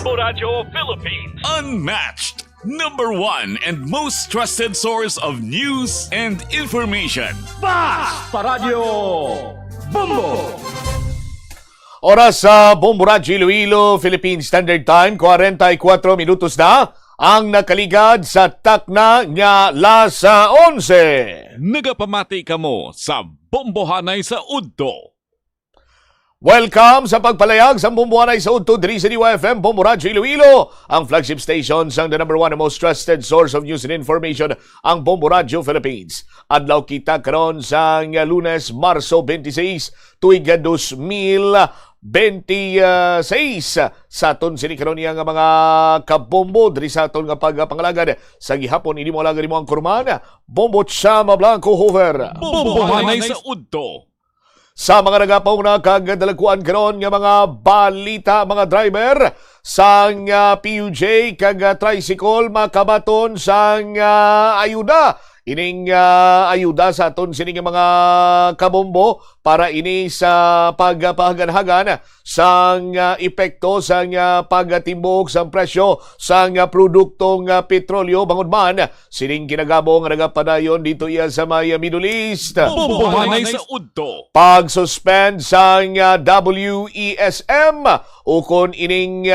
Bombo Radio Philippines. Unmatched, number one and most trusted source of news and information. Basta Radio Bombo! Oras sa Bombo Radio Iloilo, Philippine Standard Time, 44 minutos na ang nakaligad sa takna nga lasa 11. Nagapamati kamo sa Bombohanay sa Udto. Welcome sa pagpalayag sa Bombohanay sa Udto, diri sa DYFM, Bombo Radio Iloilo, ang flagship station sang the number one and most trusted source of news and information, ang Bombo Radio Philippines. Adlaw kita karon sa Lunes, Marso 26, tuig 2026 sa aton sinikaron niya nga mga kabombo diri sa aton nga pagpangalagad sa gihapon ini mo alagad mo ang kurman Bombo Chama Blanco Hover. Bombohanay sa Udto. Sa mga nagapaw na kagdalakuan karon nga mga balita, mga driver sang PUJ kag tricycle makabaton sang ayuda. Ining ayuda sa aton sining mga kabombo para ini sa pagpahagan-hagan sang epekto sang pagtimbok sang presyo sang produktong petrolyo bangod man sining kinagabong nagapadayon dito iya sa may Middle East. Bombohanay sa Udto. Pag-suspend sang WESM ukon ining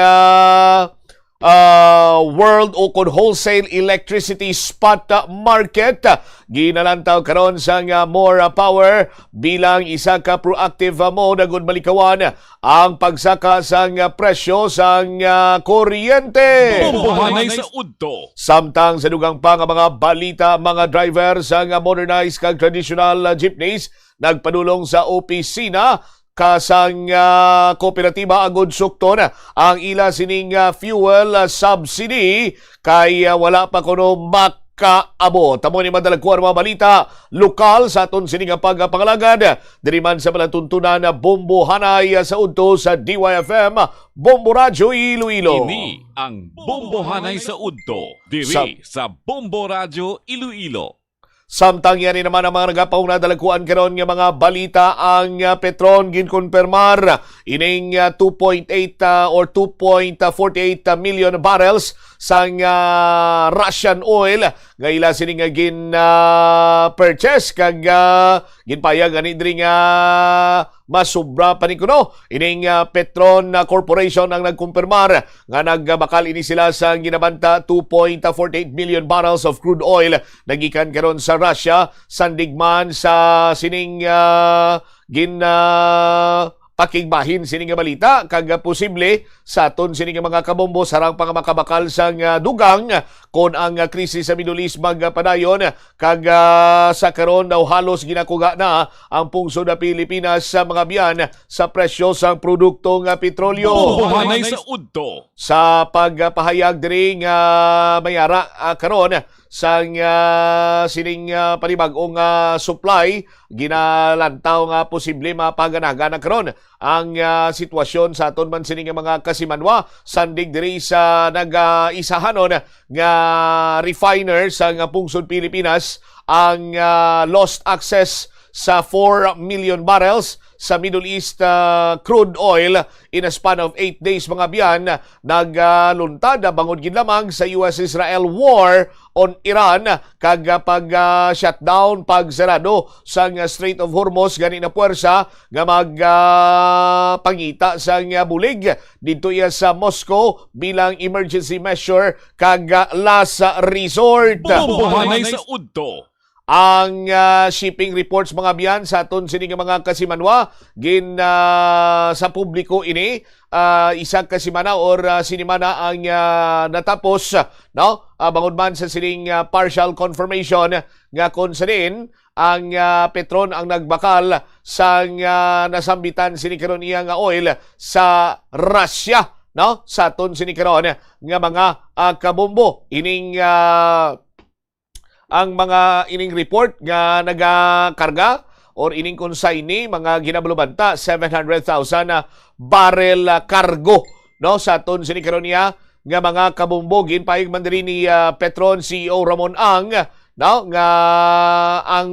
world o kon wholesale electricity spot market ginalantaw karon sang more power bilang isa ka proactive mode agud malikawan ang pagsaka sang presyo sang kuryente. Bombohanay sa Udto. Samtang sa dugang pa nga mga balita, mga driver sang modernized kag traditional jeepneys nagpadulong sa opisina kasang kooperatiba agud sukton ang ila sining fuel subsidy kay wala pa kuno makaabot. Tamo ni madalagkuan mga balita lokal sa aton sining pagpangalagad diri man sa palatuntunan na Bombohanay sa Udto sa DYFM Bombo Radio Iloilo. Ini ang Bombohanay sa Udto diri sa Bombo Radio Iloilo. Samtang yan naman ang mga nagapaw na dalakuan karon nga mga balita ang Petron ginkonfirmar ining 2.8 or 2.48 million barrels sang Russian oil nga ila sining gin purchase kag ginpayag ani diri nga masubra pa ni kuno ining Petron Corporation ang nagkumpirmar nga nagbakal ini sila sa ginabanta 2.48 million barrels of crude oil nagikan karon sa Russia sandigman sa sining pakigbahin sining balita kag posible sa aton sining mga kabombo sarang pang makabakal sang dugang kon ang krisis sa Middle East magpadayon kag sa karon daw halos ginakuga na ang pungsod sa Pilipinas sa mga biyan sa presyo sang produktong petrolyo. Bombohanay sa Udto. Sa pagpahayag diri nga mayara karon sang sining panibag-ong supply ginalantaw nga posible mapaganaga na karon ang sitwasyon sa aton man sining mga kasimanwa sandig diri sa nag-isahanon nga refiner sa pungsod Pilipinas ang lost access sa 4 million barrels sa Middle East crude oil in a span of 8 days mga biyan nagluntad bangod gid lamang sa US-Israel war on Iran kag pag-shutdown pagsarado sa Strait of Hormuz gani na puwersa nga magpangita sa bulig dito iya sa Moscow bilang emergency measure kag last resort. Bombohanay sa Udto. Ang shipping reports mga biyan sa aton sining mga kasimanwa sa publiko ini isang kasimana or sinimana ang natapos no bangod man sa sining partial confirmation nga kon sa din ang Petron ang nagbakal sa nasambitan sinikaron iya nga oil sa Russia no sa aton sinikaron nga mga kabombo ining ang mga ining report nga nagakarga or ining consignee mga ginabalubanta 700,000 barrel cargo no sa aton sinikaron niya nga mga kabumbogin payag man diri ni Petron CEO Ramon Ang no nga ang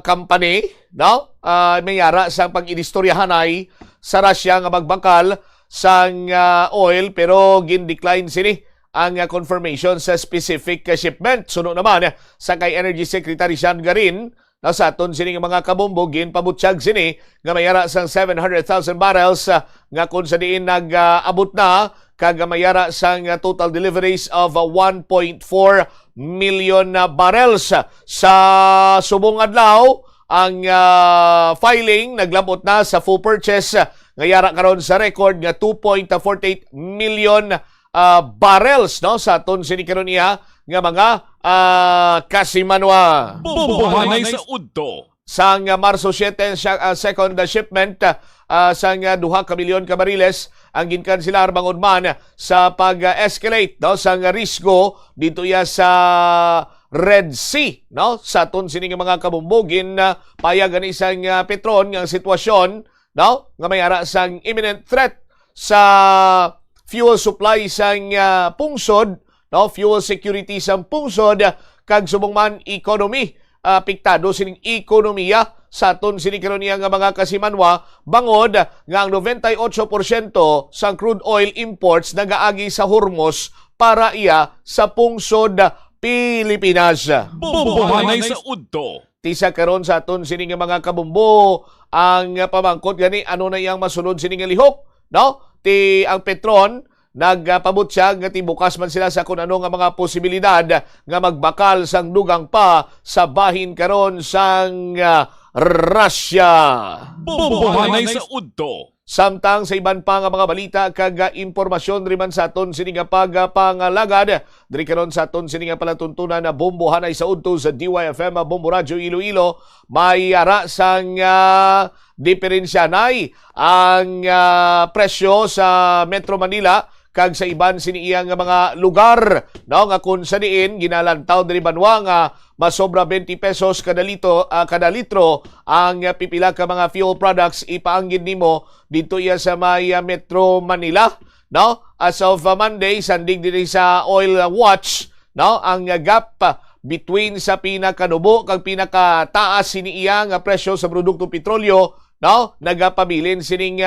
company no mayara sa pag-inistoryahanay sa Russia nga magbangkal sang oil pero gin-decline sini ang confirmation sa specific shipment. Suno naman sa kay Energy Secretary Sean Garin na sa aton sini mga kabumbo ginpabutyag sini nga mayara sang 700,000 barrels nga kung sa diin nag-abot na kag mayara sang total deliveries of 1.4 million barrels sa subong adlaw. Ang filing naglabot na sa full purchase nga yara karon sa record nga 2.48 million barrels no sa aton sini karon niya nga mga kasimanwa. Bumbuhanay sa udto. Sang Marso 7 second shipment sang 2 ka milyon ka bariles ang ginkanselar bangon man sa pag-escalate no sang risgo dito ya sa Red Sea no sa aton sini nga mga kabumbugin payagan isang Petron nga sitwasyon no nga may ara sang imminent threat sa fuel supply sang pungsod no fuel security sang pungsod kag subong man economy apektado sining ekonomiya sa aton sini karon niya nga mga kasimanwa bangod nga ang 98% sang crude oil imports nagaagi sa Hormuz para iya sa pungsod Pilipinas. Bumbuhanay sa udto. Tisa karon sa aton sini nga mga kabumbo ang pamangkot gani ano na iyang masunod sini nga lihok no ti ang Petron nagpabot siya nga tibukas man sila sa kung ano nga mga posibilidad nga magbakal sang dugang pa sa bahin karon sang Russia. Bumbuhanay sa udto. Samtang sa iban pa nga mga balita kag impormasyon riman sa aton sini nga pagpangalagad diri karon sa aton sini nga palatuntunan na Bumbuhanay sa udto sa DYFM Bombo Radio Iloilo may ara sang diferensyanay ang presyo sa Metro Manila kag sa iban sini iyang mga lugar no nga kun sa diin ginalantaw diri banwa nga masobra 20 pesos kada litro ang pipila ka mga fuel products ipaanggid nimo dito iya sa may Metro Manila no as of Monday sandig diri sa Oil Watch no ang gap between sa pinakanubo kag pinakataas sini iya nga presyo sa produktong petrolyo no nagapabilin sining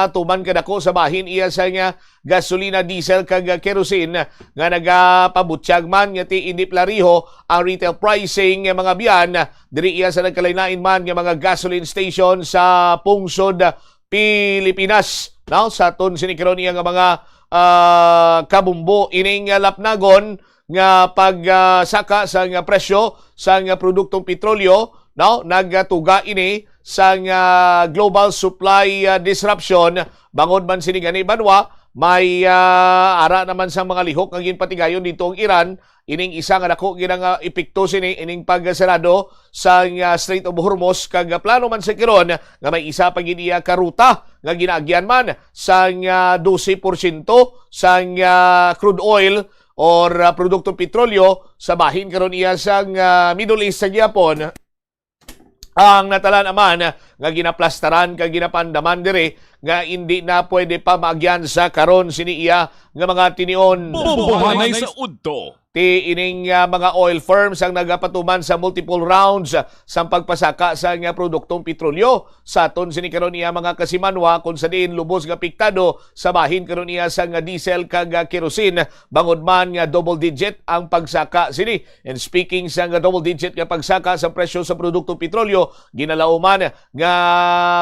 tuman kadako sa bahin iya sa nga gasolina, diesel kag kerosene nga nagapabutyag man nga ti iniplariho ang retail pricing nga mga biyan diri iya sa nagkalain-lain man nga mga gasoline station sa pungsod Pilipinas no sa aton sini karon iya nga mga kabumbo ining lapnagon nga pagsaka sa nga presyo sa nga produktong petrolyo no nagatuga ini sa global supply disruption bangod man sini gani banwa may ara naman sa mga lihok nga ginpatigayon dito ang Iran ining isa nga dako ginang epekto sini ining pagsarado sa Strait of Hormuz kag plano man sa kiron nga may isa pa gid iya ka ruta nga ginaagyan man sa 12% sa crude oil or produktong petrolyo sa bahin karon iya sa Middle East sa Japon. Ang natalan naman nga ginaplastaran kag ginapandaman diri nga hindi na pwede pa maagyan sa karon sini iya nga mga tinion. Bumbuhanay sa udto. Ti ining mga oil firms ang nagapatuman sa multiple rounds sa pagpasaka sa nga produktong petrolyo sa aton sini karon iya mga kasimanwa kung sa diin lubos nga piktado sa bahin karon iya sa nga diesel kag kerosene bangod man nga double digit ang pagsaka sini. And speaking sa nga double digit nga pagsaka sa presyo sa produktong petrolyo ginalauman nga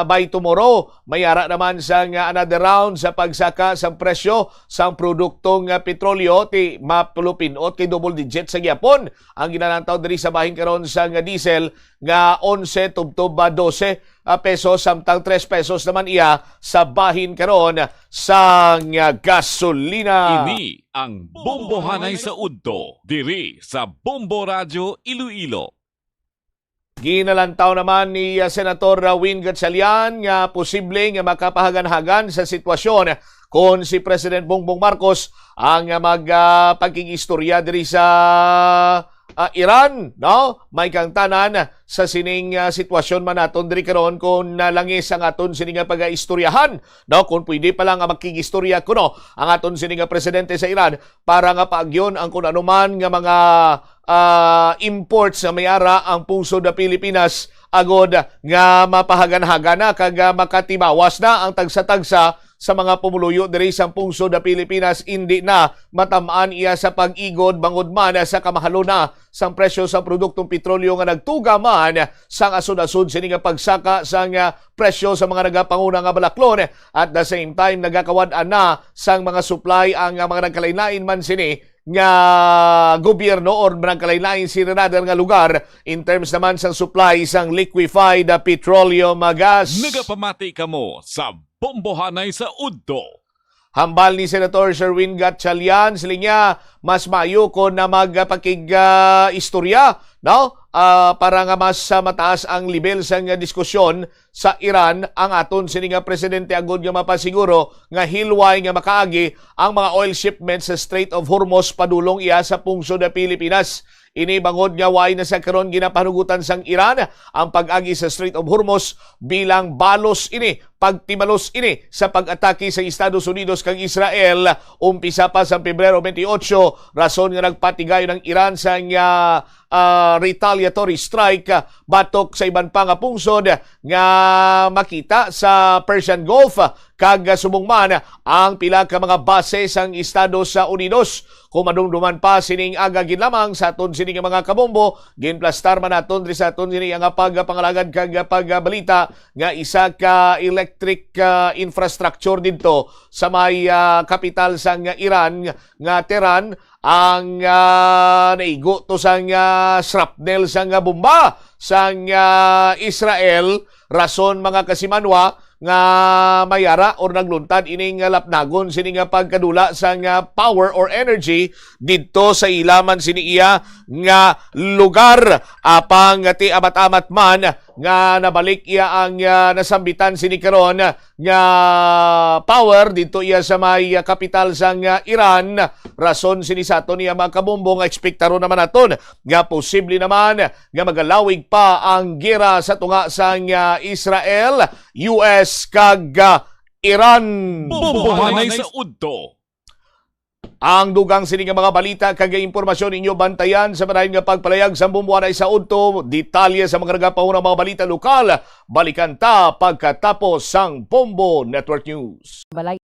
by tomorrow mayara naman sa nga another round sa pagsaka sa presyo sa produktong petrolyo ti mapulupinot kay double digit sa gyapon ang ginalantaw diri sa bahin karon sa nga diesel nga 11 tubtob 12 pesos samtang 3 pesos naman iya sa bahin karon sa nga gasolina. Ini ang Bumbuhanay sa udto diri sa Bombo Radio Iloilo. Ginalantaw naman ni Senator Win Gatchalian nga posible nga makapahagan-hagan sa sitwasyon kung si President Bongbong Marcos ang magpagkigistorya diri sa Iran, no? May kang tanan sa sining sitwasyon man naton diri karon kung langis ang aton sining pagaistoryahan, no? Kung pwede pa lang nga magkigistorya kuno ang aton sining presidente sa Iran para nga paagyon ang kun anuman nga mga imports sa mayara ang pungsod sa Pilipinas agod nga mapahagan-hagana kag makatimawas na ang tagsa-tagsa sa mga pumuluyo diri sa pungsod sa Pilipinas hindi na matamaan iya sa pag-igod bangod man sa kamahalo na sang presyo sa produktong petrolyo nga nagtuga man sang asod-asod sini nga pagsaka sang presyo sa mga nagapanguna nga balaklon at the same time nagakawad-an na sang mga supply ang mga nagkalain-lain man sini nga gobyerno or nagkalain-lain sinanadar nga lugar in terms naman sa supply sang liquefied petroleum gas. Nagapamati ka mo sa bombohanay sa udto. Hambal ni Senator Sherwin Gatchalian sila niya mas maayo ko na magpakig istorya no? Para nga mas mataas ang level sa diskusyon sa Iran ang aton sini nga presidente agud nga mapasiguro nga hilway nga makaagi ang mga oil shipments sa Strait of Hormuz padulong iya sa pungsod sa Pilipinas. Ini bangod nga way na sa karon ginapanugutan sang Iran ang pag-agi sa Strait of Hormuz bilang balos ini, pagtimalos ini sa pag-atake sa Estados Unidos kang Israel umpisa pa sa Pebrero 28 rason nga nagpatigay ng Iran sa retaliatory strike batok sa iban pa nga pungsod nga makita sa Persian Gulf kag sumungman ang pila ka mga base sang Estados Unidos. Kung madumduman pa sining aga ginlamang sa aton sining mga kabombo, ginplastar man naton sa aton sining nga pagpangalagad kag pagbalita nga isa ka electric infrastructure didto sa may kapital sang Iran nga Tehran ang naigo to sang shrapnel sang bomba sang Israel rason mga kasimanwa nga mayara or nagluntad ining lapnagon sini nga pagkadula sa power or energy didto sa ilaman sini iya nga lugar apang ti amat-amat man nga nabalik iya ang nasambitan sini karon nga power didto iya sa may kapital sang Iran rason sini saton niya mga kabombo nga ekspektaro naman naton nga posible naman nga magalawig pa ang gera sa tunga sang Israel, US kag Iran. Bombohanay sa udto. Ang dugang sini nga mga balita kag impormasyon inyo bantayan sa marahin nga pagpalayag sa bombohanay sa udto, detalye sa mga nagapahuna mga balita lokal. Balikan ta pagkatapos sang Bombo Network News. Balay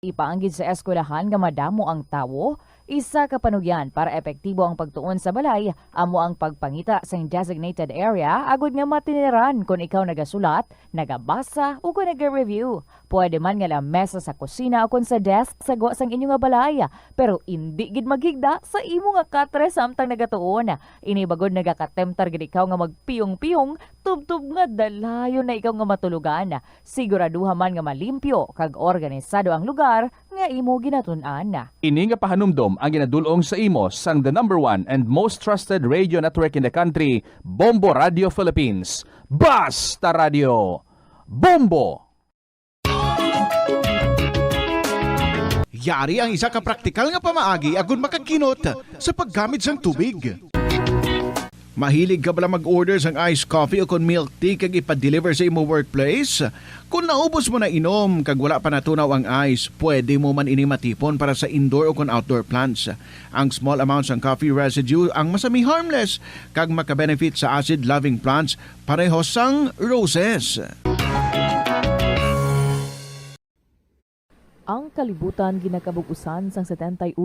ipaanggid sa eskwelahan nga madamo ang tawo, isa ka panugyan para epektibo ang pagtuon sa balay, amo ang pagpangita sa designated area agud nga matiniran kung ikaw nagasulat, nagabasa o kung nag-review. Pwede man nga lamesa sa kusina o kung sa desk sa go sang inyo nga balay, pero hindi gid maghigda sa imo nga katre samtang nagatuon. Ini bagod nagakatemptar gid ikaw nga magpiyong-piyong tubtub nga dalayon na ikaw nga matulugan. Siguraduha man nga malimpyo kag organisado ang lugar nga imo ginatun-an. Ini nga pahanumdom ang ginadulong sa imo sang the #1 and most trusted radio network in the country, Bombo Radio Philippines. Basta Radio Bombo! Yari ang isa ka praktikal nga pamaagi agon makakinot sa paggamit sang tubig. Mahilig ka bala mag-order sang iced coffee o kon milk tea kag ipa-deliver sa imo workplace? Kung naubos mo na inom kag wala pa natunaw ang ice, pwede mo man ini matipon para sa indoor o kon outdoor plants. Ang small amounts ng coffee residue ang masami harmless kag makabenefit sa acid-loving plants pareho sang roses. Ang kalibutan ginakabugusan sang 71%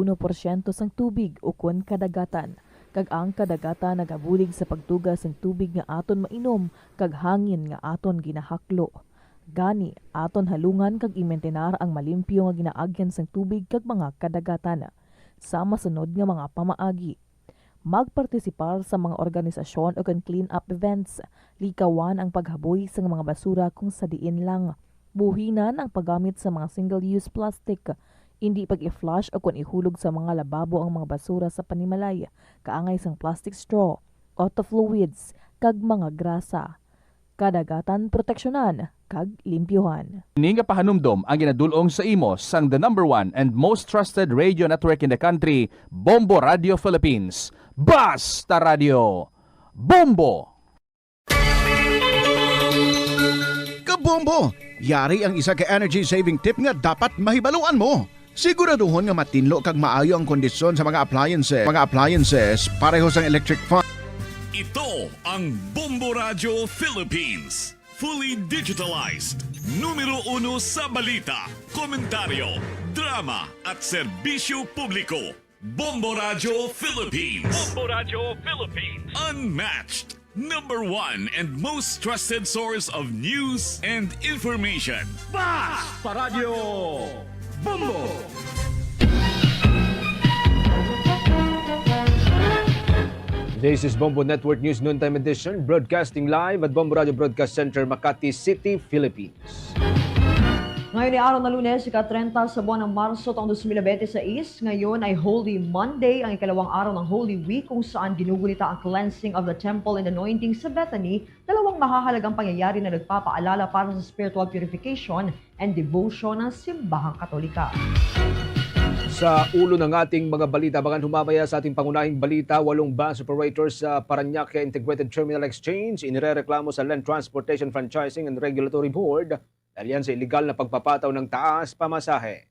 sang tubig o kun kadagatan. Kag ang kadagatan nagabulig sa pagtugas sang tubig nga aton mainom kag hangin nga aton ginahaklo. Gani aton halungan kag imentenar ang malimpyo nga ginaagyan sang tubig kag mga kadagatan. Sa masunod nga mga pamaagi, magpartisipar sa mga organisasyon o kan clean up events, likawan ang paghaboy sa mga basura kung sa diin lang. Buhinan ang paggamit sa mga single-use plastic, hindi pag-i-flush o kung ihulog sa mga lababo ang mga basura sa panimalay, kaangay sang plastic straw, auto fluids, kag mga grasa. Kadagatan proteksyonan, kag limpyuhan. Ini nga pahanumdom ang ginadulong sa imo sang the #1 and most trusted radio network in the country, Bombo Radio Philippines. Basta Radio Bombo! Kabombo! Yari ang isa ka energy saving tip nga dapat mahibaluan mo. Siguraduhon nga matinlo kag maayo ang kondisyon sa mga appliances pareho sang electric fan. Ito ang Bombo Radio Philippines. fully digitalized. Numero 1 sa balita, komentaryo, drama at serbisyo publiko. Bombo Radio Philippines. Bombo Radio Philippines. Unmatched. Number 1 and most trusted source of news and information. Basta Radio Bombo! This is Bombo Network News Noontime Edition, broadcasting live at Bombo Radio Broadcast Center, Makati City, Philippines. Ngayon ay araw na Lunes, ika-30 sa buwan ng Marso taong 2026. Ngayon ay Holy Monday, ang ikalawang araw ng Holy Week kung saan ginugunita ang cleansing of the temple and anointing sa Bethany, dalawang mahahalagang pangyayari na nagpapaalala para sa spiritual purification and devotion ng simbahang Katolika. Sa ulo ng ating mga balita, abangan humamaya sa ating pangunahing balita, 8 bus operators sa Parañaque Integrated Terminal Exchange inirereklamo sa Land Transportation Franchising and Regulatory Board dahil yan sa illegal na pagpapataw ng taas pamasahe.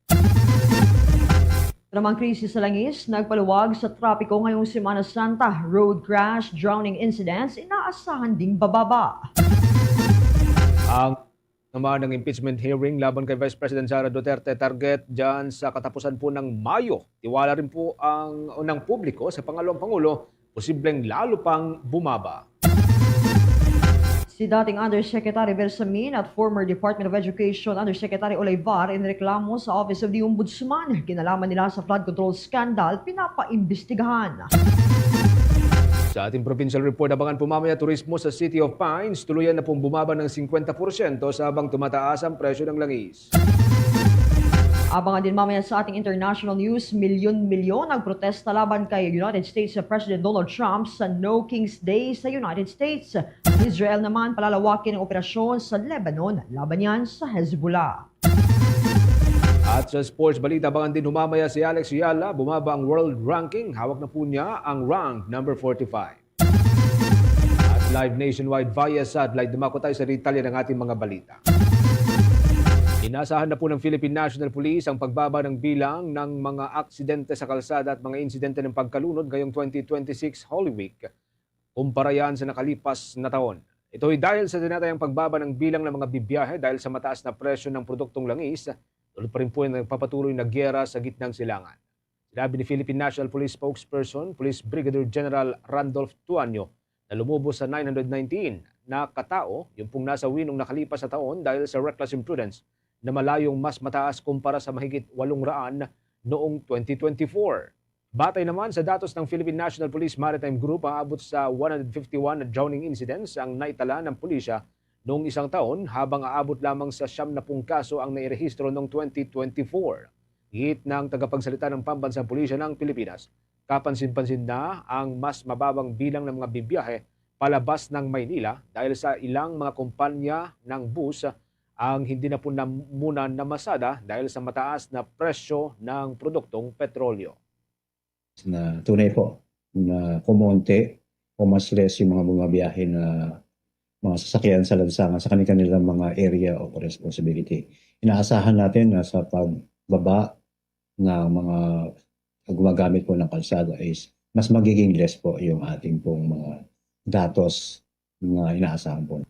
Namang krisis sa langis, nagpaluwag sa trapiko ngayong Semana Santa. Road crash, drowning incidents, inaasahan ding bababa. Ang naman ng impeachment hearing laban kay Vice President Sara Duterte target dyan sa katapusan po ng Mayo. Tiwala rin po ang unang publiko sa pangalawang Pangulo, posibleng lalo pang bumaba. Si dating Undersecretary Bersamin at former Department of Education Undersecretary Olivar inireklamo sa Office of the Ombudsman. Kinalaman nila sa flood control scandal, pinapaimbestigahan. Sa ating provincial report, abangan po mamaya turismo sa City of Pines. Tuluyan na pong bumaba ng 50% sabang tumataas ang presyo ng langis. Abangan din mamaya sa ating international news, milyon-milyon ang protesta laban kay United States President Donald Trump sa No King's Day sa United States. Israel naman palalawakin ang operasyon sa Lebanon laban yan sa Hezbollah. At sa sports balita, abangan din humamaya si Alex Yala. Bumaba ang world ranking. Hawak na po niya ang rank number 45. At live nationwide via satellite, dumako tayo sa detalye ng ating mga balita. Inasahan na po ng Philippine National Police ang pagbaba ng bilang ng mga aksidente sa kalsada at mga insidente ng pagkalunod ngayong 2026 Holy Week. Kumpara yan sa nakalipas na taon. Ito ay dahil sa tinatayang pagbaba ng bilang ng mga bibiyahe dahil sa mataas na presyo ng produktong langis. Tuloy pa rin po yung nagpapatuloy na gyera sa gitnang silangan. Sinabi ni Philippine National Police spokesperson, Police Brigadier General Randolph Tuanyo, na lumubos sa 919 na katao, yung pong nasawi nung nakalipas na taon dahil sa reckless imprudence na malayong mas mataas kumpara sa mahigit 800 noong 2024. Batay naman sa datos ng Philippine National Police Maritime Group, aabot sa 151 na drowning incidents ang naitala ng pulisya noong isang taon, habang aabot lamang sa 70 kaso ang nairehistro noong 2024. Higit ng tagapagsalita ng Pambansang Pulisya ng Pilipinas, kapansin-pansin na ang mas mababang bilang ng mga bibiyahe palabas ng Maynila dahil sa ilang mga kumpanya ng bus ang hindi na po muna namasada dahil sa mataas na presyo ng produktong petrolyo. Na tunay po na kumonte o mas less yung mga bumabiyahe na mga sasakyan sa lansangan sa kanilang mga area of responsibility. Inaasahan natin na sa pagbaba ng mga gumagamit po ng kalsada is mas magiging less po yung ating pong mga datos na inaasahan po.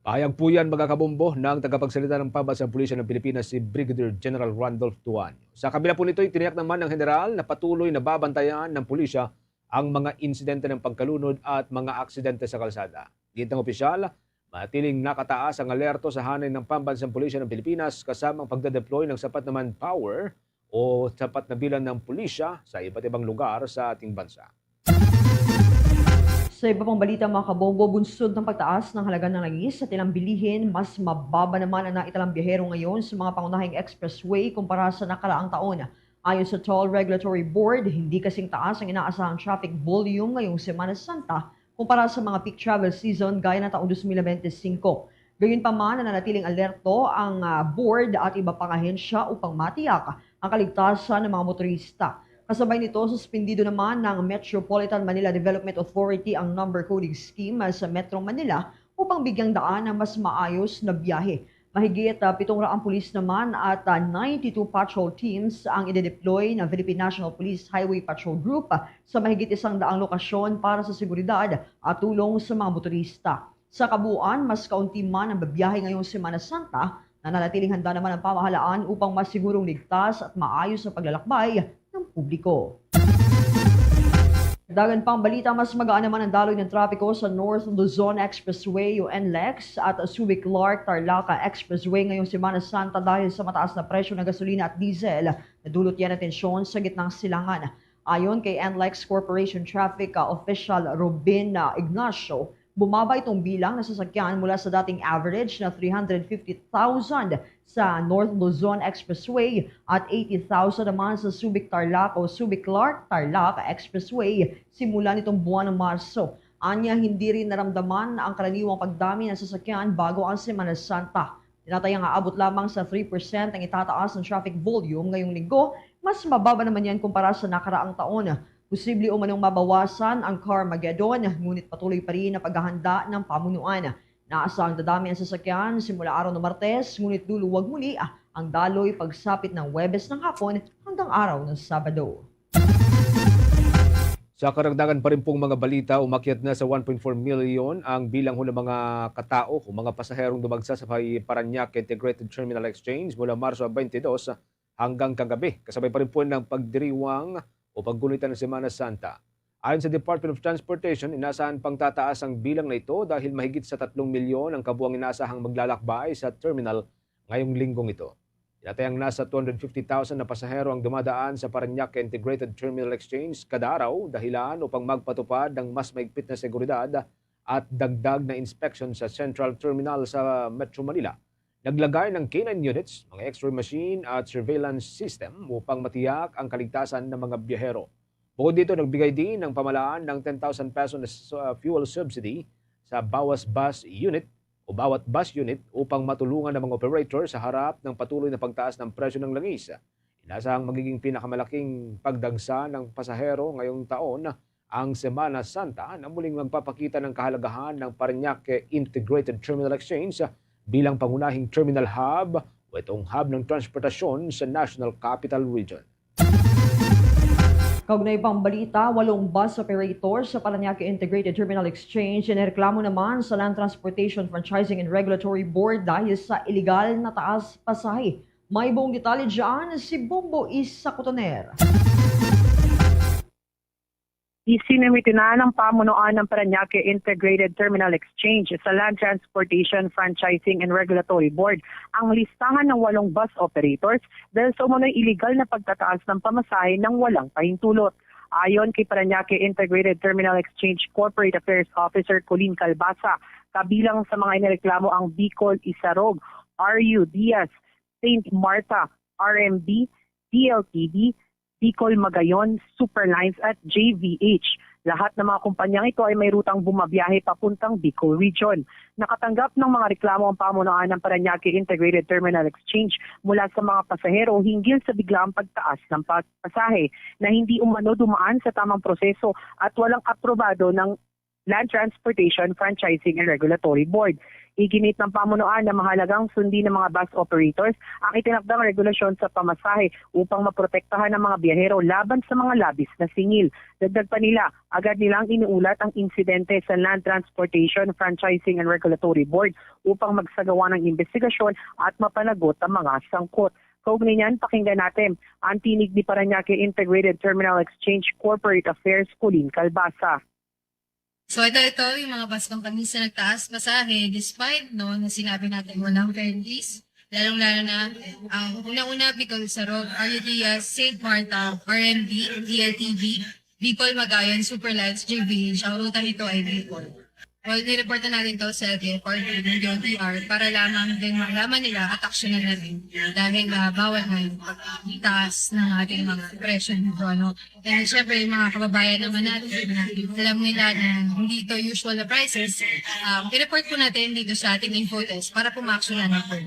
Pahayag po yan mga kabombo ng tagapagsalita ng Pambansang Pulisya ng Pilipinas si Brigadier General Randolph Tuanyo. Sa kabila po nito, tiniyak naman ng General na patuloy na babantayan ng pulisya ang mga insidente ng pagkalunod at mga aksidente sa kalsada. Gitang opisyal, matiling nakataas ang alerto sa hanay ng Pambansang Pulisya ng Pilipinas kasamang pagdedeploy ng sapat na manpower o sapat na bilang ng pulisya sa iba't ibang lugar sa ating bansa. Sa iba pang balita mga kabombo, bunsod ng pagtaas ng halaga ng langis at ilang bilihin, mas mababa naman ang naitalang biyahero ngayon sa mga pangunahing expressway kumpara sa nakaraang taon. Ayon sa Toll Regulatory Board, hindi kasing taas ang inaasahang traffic volume ngayong Semana Santa kumpara sa mga peak travel season gaya ng taong 2025. Gayunpaman, nananatiling alerto ang board at iba pang ahensya upang matiyak ang kaligtasan ng mga motorista. Kasabay nito, suspendido naman ng Metropolitan Manila Development Authority ang number coding scheme sa Metro Manila upang bigyang daan ng mas maayos na biyahe. Mahigit 700 pulis naman at 92 patrol teams ang ide-deploy ng Philippine National Police Highway Patrol Group sa mahigit 100 lokasyon para sa seguridad at tulong sa mga motorista. Sa kabuuan, mas kaunti man ang babiyahe ngayong Semana Santa, nananatiling handa naman ang pamahalaan upang masigurong ligtas at maayos na paglalakbay ng publiko. Dagan pang balita, mas magaan naman ang daloy ng trapiko sa North Luzon Expressway o NLEX at Subic-Clark-Tarlac Expressway ngayong Semana Santa dahil sa mataas na presyo ng gasolina at diesel. Nadulot yan ang tensyon sa gitnang silangan. Ayon kay NLEX Corporation Traffic Official Robin Ignacio, bumaba itong bilang na sasakyan mula sa dating average na 350,000 sa North Luzon Expressway at 80,000 naman sa Subic-Tarlac o Subic-Clark-Tarlac Expressway simula nitong buwan ng Marso. Anya, hindi rin naramdaman ang karaniwang pagdami ng sasakyan bago ang Semana Santa. Tinatayang aabot lamang sa 3% ang itataas ng traffic volume ngayong linggo, mas mababa naman yan kumpara sa nakaraang taon. Posible umanong mabawasan ang Carmageddon, ngunit patuloy pa rin ang paghahanda ng pamunuan. Naasahang dadami ang sasakyan simula araw ng Martes, ngunit luluwag muli ang daloy pagsapit ng Huwebes ng hapon hanggang araw ng Sabado. Sa karagdagan pa rin pong mga balita, umakyat na sa 1.4 million ang bilang ng mga katao o mga pasaherong dumagsa sa Parañaque Integrated Terminal Exchange mula Marso 22 hanggang kagabi. Kasabay pa rin po ng pagdiriwang o paggulitan ng Semana Santa. Ayon sa Department of Transportation, inaasahan pang tataas ang bilang na ito dahil mahigit sa 3 milyon ang kabuang inaasahang maglalakbay sa terminal ngayong linggong ito. Tinatayang nasa 250,000 na pasahero ang dumadaan sa Parañaque Integrated Terminal Exchange kada araw dahilan upang magpatupad ng mas maigpit na seguridad at dagdag na inspection sa Central Terminal sa Metro Manila. Naglagay ng K9 units, mga X-ray machine at surveillance system upang matiyak ang kaligtasan ng mga biyahero. Bukod dito, nagbigay din ng pamalaan ng 10,000 peso na fuel subsidy sa bawat bus unit upang matulungan ng mga operator sa harap ng patuloy na pagtaas ng presyo ng langis. Inasahang magiging pinakamalaking pagdagsa ng pasahero ngayong taon ang Semana Santa na muling magpapakita ng kahalagahan ng Parañaque Integrated Terminal Exchange bilang pangunahing terminal hub o itong hub ng transportasyon sa National Capital Region. Kaugnay pang balita, 8 bus operators sa Parañaque Integrated Terminal Exchange inireklamo naman sa Land Transportation Franchising and Regulatory Board dahil sa iligal na taas pasahe. May buong detalye dyan si Bombo Isa Cotoner. Isinamiti na ng pamunuan ng Parañaque Integrated Terminal Exchange sa Land Transportation, Franchising and Regulatory Board ang listahan ng 8 bus operators dahil sa umano'y illegal na pagtataas ng pamasahe ng walang pahintulot. Ayon kay Parañaque Integrated Terminal Exchange Corporate Affairs Officer Colleen Calbasa, kabilang sa mga inireklamo ang Bicol Isarog, RU Diaz, St. Martha, RMB, DLTD, Bicol Magayon, Superlines at JVH. Lahat ng mga kumpanyang ito ay may rutang bumabiyahe papuntang Bicol Region. Nakatanggap ng mga reklamo ang pamunuan ng Parañaque Integrated Terminal Exchange mula sa mga pasahero hinggil sa biglaang pagtaas ng pasahe na hindi umano dumaan sa tamang proseso at walang aprobado ng Land Transportation, Franchising and Regulatory Board. Iginit ng pamunuan na mahalagang sundin ng mga bus operators ang itinakdang regulasyon sa pamasahe upang maprotektahan ng mga biyahero laban sa mga labis na singil. Dagdag pa nila, agad nilang iniulat ang insidente sa Land Transportation, Franchising and Regulatory Board upang magsagawa ng investigasyon at mapanagot ang mga sangkot. Kaugnay niyan, pakinggan natin ang tinig ni Parañaque Integrated Terminal Exchange Corporate Affairs Colleen Calbasa. So ito yung mga bus companies na nagtaas pasahe despite na sinabi natin walang fairness. Lalong-lalo na ang una-una Bicol Isarog, RU Diaz, St. Martha, RMB, DLTV, Bicol Magayon, Superlines, JVH. Ang ruta nito ay Bicol. Well, nireport na natin ito sa LTFR ng DOTR para lamang din malaman nila at aksyonan na rin dahil bawal na yung pagtaas ng ating mga presyo nito. And syempre, yung mga kababayan naman natin, alam nila na hindi ito usual na prices. I-report po natin dito sa ating info-test para pumaksyonan na po.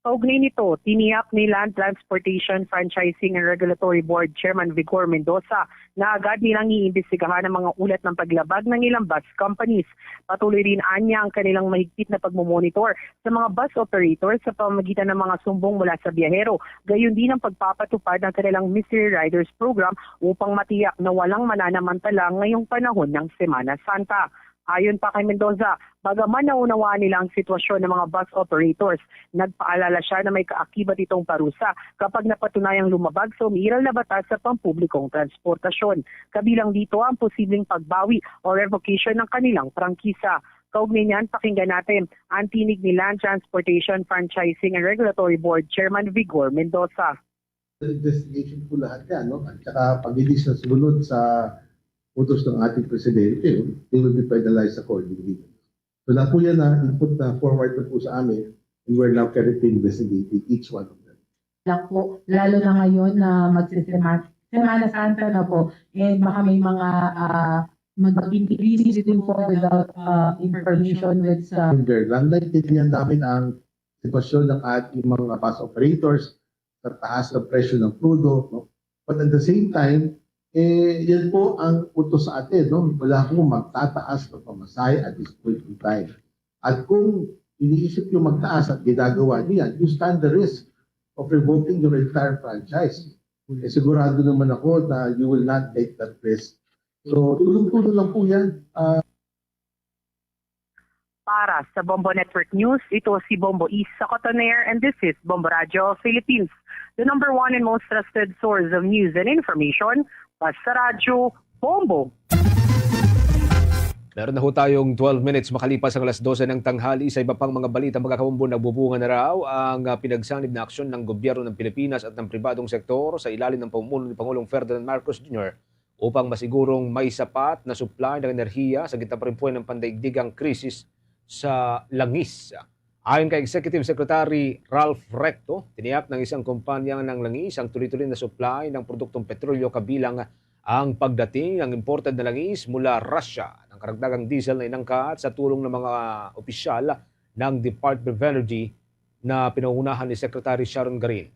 Kaugnay nito, tiniyak ni Land Transportation, Franchising and Regulatory Board Chairman Vigor Mendoza na agad nilang iimbestigahan ang mga ulat ng paglabag ng ilang bus companies. Patuloy rin anya ang kanilang mahigpit na pagmumonitor sa mga bus operators sa pamamagitan ng mga sumbong mula sa biyahero. Gayon din ang pagpapatupad ng kanilang Mystery Riders Program upang matiyak na walang mananamantala ngayong panahon ng Semana Santa. Ayon pa kay Mendoza, bagaman naunawaan nila ang sitwasyon ng mga bus operators, nagpaalala siya na may kaakibat itong parusa kapag napatunayang lumabag sa umiiral na batas sa pampublikong transportasyon. Kabilang dito ang posibleng pagbawi o revocation ng kanilang prangkisa. Kaugnay niyan, pakinggan natin ang tinig ni Land Transportation Franchising and Regulatory Board Chairman Vigor Mendoza. Investigation po lahat yan, no? At saka pag hindi siya sumunod sa utos ng ating presidente, they will be penalized accordingly. So na po yan na input na forward na po sa amin, and we're now currently investigating each one of them. Lang po, lalo na ngayon na Semana Santa na po, and baka may mga mag-increase din po without information with sa... Naintindihan namin ang sitwasyon ng ating mga bus operators sa taas ng presyo ng crudo. No? But at the same time, yan po ang utos sa atin. No? Wala akong magtataas ng pamasahe at this point in time. At kung iniisip yung magtaas at ginagawa niyan, you stand the risk of revoking your entire franchise. Sigurado naman ako na you will not take that risk. So, tulong-tulong lang po yan. Para sa Bombo Network News, ito si Bombo East sa Cotoner, and this is Bombo Radio Philippines, the number one and most trusted source of news and information. Basta Radio, Bombo. Meron na ho tayong 12 minutes makalipas ang alas 12 ng tanghali. Sa iba pang mga balita, mga kabombo, nagbubunga na raw ang pinagsanib na aksyon ng gobyerno ng Pilipinas at ng pribadong sektor sa ilalim ng pamumuno ni Pangulong Ferdinand Marcos Jr. upang masigurong may sapat na supply ng enerhiya sa gitna pa rin po ng pandaigdigang krisis sa langis. Ayon kay Executive Secretary Ralph Recto, tiniyak ng isang kumpanya ng langis ang tuloy-tuloy na supply ng produktong petrolyo kabilang ang pagdating ng imported na langis mula Russia, ng karagdagang diesel na inangkat sa tulong ng mga opisyal ng Department of Energy na pinangunahan ni Secretary Sharon Garin.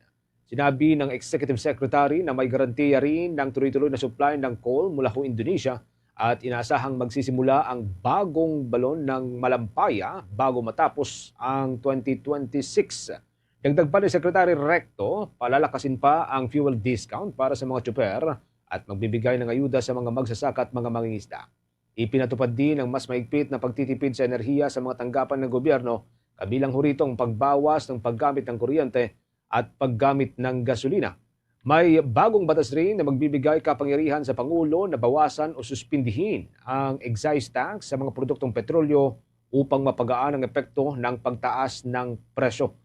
Sinabi ng Executive Secretary na may garantiya rin ng tuloy-tuloy na supply ng coal mula ho Indonesia at inaasahang magsisimula ang bagong balon ng Malampaya bago matapos ang 2026. Dagdag pa ni Secretary Recto, palalakasin pa ang fuel discount para sa mga tsuper at magbibigay ng ayuda sa mga magsasaka at mga mangingisda. Ipinatupad din ang mas maigpit na pagtitipid sa enerhiya sa mga tanggapan ng gobyerno, kabilang ho rito ang pagbawas ng paggamit ng kuryente at paggamit ng gasolina. May bagong batas rin na magbibigay kapangyarihan sa Pangulo na bawasan o suspindihin ang excise tax sa mga produktong petrolyo upang mapagaan ang epekto ng pagtaas ng presyo.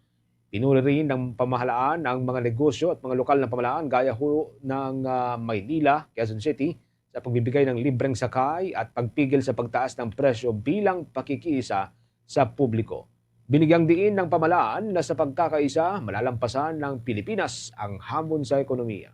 Pinuri rin ng pamahalaan ang mga negosyo at mga lokal na pamahalaan gaya ho ng Maynila, Quezon City sa pagbibigay ng libreng sakay at pagpigil sa pagtaas ng presyo bilang pakikiisa sa publiko. Binigyang diin ng pamahalaan na sa pagkakaisa, malalampasan ng Pilipinas ang hamon sa ekonomiya.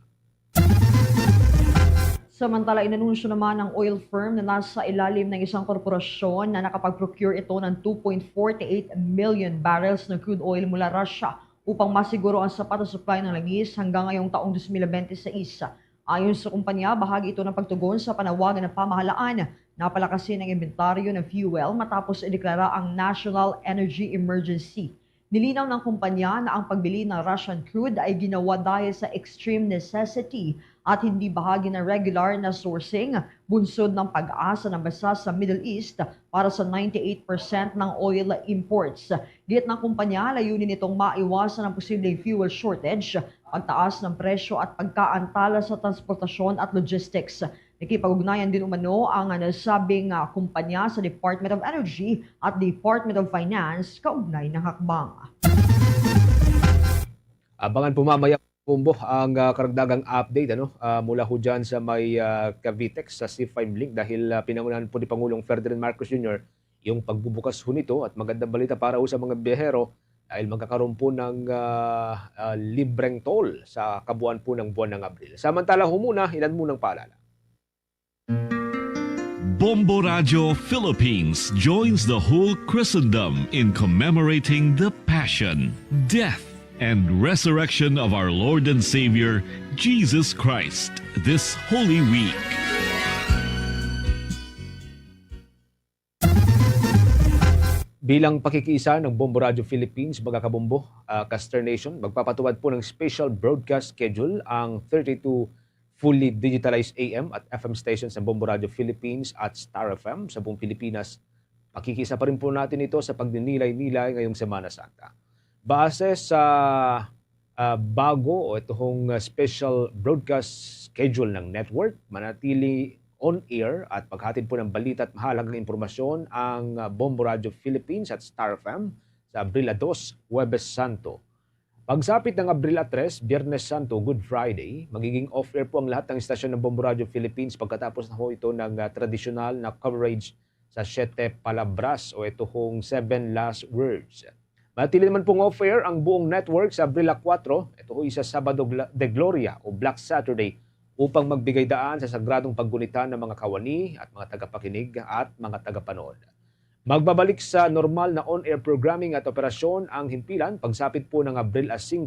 Samantala, inanunsyo naman ng oil firm na nasa ilalim ng isang korporasyon na nakapag-procure ito ng 2.48 million barrels ng crude oil mula Russia upang masiguro ang sapat na supply ng langis hanggang ngayong taong 2026. Ayon sa kumpanya, bahagi ito ng pagtugon sa panawagan ng pamahalaan na palakasin ang inventaryo ng fuel matapos ideklara ang National Energy Emergency. Nilinaw ng kumpanya na ang pagbili ng Russian crude ay ginawa dahil sa extreme necessity at hindi bahagi ng regular na sourcing, bunsod ng pag-asa ng bansa sa Middle East para sa 98% ng oil imports. Git ng kumpanya, layunin itong maiwasan ang posibleng fuel shortage, pagtaas ng presyo at pagkaantala sa transportasyon at logistics. Nakipag-ugnayan din umano ang nasabing kumpanya sa Department of Energy at Department of Finance kaugnay ng hakbang. Abangan po mamaya Bombo ang karagdagang update mula ho dyan sa may Cavitex sa C5 link dahil pinangunahan po ni Pangulong Ferdinand Marcos Jr. yung pagbubukas ho nito at magandang balita para ho sa mga biyahero dahil magkakaroon po ng libreng toll sa kabuuan po ng buwan ng Abril. Samantala ho muna, ilan munang paalala. Bombo Radio Philippines joins the whole Christendom in commemorating the Passion, Death, and Resurrection of our Lord and Savior, Jesus Christ, this Holy Week. Bilang pakikiisa ng Bombo Radio Philippines, mga kabombo, Caster Nation, magpapatuwad po ng special broadcast schedule ang 32 fully digitalized AM at FM stations ng Bombo Radio Philippines at Star FM sa buong Pilipinas. Makikisa pa rin po natin ito sa pagninilay-nilay ngayong Semana Santa. Base sa bago o itong special broadcast schedule ng network, manatili on-air at paghatid po ng balita at mahalagang impormasyon ang Bombo Radio Philippines at Star FM sa Abril 2, Huwebes Santo. Pagsapit ng Abril 3, Biyernes Santo, Good Friday, magiging off-air po ang lahat ng istasyon ng Bombo Radio Philippines pagkatapos na ho ito ng tradisyonal na coverage sa Siete Palabras o ito hong 7 Last Words. Manatili naman pong off-air ang buong network sa Abril 4, ito ho isa Sabado de Gloria o Black Saturday upang magbigay daan sa sagradong paggunitan ng mga kawani at mga tagapakinig at mga tagapanood. Magbabalik sa normal na on-air programming at operasyon ang himpilan pagsapit po ng Abril 5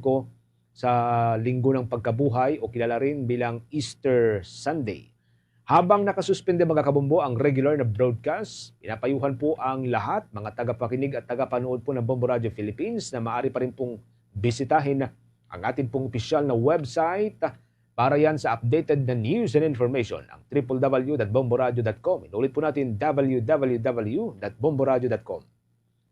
sa Linggo ng Pagkabuhay o kilala rin bilang Easter Sunday. Habang nakasuspende mga kabombo ang regular na broadcast, pinapayuhan po ang lahat, mga tagapakinig at tagapanood po ng Bombo Radio Philippines na maaari pa rin pong bisitahin ang ating pong opisyal na website para yan sa updated na news and information, ang www.bomboradio.com. Inulit po natin www.bomboradio.com.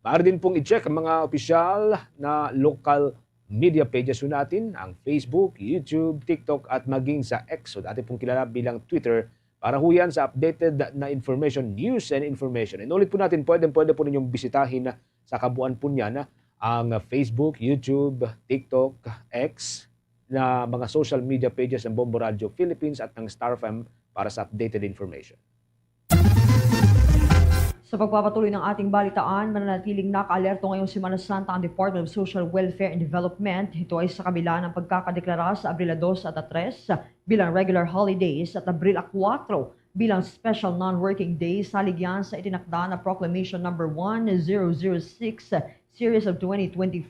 Maaari din pong i-check ang mga opisyal na local media pages po natin, ang Facebook, YouTube, TikTok at maging sa X, o dati pong kilala bilang Twitter, para ho yan sa updated na information, news and information. Inulit po natin, pwede po ninyong bisitahin sa kabuuan po niyan ang Facebook, YouTube, TikTok, X, na mga social media pages ng Bombo Radio Philippines at ng Star FM para sa updated information. Sa pagpapatuloy ng ating balitaan, mananatiling naka-alerto ngayong Semana Santa ang Department of Social Welfare and Development. Ito ay sa kabila ng pagkakadeklara sa Abril 2 at 3 bilang regular holidays at Abril 4 bilang special non-working days saligyan sa itinakda na Proclamation No. 1006 Series of 2025.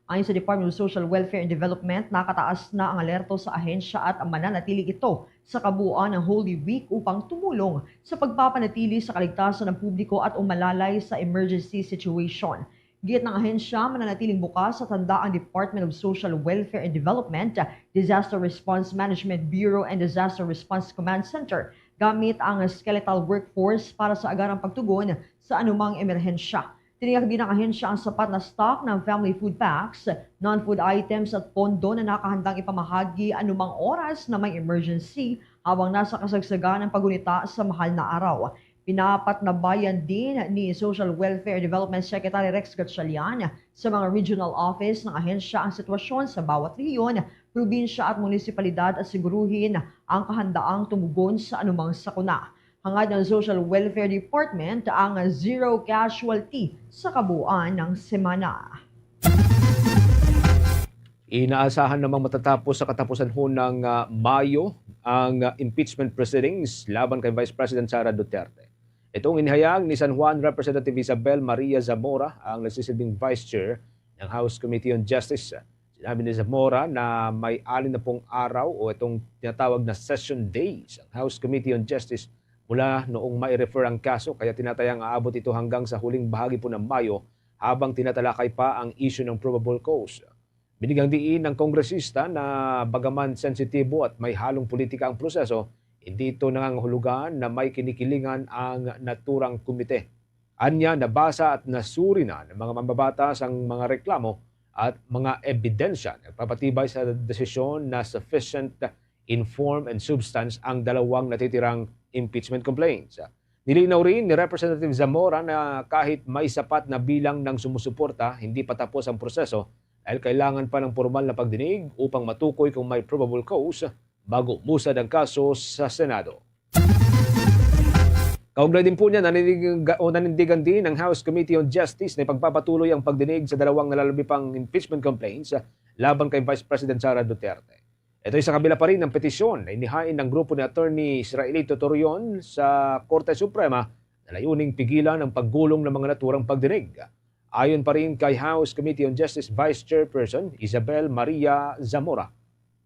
Ayon sa Department of Social Welfare and Development, nakataas na ang alerto sa ahensya at mananatili ito sa kabuuan ng Holy Week upang tumulong sa pagpapanatili sa kaligtasan ng publiko at umalalay sa emergency situation. Git ng ahensya, mananatiling bukas sa tanda ang Department of Social Welfare and Development, Disaster Response Management Bureau and Disaster Response Command Center gamit ang skeletal workforce para sa agarang pagtugon sa anumang emerhensya. Tiniyak din ng ahensya ang sapat na stock ng family food packs, non-food items at pondo na nakahandang ipamahagi anumang oras na may emergency habang nasa kasagsagan ng pagunita sa mahal na araw. Pinapatnabayan din ni Social Welfare Development Secretary Rex Gatchalian sa mga regional office ng ahensya ang sitwasyon sa bawat rehiyon, probinsya at munisipalidad at siguruhin ang kahandaang tumugon sa anumang sakuna. Hangad ng Social Welfare Department ang zero casualty sa kabuuan ng semana. Inaasahan namang matatapos sa katapusan ho ng Mayo ang impeachment proceedings laban kay Vice President Sara Duterte. Itong inihayag ni San Juan Representative Isabel Maria Zamora, ang nagsisilbing Vice Chair ng House Committee on Justice. Sinabi ni Zamora na may 60 araw o itong tinatawag na session days ang House Committee on Justice mula noong mai-refer ang kaso, kaya tinatayang aabot ito hanggang sa huling bahagi po ng Mayo habang tinatalakay pa ang issue ng probable cause. Binigyang diin ng kongresista na bagaman sensitibo at may halong politika ang proseso, hindi ito nangangahulugan na may kinikilingan ang naturang komite. Anya, nabasa at nasuri na ng mga mambabatas ang mga reklamo at mga ebidensya nagpapatibay sa desisyon na sufficient in form and substance ang dalawang natitirang impeachment complaints. Nilinaw rin ni Representative Zamora na kahit may sapat na bilang ng sumusuporta, hindi pa tapos ang proseso dahil kailangan pa ng formal na pagdinig upang matukoy kung may probable cause bago musad ang kaso sa Senado. Kaugnay din po niya, nanindigan din ng House Committee on Justice na ipagpapatuloy ang pagdinig sa dalawang nalalabipang impeachment complaints laban kay Vice President Sara Duterte. Ito ay sa kabila pa rin ng petisyon na inihain ng grupo ni Attorney Israelito Torion sa Korte Suprema na layuning pigilan ang paggulong ng mga naturang pagdinig. Ayon pa rin kay House Committee on Justice Vice Chairperson Isabel Maria Zamora,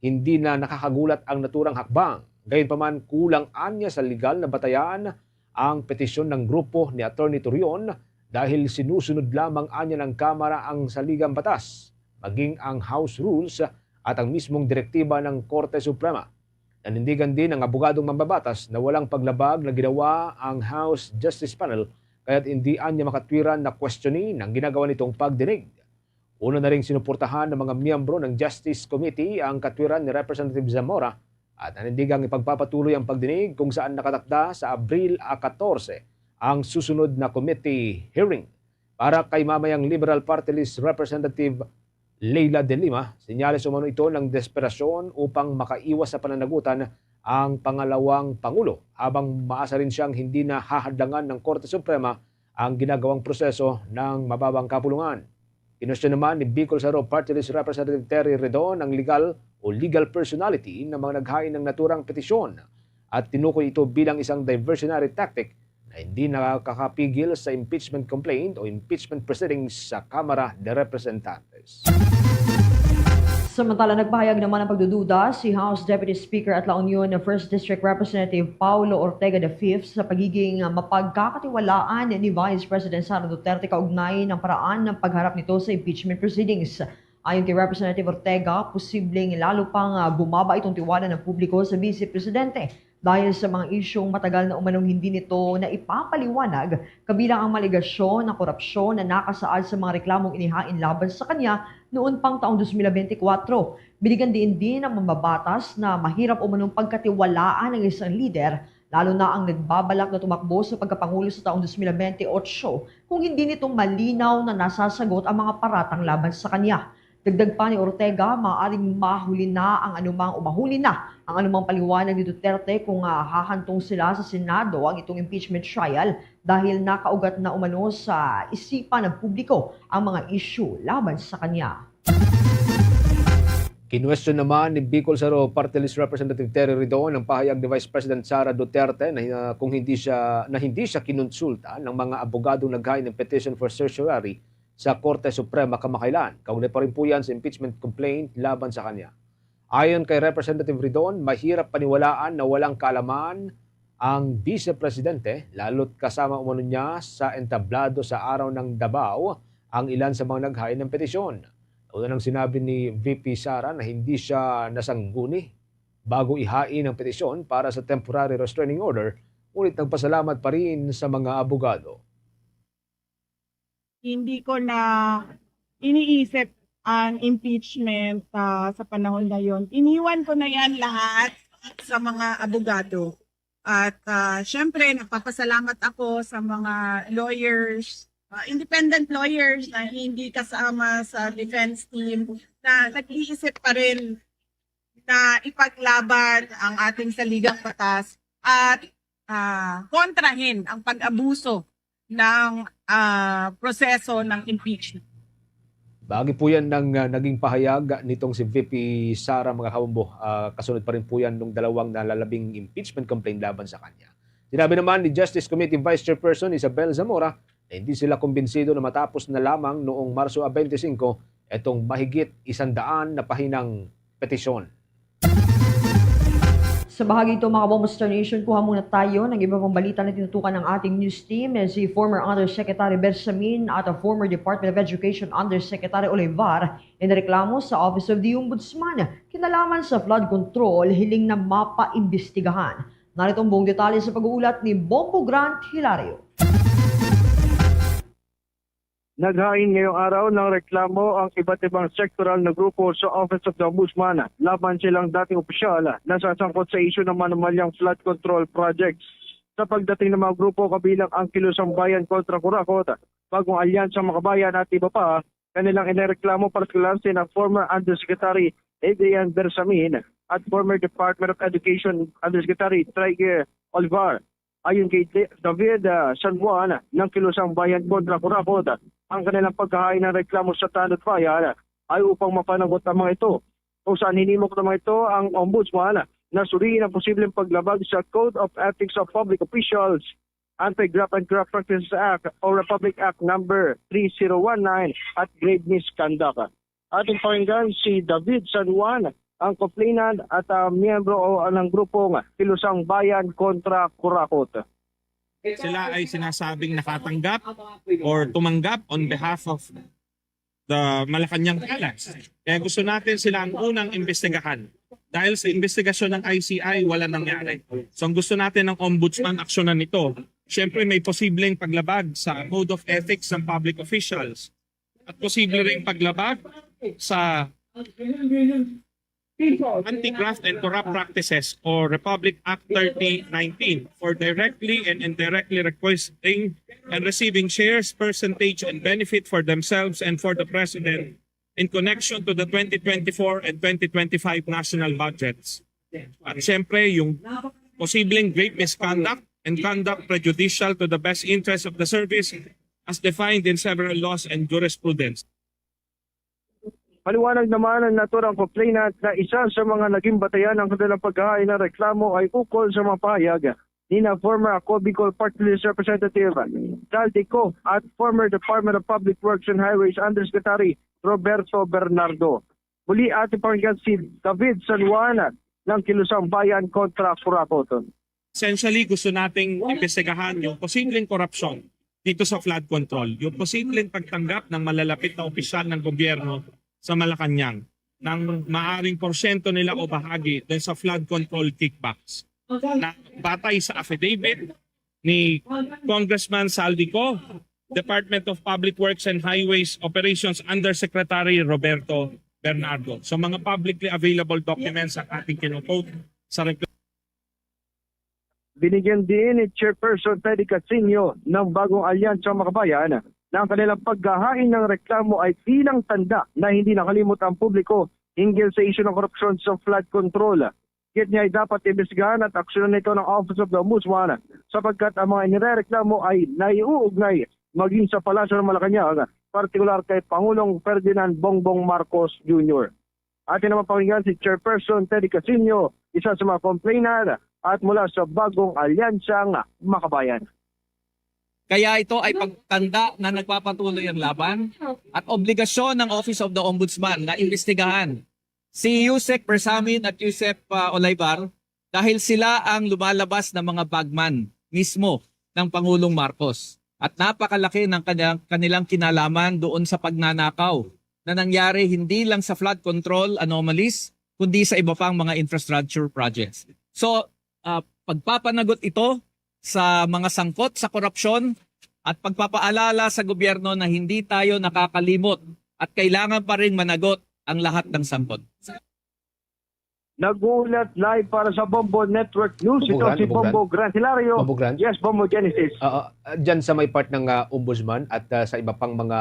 hindi na nakakagulat ang naturang hakbang. Gayunpaman, kulang anya sa legal na batayan ang petisyon ng grupo ni Attorney Torion dahil sinusunod lamang anya ng Kamara ang saligang batas, maging ang House Rules at ang mismong direktiba ng Korte Suprema. Nanindigan din ng abogadong mambabatas na walang paglabag na ginawa ang House Justice Panel kaya't hindi anya makatwiran na questionin ang ginagawa nitong pagdinig. Una na ring sinuportahan ng mga miyembro ng Justice Committee ang katwiran ni Representative Zamora at nanindigang ipagpapatuloy ang pagdinig kung saan nakatakda sa Abril 14 ang susunod na committee hearing. Para kay mamayang Liberal Party List Representative Leila de Lima, senyales umano ito ng desperasyon upang makaiwas sa pananagutan ang pangalawang Pangulo habang maasa rin siyang hindi na hahadlangan ng Korte Suprema ang ginagawang proseso ng mababang kapulungan. Kinwestiyon naman ni Bicol Saro Party List Representative Terry Redon ang legal personality ng mga naghain ng naturang petisyon at tinukoy ito bilang isang diversionary tactic na hindi nakakapigil sa impeachment complaint o impeachment proceedings sa Kamara de Representantes. Samantala, nagpahayag naman ng pagdududa si House Deputy Speaker at La Union na 1st District Representative Paulo Ortega V sa pagiging mapagkakatiwalaan ni Vice President Sara Duterte kaugnay ng paraan ng pagharap nito sa impeachment proceedings. Ayon kay Representative Ortega, posibleng lalo pang bumaba itong tiwala ng publiko sa Vice Presidente dahil sa mga isyong matagal na umanong hindi nito na ipapaliwanag kabilang ang maligasyon ng korupsyon na nakasaad sa mga reklamong inihain laban sa kanya noon pang taong 2024. Binigyan din ng mambabatas na mahirap umanong pagkatiwalaan ng isang lider lalo na ang nagbabalak na tumakbo sa pagkapangulo sa taong 2028 kung hindi nitong malinaw na nasasagot ang mga paratang laban sa kanya. Dagdag pa ni Ortega, maaaring mahuli na ang anumang paliwanag ni Duterte kung hahantong sila sa Senado ang itong impeachment trial dahil nakaugat na umano sa isipan ng publiko ang mga issue laban sa kanya. Kinwestiyon naman ni Bicol Saro Party List Representative Terry Redon ang pahayag ni Vice President Sara Duterte na kung hindi siya kinonsulta ng mga abogadong naghain ng petition for certiorari sa Korte Suprema kamakailan. Kaugnay pa rin po yan sa impeachment complaint laban sa kanya. Ayon kay Representative Redon, mahirap paniwalaan na walang kaalaman ang Vice Presidente, lalo't kasama umano niya sa entablado sa araw ng Davao ang ilan sa mga naghain ng petisyon. Una nang sinabi ni VP Sara na hindi siya nasangguni bago ihain ang petisyon para sa temporary restraining order, ngunit nagpasalamat pa rin sa mga abogado. Hindi ko na iniisip ang impeachment sa panahon na yon. Iniwan ko na yan lahat sa mga abogado. At syempre, nagpapasalamat ako sa mga lawyers, independent lawyers na hindi kasama sa defense team na nag-iisip pa rin na ipaglaban ang ating saligang batas at kontrahin ang pag-abuso ng proseso ng impeachment. Bahagi po yan ng naging pahayag nitong si VP Sara, mga kabombo. Kasunod pa rin po yan ng dalawang nalalabing impeachment complaint laban sa kanya. Sinabi naman ni Justice Committee Vice Chairperson Isabel Zamora na hindi sila kumbinsido na matapos na lamang noong Marso 25 itong mahigit 100 na pahinang petisyon. Sa bahagi ito, mga kabombo Star Nation, kuha muna tayo ng iba pang balita na tinutukan ng ating news team. Si former Undersecretary Bersamin at former Department of Education Undersecretary Olivar inireklamo sa Office of the Ombudsman kinalaman sa flood control, hiling na mapaimbestigahan. Narito ang buong detalye sa pag-uulat ni Bombo Grant Hilario. Naghain ngayong araw ng reklamo ang iba't ibang sektoral na grupo sa Office of the Ombudsman laban silang dating opisyal na sasangkot sa isyu ng manumalyang flood control projects. Sa pagdating ng mga grupo kabilang ang Kilusang Bayan kontra Kurakot, Bagong Alyansang Makabayan at iba pa, kanilang inireklamo partikular sina former Undersecretary Adrian Bersamin at former Department of Education Undersecretary Traige Olivar. Ayon kay David San Juan ng Kilusang Bayan kontra Kurakot, ang kanilang paghahain ng reklamo sa Tanod Bayan ay upang mapanagot ang mga ito. Kung saan hinimok naman ito ang Ombudsman na suriin ang posibleng paglabag sa Code of Ethics of Public Officials, Anti-Graft and Corrupt Practices Act o Republic Act No. 3019 at Grave Misconduct. Ating pakinggan si David San Juan, ang complainant at miyembro ng grupong Kilusang Bayan kontra Kurakot. Sila ay sinasabing nakatanggap or tumanggap on behalf of the Malacanang Palace. Kaya gusto natin sila ang unang imbestigahan. dahil sa investigasyon ng ICI, wala nangyari. So ang gusto natin ng ombudsman, aksyonan nito. Siyempre may posibleng paglabag sa Code of Ethics ng public officials at posible ring paglabag sa Anti-Graft and Corrupt Practices or Republic Act 3019 for directly and indirectly requesting and receiving shares, percentage, and benefit for themselves and for the President in connection to the 2024 and 2025 national budgets. At siyempre, yung posibleng grave misconduct and conduct prejudicial to the best interest of the service as defined in several laws and jurisprudence. Paliwanag naman ng naturang complainant na isa sa mga naging batayan ng kanilang paghahain ng reklamo ay ukol sa mga pahayag ni na former Ako Bicol Party List Representative Daldico at former Department of Public Works and Highways Undersecretary Roberto Bernardo. Muli ating pakinggan si David San Juan ng Kilusang Bayan kontra Curacoton. Essentially, gusto nating imbestigahan yung posibleng korupsyon dito sa flood control, yung posibleng pagtanggap ng malalapit na opisyal ng gobyerno sa Malacanang ng maaring porsyento nila o bahagi dahil sa flood control kickbacks. Na batay sa affidavit ni Congressman Saldico, Department of Public Works and Highways Operations Undersecretary Roberto Bernardo. So mga publicly available documents ang ating kinukote sa Binigyan din ni Chairperson Teddy Casino ng bagong alyansa makabayan na ang kanilang paghahain ng reklamo ay bilang tanda na hindi nakalimot ang publiko hinggil sa issue ng korupsyon sa flood control. Kit niya ay dapat imbestigahan at aksyonan nito ng Office of the Ombudsman sapagkat ang mga inireklamo ay naiuugnay maging sa Palasyo ng Malacanang, partikular kay Pangulong Ferdinand Bongbong Marcos Jr. Atin naman pakinggan si Chairperson Teddy Casino, isa sa mga complainant at mula sa bagong alyansang makabayan. Kaya ito ay pagtanda na nagpapatuloy ang laban at obligasyon ng Office of the Ombudsman na imbestigahan si Yusek Bersamin at Yusef Olaybar dahil sila ang lumalabas na mga bagman mismo ng Pangulong Marcos. At napakalaki ng kanilang kinalaman doon sa pagnanakaw na nangyari hindi lang sa flood control anomalies, kundi sa iba pang mga infrastructure projects. So, pagpapanagot ito sa mga sangkot sa korupsyon at pagpapaalala sa gobyerno na hindi tayo nakakalimot at kailangan pa rin managot ang lahat ng sangkot. Nag-uulat live para sa Bombo Network News. Ito si Bombo Gran Hilario. Bombo Gran? Yes, Bombo Genesis. Diyan sa may part ng ombudsman at sa iba pang mga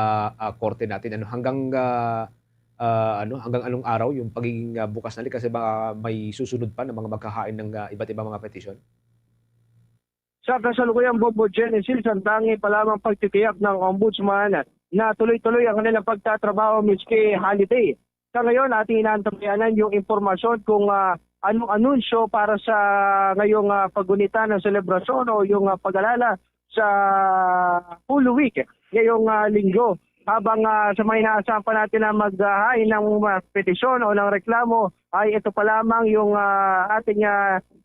korte natin, hanggang anong araw yung pagiging bukas na kasi baka may susunod pa ng mga magkahain ng iba't ibang mga petisyon? Sa kasalukuyang Bombo Genesis, ang tangi pa lamang pagtitiyak ng ombudsman na tuloy-tuloy ang kanilang pagtatrabaho miski holiday. Sa ngayon, ating inaantabayanan yung impormasyon kung anong anunsyo para sa ngayong paggunita ng selebrasyon o yung pag-alala sa Holy Week ngayong linggo. Habang sa mga inaasahan pa natin na maghahain ng petisyon o ng reklamo, ay ito pa lamang yung ating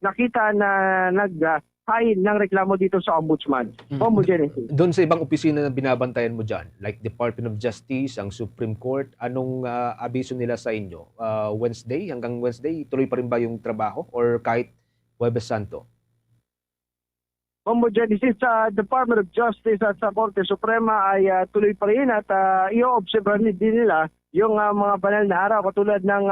nakita na naghahain ng reklamo dito sa Ombudsman. Ombudsman. Doon sa ibang opisina na binabantayan mo dyan, like Department of Justice, ang Supreme Court, anong abiso nila sa inyo? Wednesday, hanggang Wednesday, tuloy pa rin ba yung trabaho or kahit Huwebes Santo? Ombudsman sa Department of Justice at sa Korte Suprema ay tuloy pa rin at i-observe din nila yung mga banal na araw katulad ng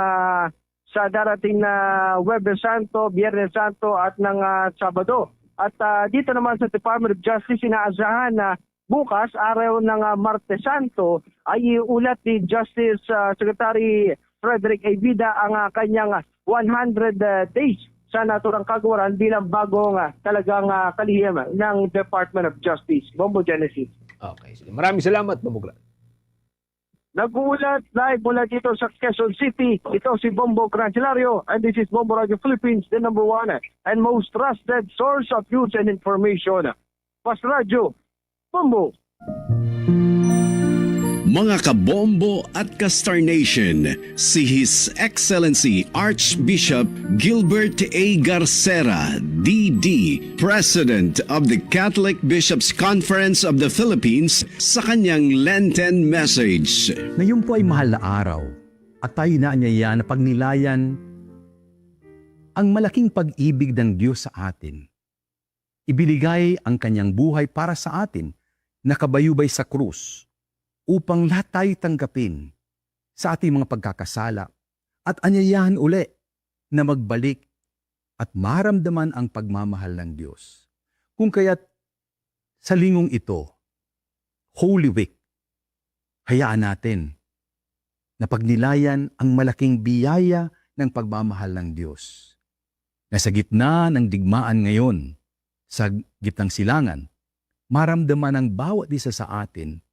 sa darating na Huwebes Santo, Biyernes Santo at ng Sabado. At dito naman sa Department of Justice, inaasahan na bukas, araw ng Martes Santo, ay iulat ni Justice Secretary Frederick A. Vida ang kanyang 100 days sa naturang kagawaran bilang bagong talagang kalihim ng Department of Justice. Bombo Genesis. Okay, sige. Maraming salamat, Bombo Gran. Nag-uulat live mula dito sa Quezon City. Ito si Bombo Gran Hilario and this is Bombo Radio Philippines, the number one and most trusted source of news and information. Pas Radio, Bombo. Mga kabombo at ka-Star Nation, si His Excellency Archbishop Gilbert A. Garcera, D.D., President of the Catholic Bishops' Conference of the Philippines, sa kanyang Lenten message. Ngayon po ay mahal na araw at tayo na anyaya na pagnilayan ang malaking pag-ibig ng Diyos sa atin. Ibinigay ang kanyang buhay para sa atin, nakabayubay sa krus, upang lahat tayo tanggapin sa ating mga pagkakasala at anyayahan uli na magbalik at maramdaman ang pagmamahal ng Diyos. Kung kaya't sa lingong ito, Holy Week, hayaan natin na pagnilayan ang malaking biyaya ng pagmamahal ng Diyos. Na sa gitna ng digmaan ngayon, sa gitnang silangan, maramdaman ng bawat isa sa atin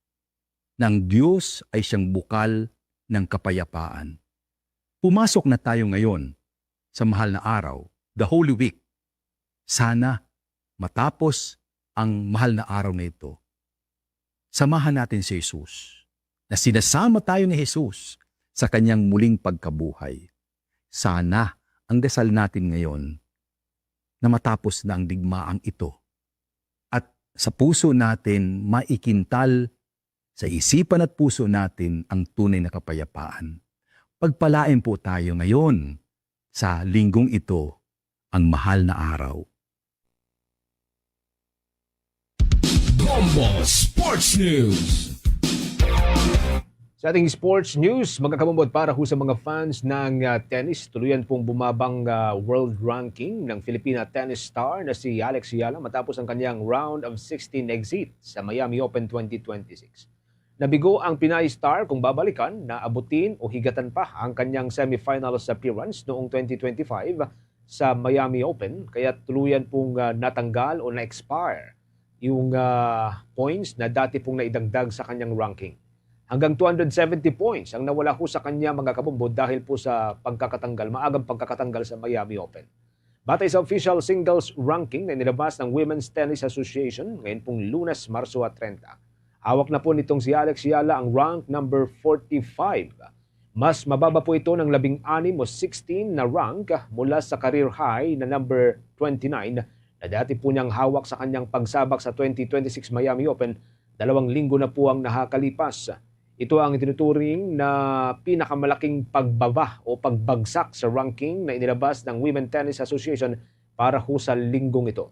na ang Diyos ay siyang bukal ng kapayapaan. Pumasok na tayo ngayon sa mahal na araw, the Holy Week. Sana matapos ang mahal na araw na ito, samahan natin si Jesus, na sinasama tayo ni Jesus sa kanyang muling pagkabuhay. Sana ang dasal natin ngayon na matapos na ang digmaang ito at sa puso natin maikintal, sa isipan at puso natin ang tunay na kapayapaan. Pagpalain po tayo ngayon sa linggong ito, ang mahal na araw. Bombo Sports News. Sa ating sports news, magkakabumbod para ho sa mga fans ng tennis. Tuluyan pong bumabang world ranking ng Filipina tennis star na si Alex Yala matapos ang kanyang round of 16 exit sa Miami Open 2026. Nabigo ang Pinay star kung babalikan na abutin o higatan pa ang kanyang semifinals appearance noong 2025 sa Miami Open, kaya tuluyan pong natanggal o na-expire yung points na dati pong naidagdag sa kanyang ranking. Hanggang 270 points ang nawala ho sa kanya mga kabumbod dahil po sa maagang pagkakatanggal sa Miami Open. Batay sa official singles ranking na nilabas ng Women's Tennis Association ngayon pong Lunes, Marso at 30. Hawak na po nitong si Alex Yala ang rank number 45. Mas mababa po ito ng 16 o 16 na rank mula sa career high na number 29 na dati po niyang hawak sa kanyang pagsabak sa 2026 Miami Open. 2 linggo na po ang nakakalipas. Ito ang itinuturing na pinakamalaking pagbaba o pagbagsak sa ranking na inilabas ng Women's Tennis Association para ho sa linggong ito.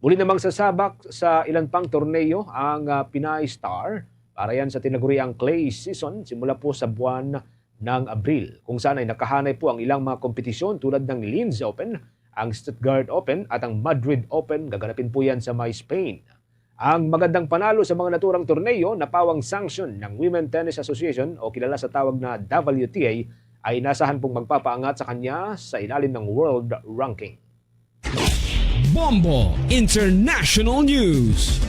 Muli namang sasabak sa ilan pang torneo ang Pinay Star para yan sa tinaguriang clay season simula po sa buwan ng Abril, kung saan ay nakahanay po ang ilang mga kompetisyon tulad ng Linz Open, ang Stuttgart Open at ang Madrid Open. Gaganapin po yan sa May, Spain. Ang magandang panalo sa mga naturang torneo na pawang sanction ng Women's Tennis Association o kilala sa tawag na WTA ay inasahan pong magpapaangat sa kanya sa ilalim ng world ranking. Bombo International News.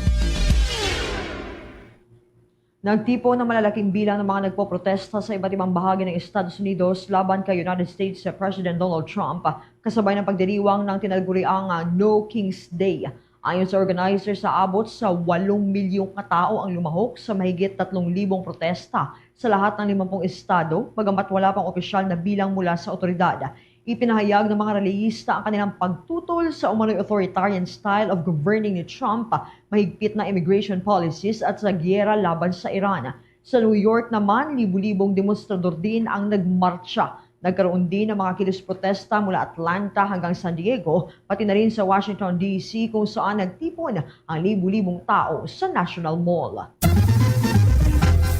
Nagtipo ng malalaking bilang ng mga nagpoprotesta sa iba't ibang bahagi ng Estados Unidos laban kay United States President Donald Trump kasabay ng pagdiriwang ng tinaguriang No King's Day. Ayon sa organizers, abot sa 8 milyong katao ang lumahok sa mahigit 3,000 protesta sa lahat ng 50 estado, bagamat wala pang opisyal na bilang mula sa otoridad. Ipinahayag ng mga reliyista ang kanilang pagtutol sa umano'y authoritarian style of governing ni Trump, mahigpit na immigration policies at sa giyera laban sa Iran. Sa New York naman, libu-libong demonstrador din ang nagmarcha. Nagkaroon din ng mga kilos protesta mula Atlanta hanggang San Diego, pati na rin sa Washington, D.C. kung saan nagtipon ang libu-libong tao sa National Mall.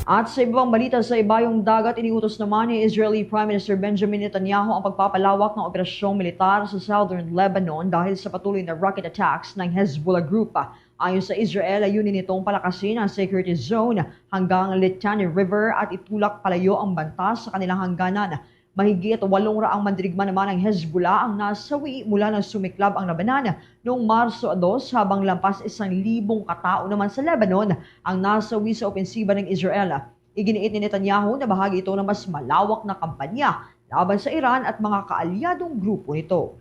At sa ibang balita sa ibayong dagat, iniutos naman ni Israeli Prime Minister Benjamin Netanyahu ang pagpapalawak ng operasyong militar sa Southern Lebanon dahil sa patuloy na rocket attacks ng Hezbollah Group. Ayon sa Israel, ayunin nitong palakasin ang security zone hanggang Litani River at itulak palayo ang banta sa kanilang hangganan. Mahigit 800 mandirigma naman ng Hezbollah ang nasawi mula nang sumiklab ang labanan noong Marso 2 habang lampas 1,000 katao naman sa Lebanon ang nasawi sa opensiba ng Israel. Iginiit ni Netanyahu na bahagi ito ng mas malawak na kampanya laban sa Iran at mga kaalyadong grupo nito.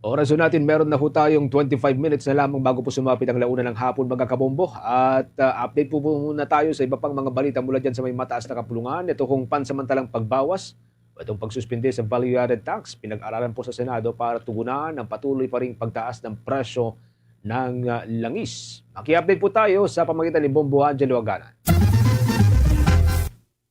Oras natin, meron na ho tayong 25 minutes na lamang bago po sumapit ang launa ng hapon mga kabombo. At update po muna tayo sa iba pang mga balita mula dyan sa may mataas na kapulungan. Ito kung pansamantalang pagbawas, itong pagsuspinde sa value-added tax, pinag-aralan po sa Senado para tugunan ang patuloy pa ring pagtaas ng presyo ng langis. Maki-update po tayo sa pamagitan ni Bombo Angelo Aganan.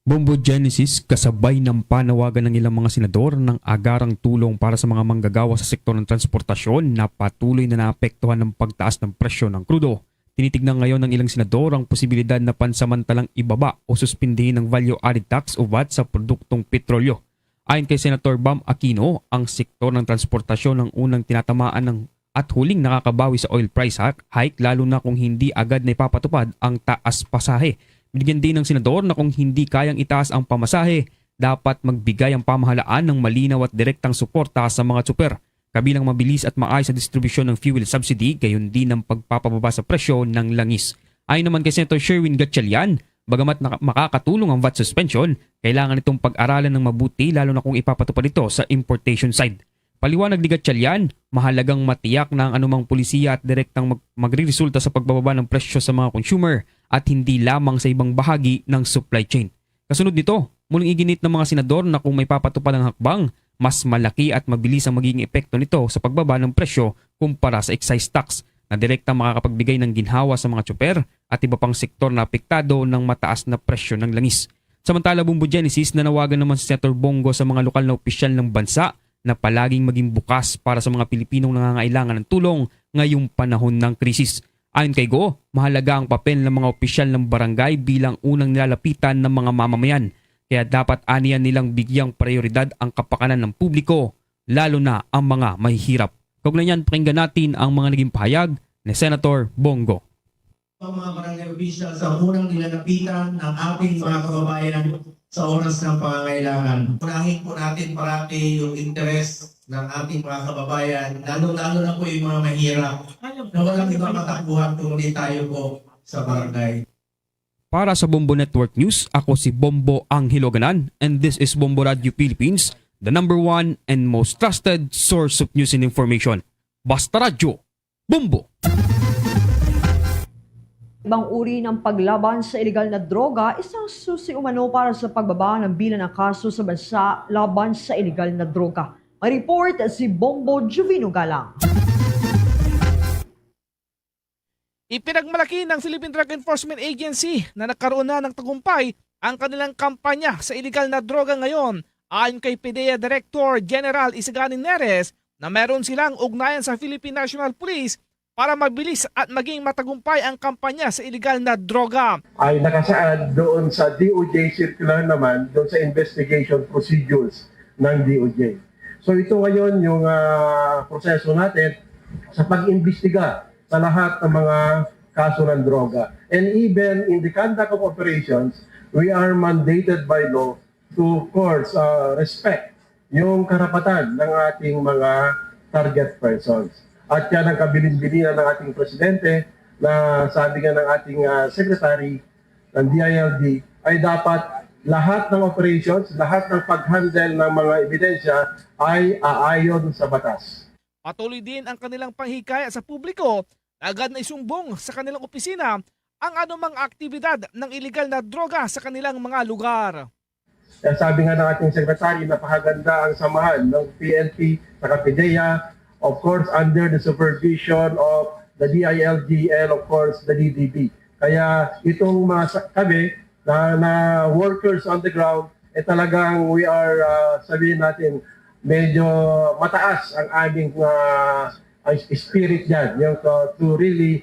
Bombo Genesis kasabay ng panawagan ng ilang mga senador ng agarang tulong para sa mga manggagawa sa sektor ng transportasyon na patuloy na naapektuhan ng pagtaas ng presyo ng krudo. Tinitignan ngayon ng ilang senador ang posibilidad na pansamantalang ibaba o suspindihin ng value-added tax o VAT sa produktong petrolyo. Ayon kay Senator Bam Aquino, ang sektor ng transportasyon ang unang tinatamaan ng at huling nakakabawi sa oil price hike lalo na kung hindi agad na ipapatupad ang taas pasahe. Binigyan din ng senador na kung hindi kayang itaas ang pamasahe, dapat magbigay ang pamahalaan ng malinaw at direktang suporta sa mga tsuper, kabilang mabilis at maayos sa distribusyon ng fuel subsidy, gayon din ang pagpapababa sa presyo ng langis. Ayon naman kay Senator Sherwin Gatchalian, bagamat makakatulong ang VAT suspension, kailangan itong pag-aralan ng mabuti lalo na kung ipapatupad ito sa importation side. Paliwanag ni Gatchalian, mahalagang matiyak na ang anumang pulisiya at direktang magre-resulta sa pagbababa ng presyo sa mga consumer at hindi lamang sa ibang bahagi ng supply chain. Kasunod nito, muling iginit ng mga senador na kung may papatupad ang hakbang, mas malaki at mabilis ang magiging epekto nito sa pagbaba ng presyo kumpara sa excise tax na direktang makakapagbigay ng ginhawa sa mga tsuper at iba pang sektor na apektado ng mataas na presyo ng langis. Samantala, Bombo Genesis, nanawagan naman si Senator Bongo sa mga lokal na opisyal ng bansa na palaging maging bukas para sa mga Pilipinong nangangailangan ng tulong ngayong panahon ng krisis. Ayon kay Go, mahalaga ang papel ng mga opisyal ng barangay bilang unang nilalapitan ng mga mamamayan. Kaya dapat aniyan nilang bigyang prioridad ang kapakanan ng publiko, lalo na ang mga mahihirap. Kaugnay niyan, pakinggan natin ang mga naging pahayag ni Senator Bongo. Ang mga barangay officials ang unang nilalapitan ng ating mga kababayan sa oras ng pangangailangan. Unahin po natin parati yung interes ng ating mga kababayan, lalo na po yung mga mahirap na walang ibang matakbuhan kung hindi tayo po sa barangay. Para sa Bombo Network News, ako si Bombo Anghiloganan and this is Bombo Radio Philippines, the #1 and most trusted source of news and information. Basta Radio, Bombo! Ibang uri ng paglaban sa ilegal na droga, isang susi umano para sa pagbaba ng bilang ng kaso sa bansa laban sa ilegal na droga. May report si Bombo Juvino Galang. Ipinagmalaki ng Philippine Drug Enforcement Agency na nagkaroon na ng tagumpay ang kanilang kampanya sa ilegal na droga ngayon. Ayon kay PDEA Director General Isagani Neres na meron silang ugnayan sa Philippine National Police para mabilis at maging matagumpay ang kampanya sa ilegal na droga. Ay nakasaad doon sa DOJ circular naman, doon sa investigation procedures ng DOJ. So ito ngayon yung proseso natin sa pag-imbestiga sa lahat ng mga kaso ng droga. And even in the conduct of operations, we are mandated by law to, of course, respect yung karapatan ng ating mga target persons. At yan ang kabilin-bilinan ng ating presidente na sabi nga ng ating secretary ng DILG ay dapat lahat ng operations, lahat ng pag-handle ng mga ebidensya ay aayon sa batas. Patuloy din ang kanilang panghikaya sa publiko na agad na isumbong sa kanilang opisina ang anumang aktibidad ng ilegal na droga sa kanilang mga lugar. Kaya sabi nga ng ating secretary, napakaganda ang samahan ng PNP sa PDEA, of course, under the supervision of the DILG and of course the DDB. Kaya itong mga kami na workers on the ground, talagang we are, sabihin natin, medyo mataas ang aming spirit dyan, yung to really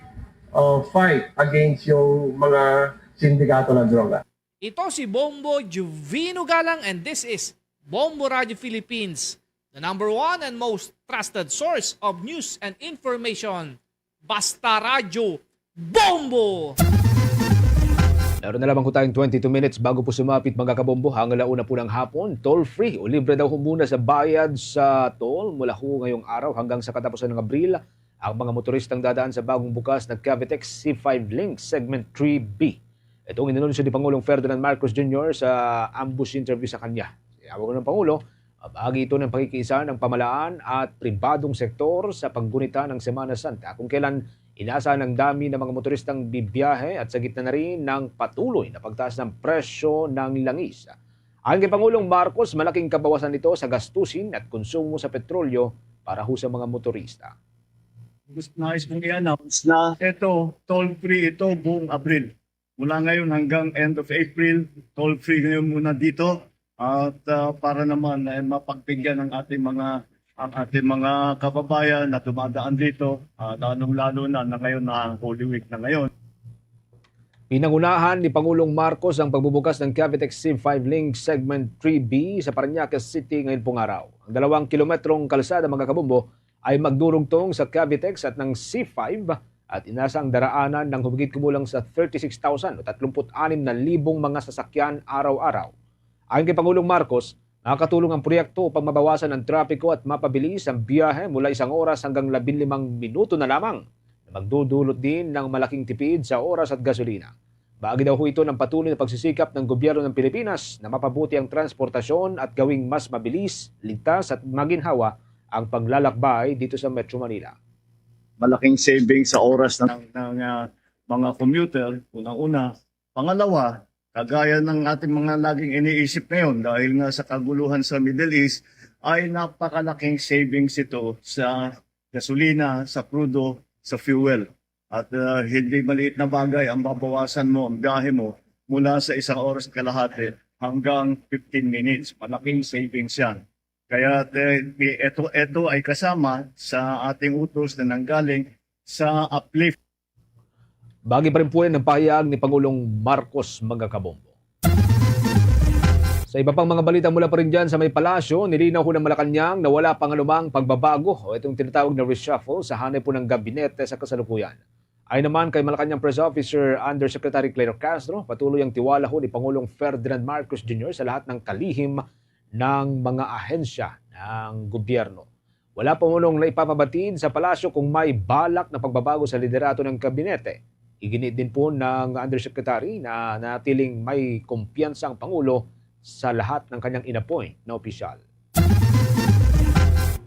fight against yung mga sindikato ng droga. Ito si Bombo Juvino Galang and this is Bombo Radio Philippines, the #1 and most trusted source of news and information. Basta Radio, Bombo! Meron na lamang ko tayong 22 minutes bago po sumapit mga kabombo. Hanggang launa po ng hapon, toll-free o libre daw muna sa bayad sa toll mula ho ngayong araw hanggang sa katapusan ng Abril. Ang mga motoristang dadaan sa bagong bukas na Cavitex C5 Link Segment 3B. Itong inanunsyo ni Pangulong Ferdinand Marcos Jr. sa ambush interview sa kanya. Sinabi ng Pangulo, bahagi ito ng pakikiisa ng pamalaan at pribadong sektor sa paggunita ng Semana Santa kung kailan inaasahan ng dami ng mga motoristang bibiyahe at sa gitna na rin ng patuloy na pagtaas ng presyo ng langis. Ayon kay Pangulong Marcos, malaking kabawasan ito sa gastusin at konsumo sa petrolyo para ho sa mga motorista. Nais mong i-announce na ito, toll-free ito buong Abril. mula ngayon hanggang end of April, toll-free ngayon muna dito at para naman mapagbigyan ng ating mga kababayan na dumadaan dito, lalong-lalo na ngayon na Holy Week na ngayon. Pinangunahan ni Pangulong Marcos ang pagbubukas ng Cavitex C5 Link Segment 3B sa Parañaque City ngayon pong araw. Ang 2 kilometrong kalsada mga kabombo ay magdurugtong sa Cavitex at ng C5 at inasang daraanan ng humigit kumulang sa 36,000 o 36,000 mga sasakyan araw-araw. Ayon kay Pangulong Marcos, nakakatulong ang proyekto upang mabawasan ang trapiko at mapabilis ang biyahe mula 1 oras hanggang 15 minuto na lamang. Magdudulot din ng malaking tipid sa oras at gasolina. Bahagi daw ito ng patuloy na pagsisikap ng gobyerno ng Pilipinas na mapabuti ang transportasyon at gawing mas mabilis, ligtas at maginhawa ang paglalakbay dito sa Metro Manila. Malaking savings sa oras ng mga commuter, unang-una. Pangalawa, kagaya ng ating mga laging iniisip ngayon dahil nga sa kaguluhan sa Middle East, ay napakalaking savings ito sa gasolina, sa crudo, sa fuel. At hindi maliit na bagay ang mabawasan mo ang biyahe mo mula sa 1 oras kalahati hanggang 15 minutes. Malaking savings yan. Kaya ito ay kasama sa ating utos na nanggaling sa uplift. Bahagi pa rin po yan ng pahayag ni Pangulong Marcos mga kabombo. Sa iba pang mga balita mula pa rin dyan sa may palasyo, nilinaw ho ng Malacanang na wala pang anumang pagbabago o itong tinatawag na reshuffle sa hanay po ng gabinete sa kasalukuyan. Ayon naman kay Malacanang Press Officer Undersecretary Claire Castro, patuloy ang tiwala ho ni Pangulong Ferdinand Marcos Jr. sa lahat ng kalihim ng mga ahensya ng gobyerno. Wala pa munong naipapabatid sa palasyo kung may balak na pagbabago sa liderato ng kabinete. Iginit din po ng Undersecretary na natiling may kumpiyansa ang Pangulo sa lahat ng kanyang inappoint na opisyal.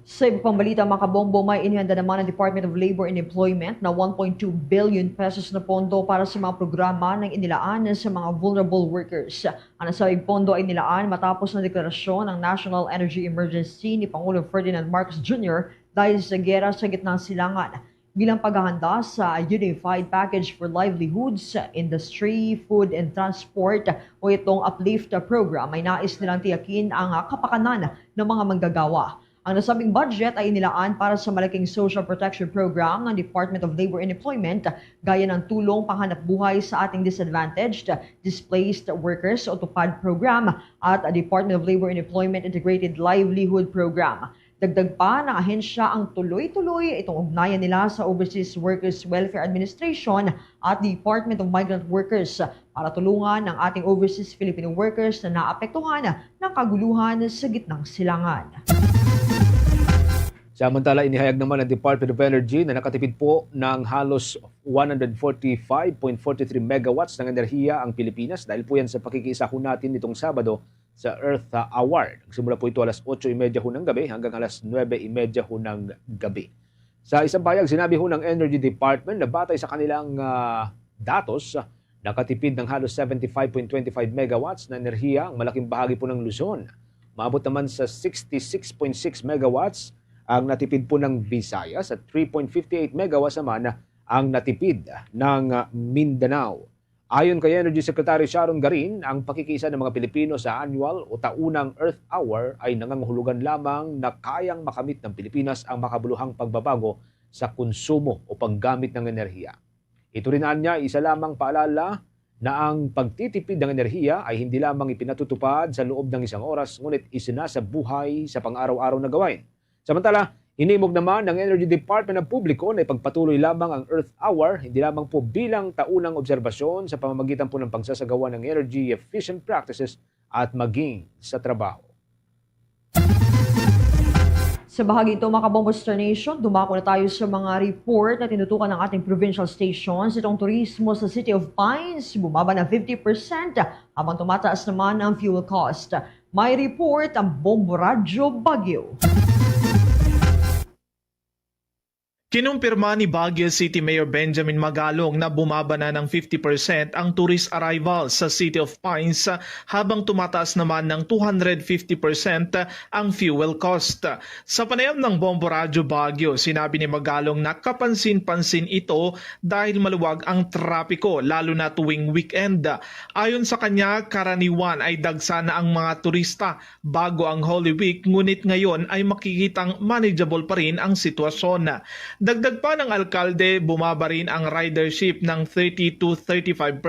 Sa iba pang balita mga kabombo, may inihanda naman ng Department of Labor and Employment na 1.2 billion pesos na pondo para sa mga programa ng inilaan sa mga vulnerable workers. Ang nasabing pondo ay nilaan matapos na deklarasyon ng National Energy Emergency ni Pangulong Ferdinand Marcos Jr. dahil sa giyera sa gitnang silangan. Bilang paghahanda sa Unified Package for Livelihoods, Industry, Food and Transport o itong Uplift program ay nais nilang tiyakin ang kapakanan ng mga manggagawa. Ang nasabing budget ay inilaan para sa malaking social protection program ng Department of Labor and Employment gaya ng tulong panghanap buhay sa ating disadvantaged, displaced workers o TUPAD program at Department of Labor and Employment Integrated Livelihood Program. Dagdag pa ng ahensya ang tuloy-tuloy itong ugnayan nila sa Overseas Workers Welfare Administration at Department of Migrant Workers para tulungan ang ating overseas Filipino workers na naapektuhan ng kaguluhan sa gitnang silangan. Samantala, inihayag naman ng Department of Energy na nakatipid po ng halos 145.43 megawatts ng enerhiya ang Pilipinas dahil po yan sa pakikiisa ho natin nitong Sabado sa Earth Hour. Nagsimula po ito alas 8:30 ho ng gabi hanggang alas 9:30 ho ng gabi. Sa isang pahayag, sinabi ho ng Energy Department na batay sa kanilang datos, nakatipid ng halos 75.25 megawatts na enerhiya ang malaking bahagi po ng Luzon. Maabot naman sa 66.6 megawatts ang natipid po ng Visayas at 3.58 megawatts naman ang natipid ng Mindanao. Ayon kay Energy Secretary Sharon Garin, ang pakikiisa ng mga Pilipino sa annual o taunang Earth Hour ay nangangahulugan lamang na kayang makamit ng Pilipinas ang makabuluhang pagbabago sa konsumo o paggamit ng enerhiya. Ito rin niya, isa lamang paalala na ang pagtitipid ng enerhiya ay hindi lamang ipinatutupad sa loob ng 1 oras, ngunit isinasabuhay sa pang-araw-araw na gawain. Samantala, inimog naman ng Energy Department ng publiko na ipagpatuloy lamang ang Earth Hour, hindi lamang po bilang taunang obserbasyon sa pamamagitan po ng pagsasagawa ng energy efficient practices at maging sa trabaho. Sa bahagi ito mga kabombo Star Nation, dumako na tayo sa mga report na tinutukan ng ating provincial stations. Itong turismo sa City of Pines, bumaba na 50% habang tumataas naman ang fuel cost. May report ang Bombo Radyo Baguio. Kinumpirma ni Baguio City Mayor Benjamin Magalong na bumaba na ng 50% ang tourist arrivals sa City of Pines habang tumataas naman ng 250% ang fuel cost. Sa panayam ng Bombo Radio Baguio, sinabi ni Magalong na kapansin-pansin ito dahil maluwag ang trapiko lalo na tuwing weekend. Ayon sa kanya, karaniwan ay dagsa na ang mga turista bago ang Holy Week, ngunit ngayon ay makikitang manageable pa rin ang sitwasyon. Dagdag pa ng alkalde, bumaba rin ang ridership ng 30 to 35%.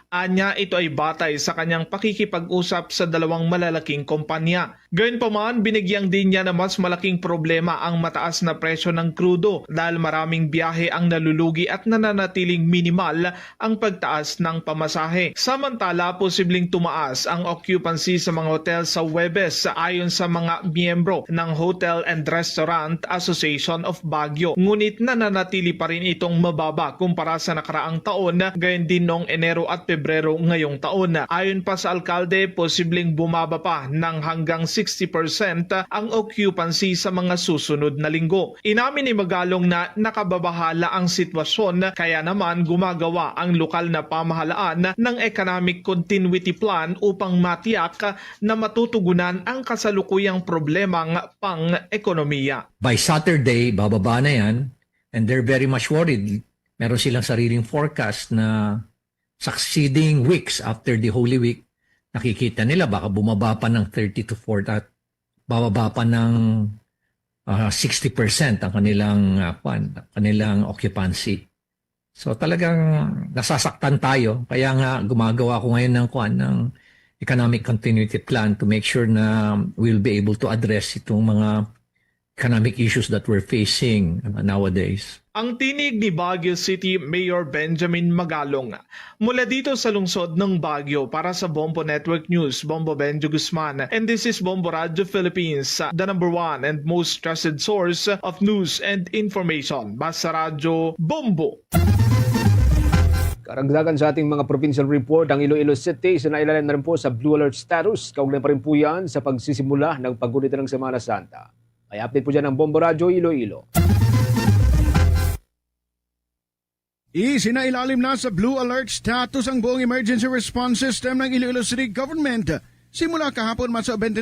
Anya, ito ay batay sa kanyang pakikipag-usap sa dalawang malalaking kumpanya. Gayunpaman, binigyang din niya na mas malaking problema ang mataas na presyo ng krudo dahil maraming biyahe ang nalulugi at nananatiling minimal ang pagtaas ng pamasahe. Samantala, posibleng tumaas ang occupancy sa mga hotel sa Huwebes ayon sa mga miyembro ng Hotel and Restaurant Association of Baguio. Ngunit nananatili pa rin itong mababa kumpara sa nakaraang taon, gayon din noong Enero at Pebrero ngayong taon. Ayon pa sa alkalde, posibleng bumaba pa ng hanggang 60% ang occupancy sa mga susunod na linggo. Inamin ni Magalong na nakababahala ang sitwasyon, kaya naman gumagawa ang lokal na pamahalaan ng Economic Continuity Plan upang matiyak na matutugunan ang kasalukuyang problemang pang-ekonomiya. By Saturday, bababa na yan, and they're very much worried. Meron silang sariling forecast na succeeding weeks after the Holy Week, nakikita nila baka bumaba pa ng 30 to 40 at bababa pa ng 60% ang kanilang occupancy. So talagang nasasaktan tayo, kaya nga gumagawa ko ngayon ng Economic Continuity Plan to make sure na we'll be able to address itong mga economic issues that we're facing nowadays. Ang tinig ni Baguio City Mayor Benjamin Magalong. Mula dito sa lungsod ng Baguio, para sa Bombo Network News, Bombo Benjo Guzman. And this is Bombo Radio Philippines, the #1 and most trusted source of news and information. Basta Radio Bombo. Karagdagan sa ating mga provincial report, ang Iloilo City sinailalim na rin po sa Blue Alert status. Kaugnay pa rin po yan sa pagsisimula ng paggunita ng Semana Santa. Ay update po dyan ng Bombo Radio Iloilo. Isinailalim na sa Blue Alert status ang buong emergency response system ng Iloilo City Government simula kahapon Marso 29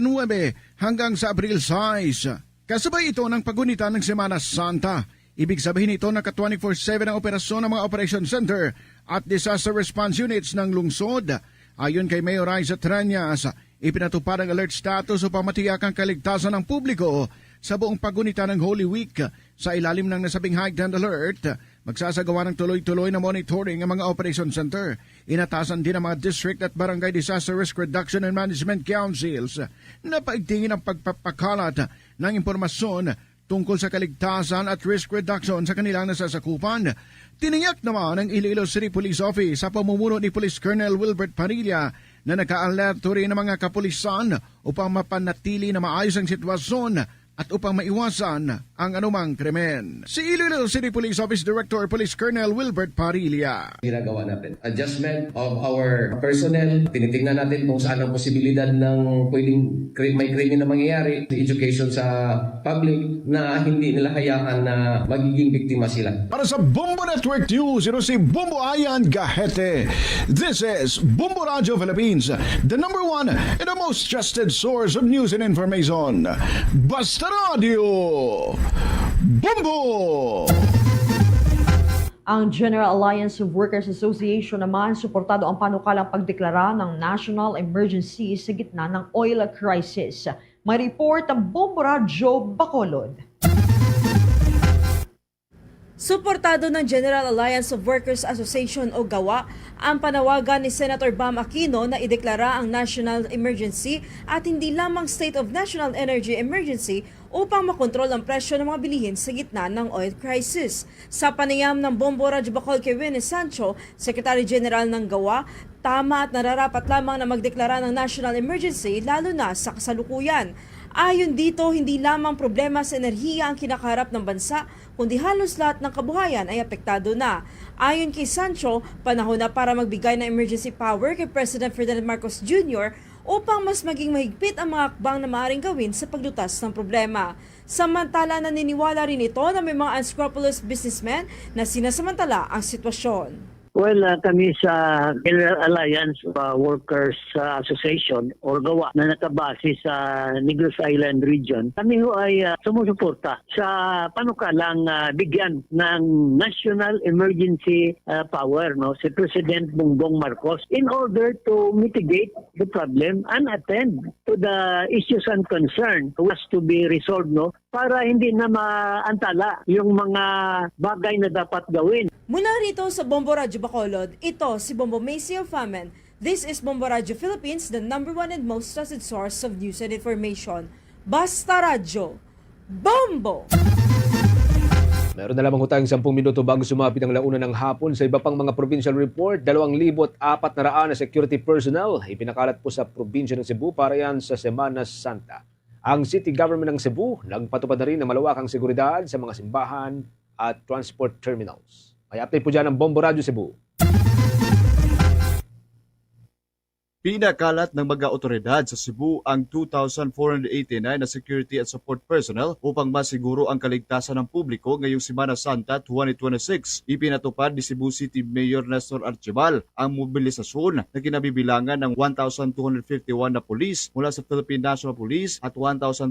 hanggang sa Abril 6. Kasabay ito ng pagunita ng Semana Santa. Ibig sabihin ito na 24/7 ang operasyon ng mga operation center at disaster response units ng lungsod. Ayon kay Mayor Aiza Tranyas, ipinatupad ang alert status upang matiyak ang kaligtasan ng publiko sa buong pagunita ng Holy Week. Sa ilalim ng nasabing heightened alert, magsasagawa ng tuloy-tuloy na monitoring ang mga operation center. Inatasan din ang mga district at barangay disaster risk reduction and management councils na paigtingin ang pagpapakalat ng impormasyon tungkol sa kaligtasan at risk reduction sa kanilang nasasakupan. Tiniyak naman ng Iloilo City Police Office sa pamumuno ni Police Colonel Wilbert Parilla na naka-alerto rin ng mga kapulisan upang mapanatili na maayos ang sitwasyon at upang maiwasan ang anumang krimen. Si Iloilo City Police Office Director Police Colonel Wilbert Parilla. Ginagawa natin adjustment of our personnel. Tinitingnan natin kung saan ang posibilidad ng pwedeng may krimen na mangyayari. Education sa public na hindi nila hayaan na magiging biktima sila. Para sa Bombo Network News, ito si Bombo Ayan Gahete. This is Bombo Radio Philippines, the #1 and the most trusted source of news and information. Basta Radio Bombo! Ang General Alliance of Workers Association naman suportado ang panukalang pagdeklara ng national emergency sa gitna ng oil crisis. May report ang Bombo Radio Bacolod. Suportado ng General Alliance of Workers Association o GAWA ang panawagan ni Senator Bam Aquino na ideklara ang national emergency at hindi lamang state of national energy emergency upang makontrol ang presyo ng mga bilihin sa gitna ng oil crisis. Sa panayam ng Bombo Radio Bacol kay Winnie Sancho, Secretary General ng GAWA, tama at nararapat lamang na magdeklara ng national emergency lalo na sa kasalukuyan. Ayon dito, hindi lamang problema sa enerhiya ang kinakaharap ng bansa, kundi halos lahat ng kabuhayan ay apektado na. Ayon kay Sancho, panahon na para magbigay ng emergency power kay President Ferdinand Marcos Jr. upang mas maging mahigpit ang mga hakbang na maaaring gawin sa paglutas ng problema. Samantala, naniniwala rin ito na may mga unscrupulous businessmen na sinasamantala ang sitwasyon. Well, kami sa General Alliance Workers Association or GAWA na nakabase sa Negros Island region, kami ho ay sumusuporta sa panukalang bigyan ng national emergency power si President Bongbong Marcos in order to mitigate the problem and attend to the issues and concern was to be resolved para hindi na maantala yung mga bagay na dapat gawin. Mula rito sa Bombo Radyo Bacolod, ito si Bombo Macy of Famen. This is Bombo Radyo Philippines, the #1 and most trusted source of news and information. Basta Radyo, Bombo! Meron na lamang tayong 10 minuto bago sumapit ang launa ng hapon. Sa iba pang mga provincial report, 2,400 na security personnel ipinakalat po sa probinsya ng Cebu para yan sa Semana Santa. Ang City Government ng Cebu nagpatupad na rin ng malawakang seguridad sa mga simbahan at transport terminals. May update po dyan ng Bombo Radyo Cebu. Pinakalat ng mga otoridad sa Cebu ang 2,489 na security at support personnel upang masiguro ang kaligtasan ng publiko ngayong Semana Santa 2026. Ipinatupad ni Cebu City Mayor Nestor Archibal ang mobilisasyon na kinabibilangan ng 1,251 na pulis mula sa Philippine National Police at 1,238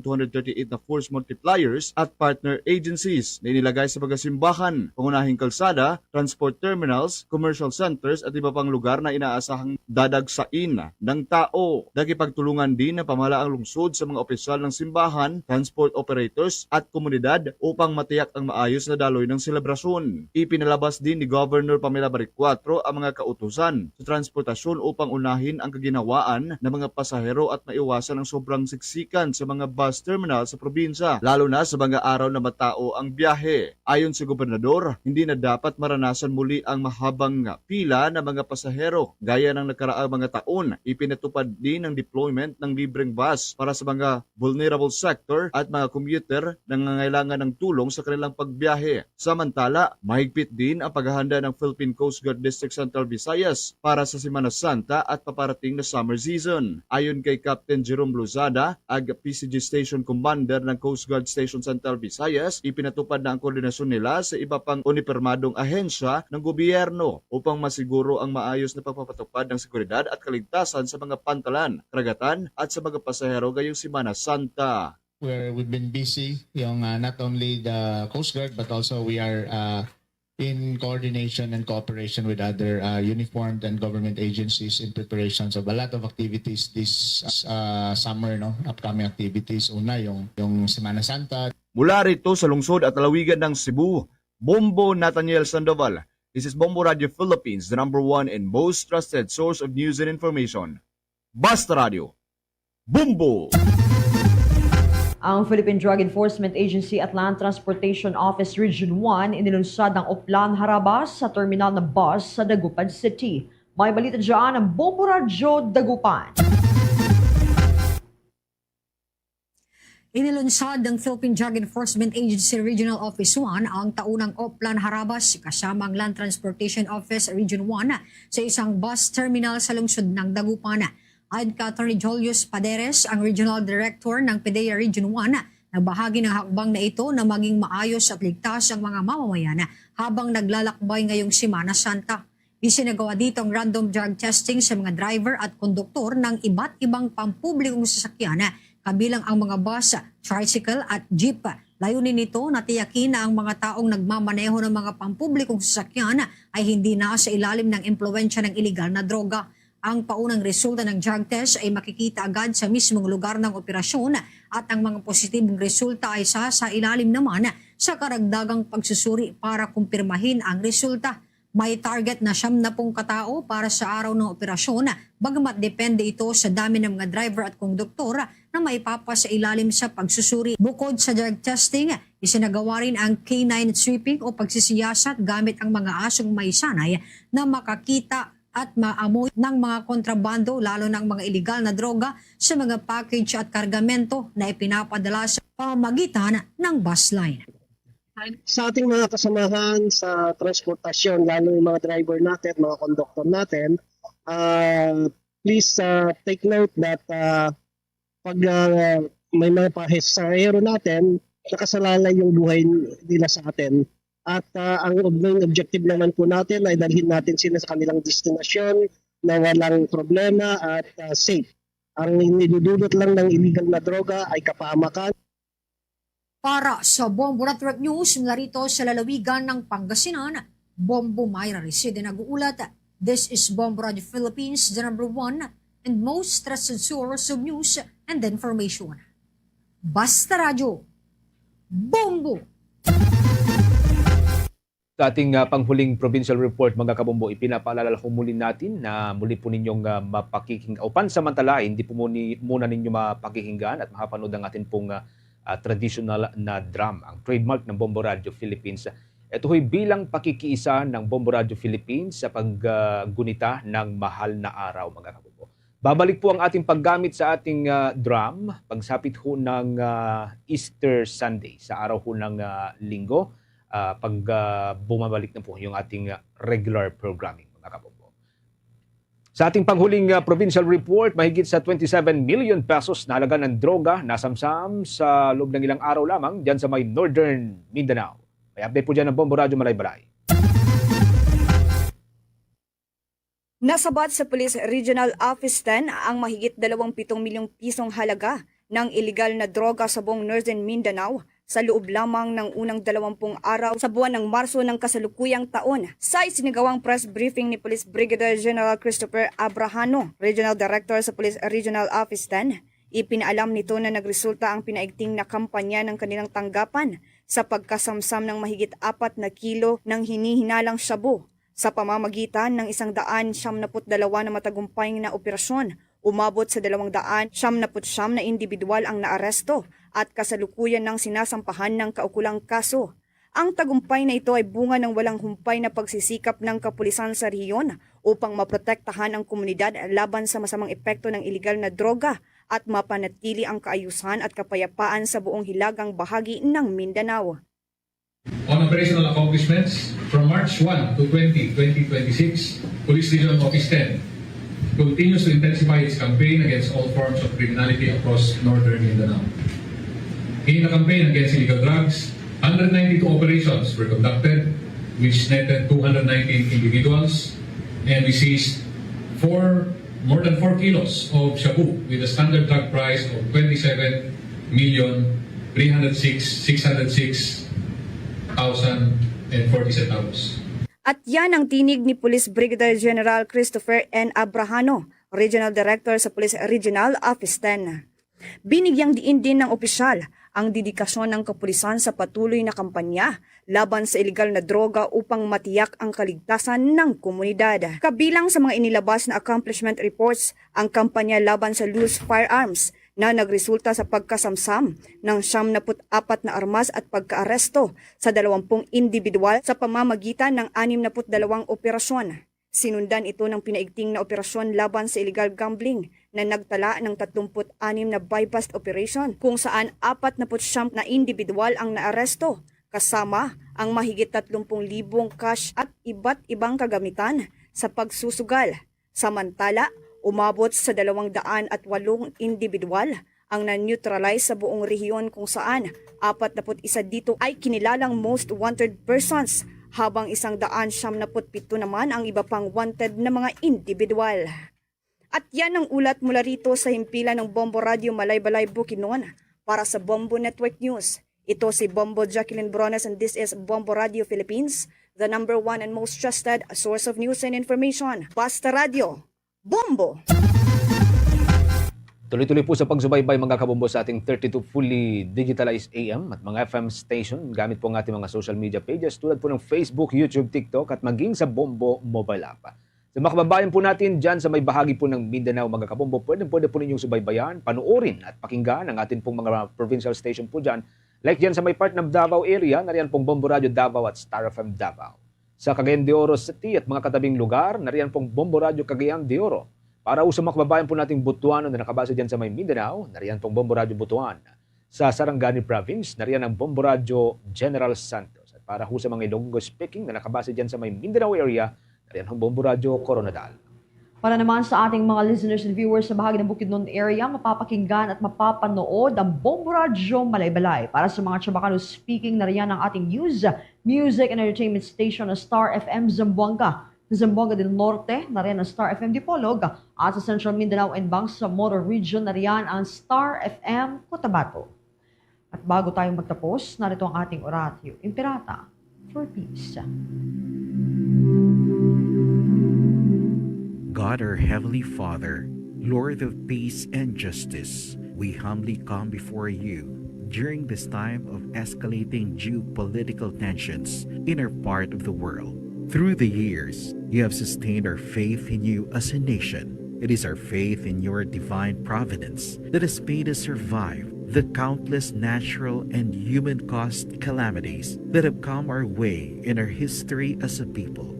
na force multipliers at partner agencies na inilagay sa mga simbahan, pangunahing kalsada, transport terminals, commercial centers at iba pang lugar na inaasahang dadagsain ng tao. Nakipagtulungan din ng pamahalaang lungsod sa mga opisyal ng simbahan, transport operators at komunidad upang matiyak ang maayos na daloy ng selebrasyon. Ipinalabas din ni Governor Pamela Baricuatro ang mga kautusan sa transportasyon upang unahin ang kaginawaan ng mga pasahero at maiwasan ang sobrang siksikan sa mga bus terminal sa probinsya, lalo na sa mga araw na matao ang biyahe. Ayon sa gobernador, hindi na dapat maranasan muli ang mahabang pila ng mga pasahero gaya ng nakaraang mga taon. Ipinatupad din ang deployment ng libreng bus para sa mga vulnerable sector at mga commuter na nangangailangan ng tulong sa kanilang pagbiyahe. Samantala, mahigpit din ang paghahanda ng Philippine Coast Guard District Central Visayas para sa Semana Santa at paparating na summer season. Ayon kay Captain Jerome Lozada, PCG Station Commander ng Coast Guard Station Central Visayas, ipinatupad na ang koordinasyon nila sa iba pang unipermadong ahensya ng gobyerno upang masiguro ang maayos na pagpapatupad ng seguridad at kaligtasan sa mga pantalan, karagatan at sa mga pasahero ngayong Semana Santa. We've been busy, not only the Coast Guard but also we are in coordination and cooperation with other uniformed and government agencies in preparations of a lot of activities this summer, upcoming activities. Una, yung Semana Santa. Mula rito sa lungsod at lalawigan ng Cebu, Bombo Nathaniel Sandoval. This is Bombo Radio Philippines, the #1 and most trusted source of news and information. Basta Radio, Bombo! Ang Philippine Drug Enforcement Agency at Land Transportation Office Region 1 inilunsad ng Oplan Harabas sa terminal na bus sa Dagupan City. May balita dyan ang Bombo Radio Dagupan. Inilunsad ng Philippine Drug Enforcement Agency Regional Office 1 ang taunang Oplan Harabas kasama ang Land Transportation Office Region 1 sa isang bus terminal sa lungsod ng Dagupan. Ayon kay Attorney Julius Paderes, ang Regional Director ng PDEA Region 1, nagbahagi ng hakbang na ito na maging maayos at ligtas ang mga mamamayan habang naglalakbay ngayong Semana Santa. Isinagawa dito ang random drug testing sa mga driver at konduktor ng iba't ibang pampublikong sasakyan kabilang ang mga bus, tricycle at jeep. Layunin nito na tiyakin na ang mga taong nagmamaneho ng mga pampublikong sasakyan ay hindi nasa ilalim ng impluwensya ng iligal na droga. Ang paunang resulta ng drug test ay makikita agad sa mismong lugar ng operasyon at ang mga positibong resulta ay sa ilalim naman sa karagdagang pagsusuri para kumpirmahin ang resulta. May target na 70 katao para sa araw ng operasyon, bagamat depende ito sa dami ng mga driver at konduktor na may sa ilalim sa pagsusuri. Bukod sa drug testing, isinagawa rin ang canine sweeping o pagsisiyasat gamit ang mga asong may sanay na makakita at maamoy ng mga kontrabando lalo ng mga iligal na droga sa mga package at kargamento na ipinapadala sa pamamagitan ng bus line. Sa ating mga kasamahan sa transportasyon, lalo yung mga driver natin, mga konduktor natin, please take note that pag may mga pasahero natin, nakasalalay yung buhay nila sa atin. At ang main objective naman po natin ay dalhin natin sila sa kanilang destinasyon na walang problema at safe. Ang nidudulot lang ng illegal na droga ay kapahamakan. Para sa Bombo Network News, mula rito sa lalawigan ng Pangasinan, Bombo Mayra Reside nag-uulat. This is Bombo Radio Philippines, the number one and most trusted source of news and information. Basta Radio, Bombo! Sa ating panghuling provincial report, mga kabombo, ipinapaalala ko muli natin na muli po ninyong mapakikinggan. O pansamantala, hindi po muna ninyo mapakikinggan at makapanood ang atin pong traditional na drama, ang trademark ng Bombo Radio Philippines. Ito ho'y bilang pakikiisa ng Bombo Radio Philippines sa paggunita ng mahal na araw, mga kabombo. Babalik po ang ating paggamit sa ating drum pagsapit ho ng Easter Sunday, sa araw ho ng linggo. Pag bumabalik na po yung ating regular programming, mga kabombo. Sa ating panghuling provincial report, mahigit sa 27 million pesos na halaga ng droga nasamsam sa loob ng ilang araw lamang dyan sa may Northern Mindanao. May update po dyan ng Bombo Radio Malay-Balay. Nasabat sa Police Regional Office 10 ang mahigit 27 milyong pisong halaga ng iligal na droga sa buong Northern Mindanao sa loob lamang ng unang 20 araw sa buwan ng Marso ng kasalukuyang taon. Sa isinagawang press briefing ni Police Brigadier General Christopher Abrahano, Regional Director sa Police Regional Office 10, ipinaalam nito na nagresulta ang pinaigting na kampanya ng kanilang tanggapan sa pagkasamsam ng mahigit 4 na kilo ng hinihinalang shabu sa pamamagitan ng 172 na matagumpay na operasyon. Umabot sa 279 na individual ang naaresto at kasalukuyan ng sinasampahan ng kaukulang kaso. Ang tagumpay na ito ay bunga ng walang humpay na pagsisikap ng kapulisan sa rehiyon upang maprotektahan ang komunidad laban sa masamang epekto ng iligal na droga at mapanatili ang kaayusan at kapayapaan sa buong hilagang bahagi ng Mindanao. On operational accomplishments, from March 1 to 20, 2026, Police Regional Office 10 continues to intensify its campaign against all forms of criminality across Northern Mindanao. In the campaign against illegal drugs, 192 operations were conducted, which netted 219 individuals, and we seized more than 4 kilos of shabu with a standard drug price of 27,306,606,040 centavos. At yan ang tinig ni Police Brigadier General Christopher N. Abrahano, Regional Director sa Police Regional Office 10. Binigyang diin din ng opisyal ang dedikasyon ng kapulisan sa patuloy na kampanya laban sa iligal na droga upang matiyak ang kaligtasan ng komunidad. Kabilang sa mga inilabas na accomplishment reports ang kampanya laban sa loose firearms na nagresulta sa pagkasamsam ng 74 na armas at pagkaaresto sa 20 individual sa pamamagitan ng 62 operasyon. Sinundan ito ng pinaigting na operasyon laban sa illegal gambling na nagtala ng 36 na buy-bust operation kung saan 49 na individual ang naaresto kasama ang mahigit 30,000 cash at iba't ibang kagamitan sa pagsusugal. Samantala, umabot sa 208 individual ang na-neutralize sa buong rehiyon kung saan 41 dito ay kinilalang most wanted persons habang 177 naman ang iba pang wanted na mga individual. At yan ang ulat mula rito sa himpilan ng Bombo Radio Malay-Balay, Bukidnon. Para sa Bombo Network News, ito si Bombo Jacqueline Brones and this is Bombo Radio Philippines, the number one and most trusted source of news and information. Basta Radio, Bombo! Tuloy-tuloy po sa pagsubaybay, mga kabombo, sa ating 32 fully digitalized AM at mga FM station gamit po ang ating mga social media pages tulad po ng Facebook, YouTube, TikTok at maging sa Bombo mobile app. Sa mga kababayan po natin dyan sa may bahagi po ng Mindanao, mga kabombo, pwede po ninyong subaybayan, panoorin at pakinggan ang atin pong mga provincial station po dyan. Like dyan sa may part ng Davao area, nariyan pong Bombo Radio Davao at Star FM Davao. Sa Cagayan de Oro City at mga katabing lugar, nariyan pong Bombo Radio Cagayan de Oro. Para sa mga kababayan po nating Butuano na nakabase dyan sa may Mindanao, nariyan pong Bombo Radio Butuan. Sa Sarangani Province, nariyan ang Bombo Radio General Santos. At para sa mga Ilonggo speaking na nakabase dyan sa may Mindanao area, nariyan ang Bombo Radio Coronadal. Para naman sa ating mga listeners and viewers sa bahagi ng Bukidnon area, mapapakinggan at mapapanood ang Bombo Radyo Balay-Balay. Para sa mga Chabacano speaking, nariyan ang ating news, music and entertainment station na Star FM Zamboanga. Sa Zamboanga del Norte, nariyan ang Star FM Dipolog. At sa Central Mindanao and Bangsamoro Region, nariyan ang Star FM Cotabato. At bago tayong magtapos, narito ang ating oratio, Imperata for Peace. God, our Heavenly Father, Lord of peace and justice, we humbly come before you during this time of escalating geopolitical tensions in our part of the world. Through the years, you have sustained our faith in you as a nation. It is our faith in your divine providence that has made us survive the countless natural and human-caused calamities that have come our way in our history as a people.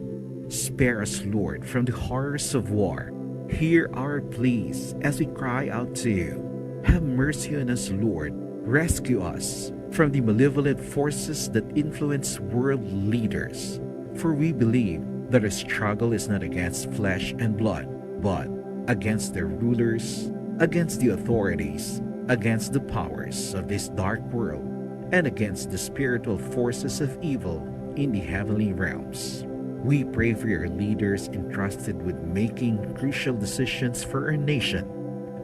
Spare us, Lord, from the horrors of war. Hear our pleas as we cry out to you. Have mercy on us, Lord. Rescue us from the malevolent forces that influence world leaders. For we believe that our struggle is not against flesh and blood, but against their rulers, against the authorities, against the powers of this dark world, and against the spiritual forces of evil in the heavenly realms. We pray for your leaders entrusted with making crucial decisions for our nation.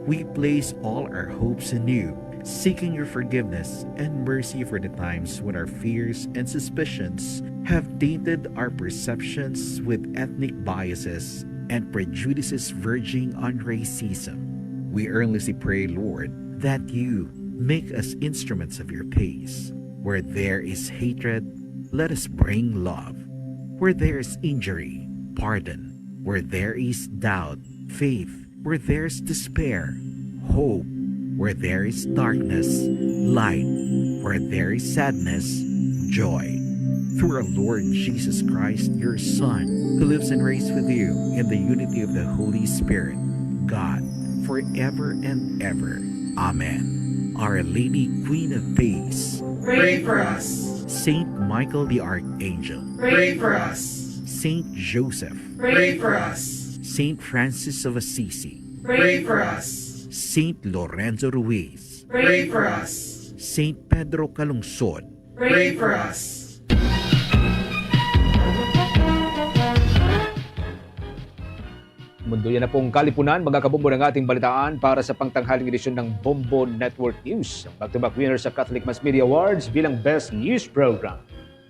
We place all our hopes in you, seeking your forgiveness and mercy for the times when our fears and suspicions have tainted our perceptions with ethnic biases and prejudices verging on racism. We earnestly pray, Lord, that you make us instruments of your peace. Where there is hatred, let us bring love. Where there is injury, pardon. Where there is doubt, faith. Where there is despair, hope. Where there is darkness, light. Where there is sadness, joy. Through our Lord Jesus Christ, your Son, who lives and reigns with you in the unity of the Holy Spirit, God, forever and ever. Amen. Our Lady, Queen of Peace, Pray for us. Saint Michael the Archangel, Pray for us. Saint Joseph, Pray for us. Saint Francis of Assisi, Pray for us. Saint Lorenzo Ruiz, Pray for us. Saint Pedro Calungsod, Pray for us. Mundo yan na pong kalipunan, mga kabombo ng ating balitaan para sa pangtanghaling edisyon ng Bombo Network News. Ang back-to-back winner sa Catholic Mass Media Awards bilang Best News Program.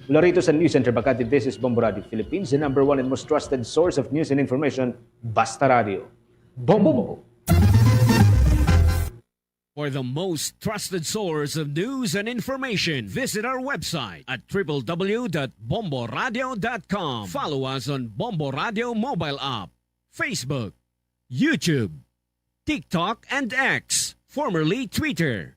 Mula rito sa News Center Makati, this is Bombo Radio Philippines, the number one and most trusted source of news and information, Basta Radio. Bombo! For the most trusted source of news and information, visit our website at www.bomboradio.com. Follow us on Bombo Radio mobile app, Facebook, YouTube, TikTok, and X, formerly Twitter.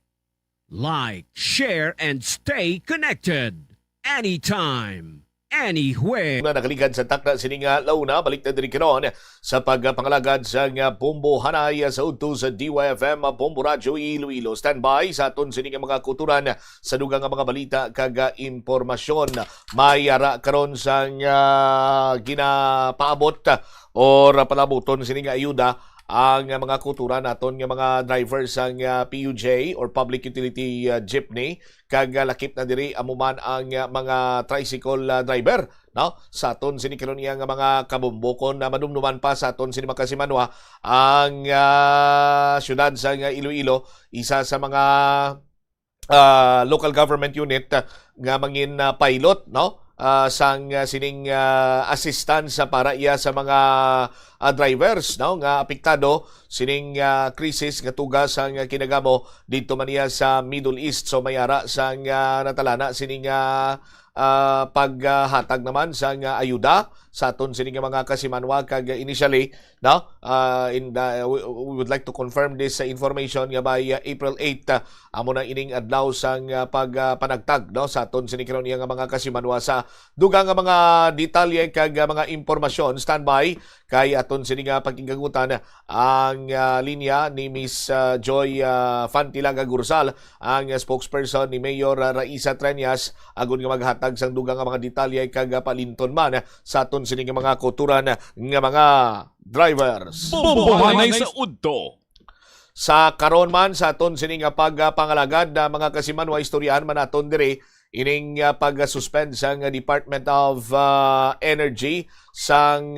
Like, share, and stay connected. Anytime, anywhere. Nakaligad sa takna sininga launa, balik na din karon sa pagpangalagad sa Bombo Hanay sa udto sa DYFM Bombo Radio Iloilo. Standby sa aton sininga mga kuturan sa dugang mga balita kaga impormasyon. May ara karon sa ginapaabot or palabuton sininga ayuda ang mga kuturan naton nga mga drivers sang PUJ or Public Utility Jeepney kag lakip na diri amuman ang mga tricycle driver, no? Sa aton sini karon nga mga kabumbokon na madumduman pa sa aton sini Makasimanwa ang syudad sa Iloilo, isa sa mga local government unit nga mangin pilot, no? Sang sining assistance para iya sa mga drivers, no, nga apektado sining krisis nga tugas ang kinagamo dito man iya sa Middle East. So mayara sang natalana sining paghatag naman sa ayuda sa aton sining mga Kasimanwa kag initially, no, we would like to confirm this information nga by April 8 amo na ining adlaw sang pagpanagtag, no, sa aton sining karon nga mga Kasimanwa sa dugang nga mga detalye kag mga impormasyon. Standby kay aton sining pagkingagutan ang linya ni Miss Joy Fantilaga Gursal, ang spokesperson ni Mayor Raisa Treñas, agon nga maghatag Matag sang dugang nga mga detalye kag palinton man sa aton sining mga kuturan nga mga drivers. Bombohanay sa udto. Sa karon man sa aton sining pagpangalagad na mga kasimanwa istoryahan man aton diri ining pag-suspend sang Department of Energy sang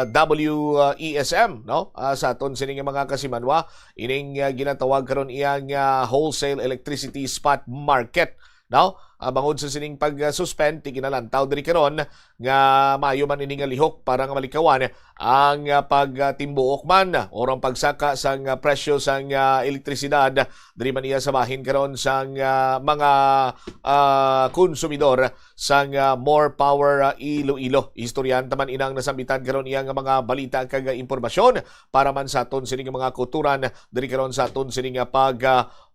WESM no sa aton sining mga kasimanwa ining ginatawag karon iyang wholesale electricity spot market no bangod sa sining pag-suspend tikinalantaw diri karon nga maayo man ini nga lihok para nga malikawan ang pagtimbuok man orang pagsaka sang presyo sang elektrisidad diri man iya sa bahin karon sang mga konsumidor sang More Power Iloilo. Istoryan taman inang nasambitan karon iya nga mga balita kag impormasyon para man sa aton sining mga kuturan diri karon sa aton sining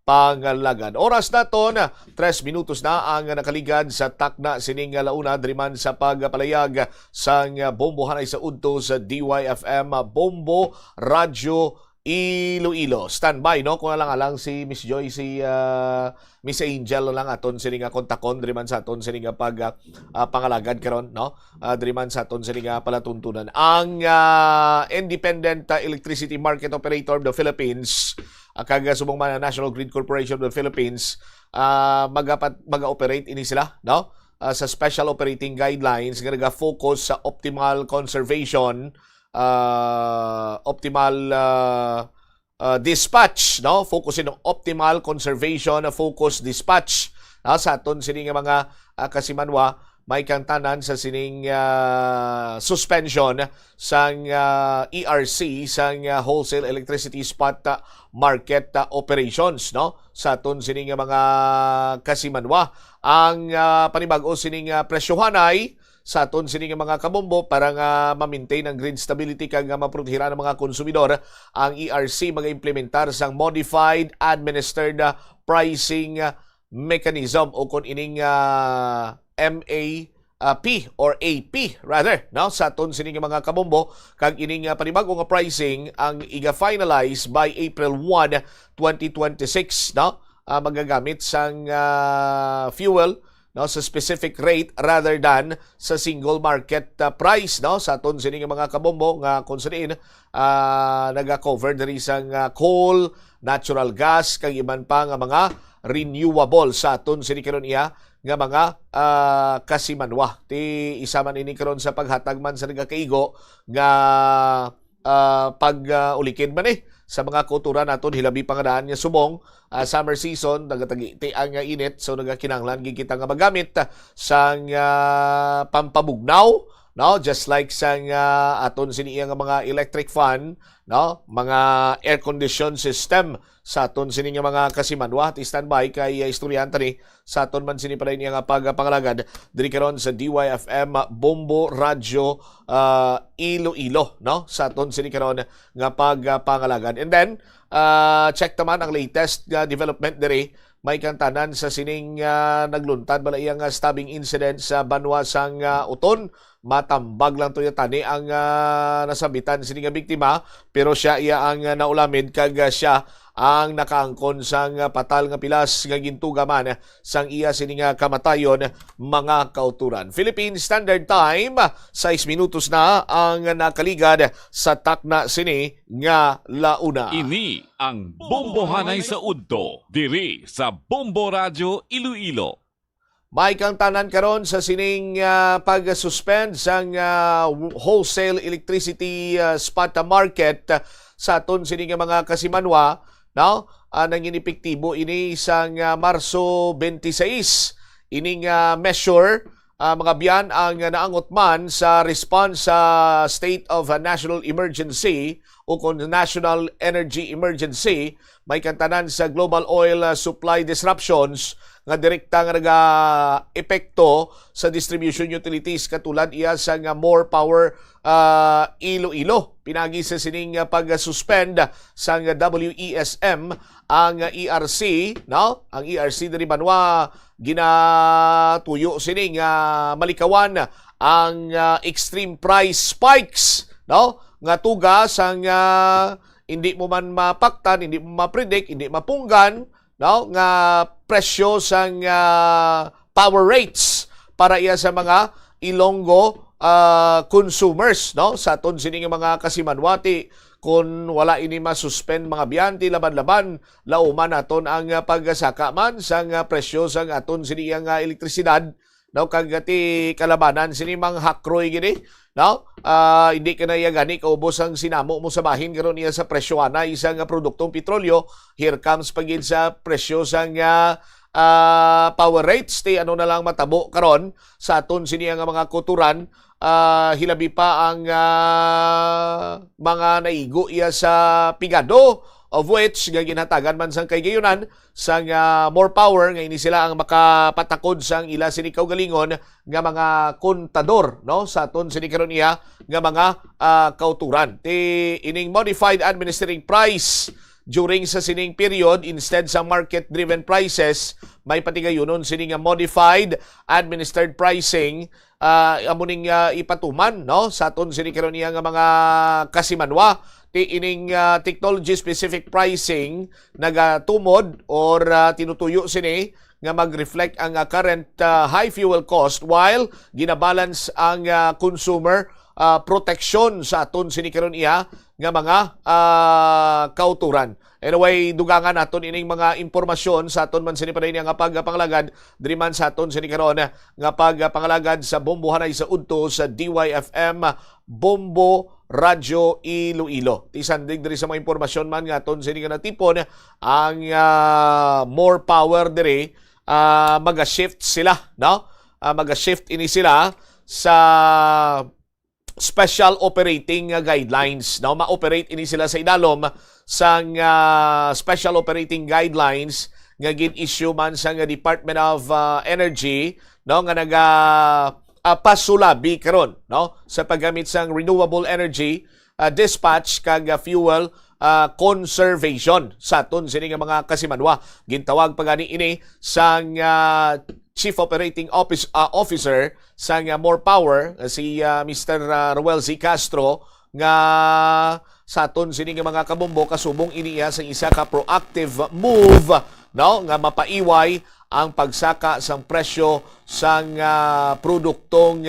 pangalagan. Oras naton 3 minutos na ang nakaligad sa takna sining launa diri man sa pagpalayag sang bombohanay sa udto sa DYFM Bombo Radio Iloilo. Standby no kung alang si Miss Joy si Miss Angel lang aton sining kontakon diri man sa aton sining pangalagad karon no diri man sa aton sining palatuntunan ang Independent Electricity Market Operator of the Philippines kag subong man National Grid Corporation of the Philippines mag-operate ini sila no sa special operating guidelines nga naga-focus sa optimal conservation optimal dispatch no focusin on optimal conservation focus dispatch sa aton sining mga kasimanwa may kantanan sa sining suspension sang ERC sang wholesale electricity spot market operations no sa aton sining mga kasimanwa ang panibag-o sining presyohanay sa aton sining mga kabombo para nga ma-maintain ang grid stability kag maprotehiran ang mga konsumidor. Ang ERC mag-implementar sang modified administered pricing mechanism o kung ining MAP or AP rather no sa aton sining mga kabombo kag ining panibag-o nga pricing ang iga-finalize by April 1, 2026 no magagamit sang fuel no sa specific rate rather than sa single market price no sa aton sining mga kabombo nga kung saan naga-cover diri sang coal, natural gas kag iban pa nga mga renewable sa aton sining karon iya nga mga kasimanwa ti isa man ini karon sa paghatag man sa nagakaigo nga pag-ulikin man sa mga kultura naton hilabi pangadaan nga subong summer season nagatagiti ang init so nagakinahanglan gid kita nga magamit sang pampabugnaw no just like sang aton siniya nga mga electric fan no mga air condition system sa aton sini nga mga kasimanwa ti standby kay istoryanta ni sa aton man sini pala niya nga pagpangalagad diri karon sa DYFM Bombo Radio Iloilo no sa aton sini karon nga pagpangalagad and then check taman ang latest development diri may kantanan sa sining nagluntad bala iyang stabbing incident sa Banwa sang Uton matambag lang to tani ang nasabitan sining biktima pero siya iya ang naulamid kag siya ang nakaangkon sang patal nga pilas nga gintuga man sang iya sining kamatayon mga kauturan. Philippine Standard Time 6 minutos na ang nakaligad sa takna sini nga launa. Ini ang bombohanay sa udto diri sa Bombo Radio Iloilo. May kang tanan karon sa sining pag-suspend sang wholesale electricity spot market sa aton sining mga kasimanwa no nang inepektibo ini sang Marso 26 ining measure mga biyan ang naangot man sa response sa state of national emergency o kung national energy emergency may kantanan sa global oil supply disruptions nga direkta nga naga-epekto sa distribution utilities katulad iya sa nga More Power Iloilo. Pinagi sa sining pag-suspend sa WESM ang ERC, no? Ang ERC diri Banwa ginatuyo sining malikawan ang extreme price spikes, no? Nga tugas ang hindi mo man mapaktan, hindi mo mapredict, hindi mapunggan no nga presyo sang power rates para iya sa mga Ilonggo consumers, no? Sa aton sining mga kasimanwati, kung wala ini masuspend mga biyanti laban-laban, lauman naton ang paggasaka man sang presyo sang aton siniyang elektrisidad, no? Kagati kalabanan sini mang hakroy gini, no? Hindi ka na gani kaubos ang sinamo mo sa bahin karon niya sa presyo na isang produktong petrolyo. Here comes pagin sa presyo sang power rates, ti ano na lang matabo karon sa aton sini nga mga kuturan. Hilabi pa ang mga naigo iya sa pigado, of which ginhatagan man sang kaygayunan sang more power nga ini sila ang makapatakod sang ila sini kaugalingon nga mga kontador, no, sa aton sini karon iya nga mga kauturan. Ti ining modified administering price during sa sining period instead sa market-driven prices, may patigayunon sining modified administered pricing amuning ipatuman, no, sa aton sini karon niya nga mga kasimanwa. Ti ining technology specific pricing nagatumod or tinutuyo sini nga mag-reflect ang current high fuel cost while ginabalance ang consumer protection sa aton sini karon iya nga mga kauturan. Anyway, dugangan naton ining mga impormasyon sa aton man sini paday nga pagpangalagad diri man sa aton sini karon nga pagpangalagad sa bombohanay sa udto sa DYFM Bombo Radyo Iloilo. Tisandig diri sa mga impormasyon man nga aton sini nga natipon ang more power diri, maga-shift sila, no? Maga-shift ini sila sa special operating guidelines, no? Ma-operate ini sila sa idalom sang special operating guidelines nga gin-issue man sa Department of Energy, no, nga naga pasulabi karon, no, sa paggamit sang renewable energy dispatch kag fuel conservation sa aton sini nga mga kasimanwa. Gintawag pagani ini sang Chief Operating Officer sang More Power, si Mr. Roel Z. Castro, nga sa aton sini nga mga kabombo kasubong iniya sa isa ka proactive move, no, nga mapaiway ang pagsaka sang presyo sang produktong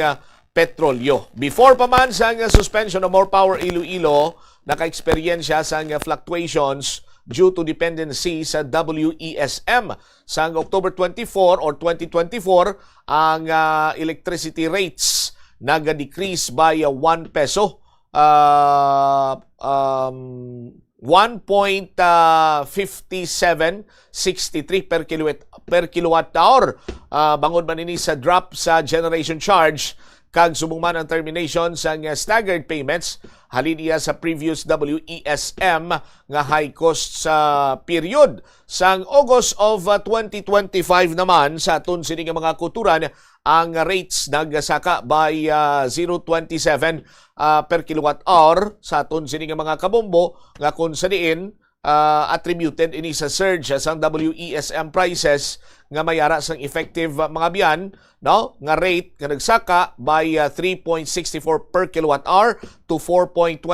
petrolyo. Before pa man sang suspension of More Power Iloilo, naka-eksperyensya sang fluctuations due to dependency sa WESM. Sang October 24 or 2024, ang electricity rates naga-decrease by 1 peso. 1.5763 per kilowatt hour. Bangod man ini sa drop sa generation charge kag subong man ang termination sa staggered payments halin iya sa previous WESM nga high cost sa period. Sang August of 2025 naman sa aton sini nga mga kuturan, ang rates nagasaka by 0.27 per kilowatt hour sa aton sini nga mga kabombo nga kung sa diin attributed ini sa surge sang WESM prices nga mayara sang effective mga biyan, no, nga rate nga nagsaka by 3.64 per kilowatt hour to 4.28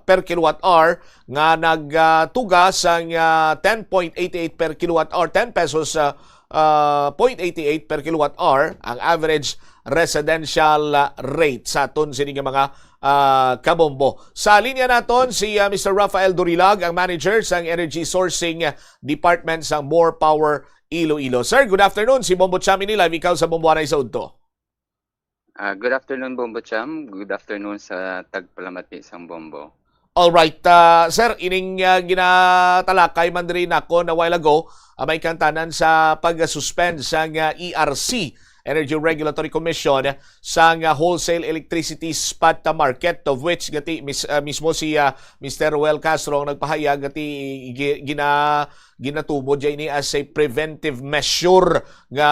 per kilowatt hour, nga nagtuga sang 10.88 per kilowatt hour, 10 pesos 0.88 per kilowatt hour ang average residential rate sa aton sini nga mga kabombo. Sa linya naton si Mr. Rafael Durilag, ang manager sang Energy Sourcing Department sang More Power Iloilo. Sir, good afternoon. Si Bombo Cham ini live, ikaw sa Bomboanay sa Udto. Good afternoon, Bombo Cham. Good afternoon sa tagpalamati sang Bombo. All right, sir, ining ginatalakay man diri nako na while ago, may kantanan sa pag-suspend sang ERC, Energy Regulatory Commission, sang wholesale electricity spot market, of which gati mismo si Mr. Roel Castro ang nagpahayag gati ginatubo jay ni as a preventive measure nga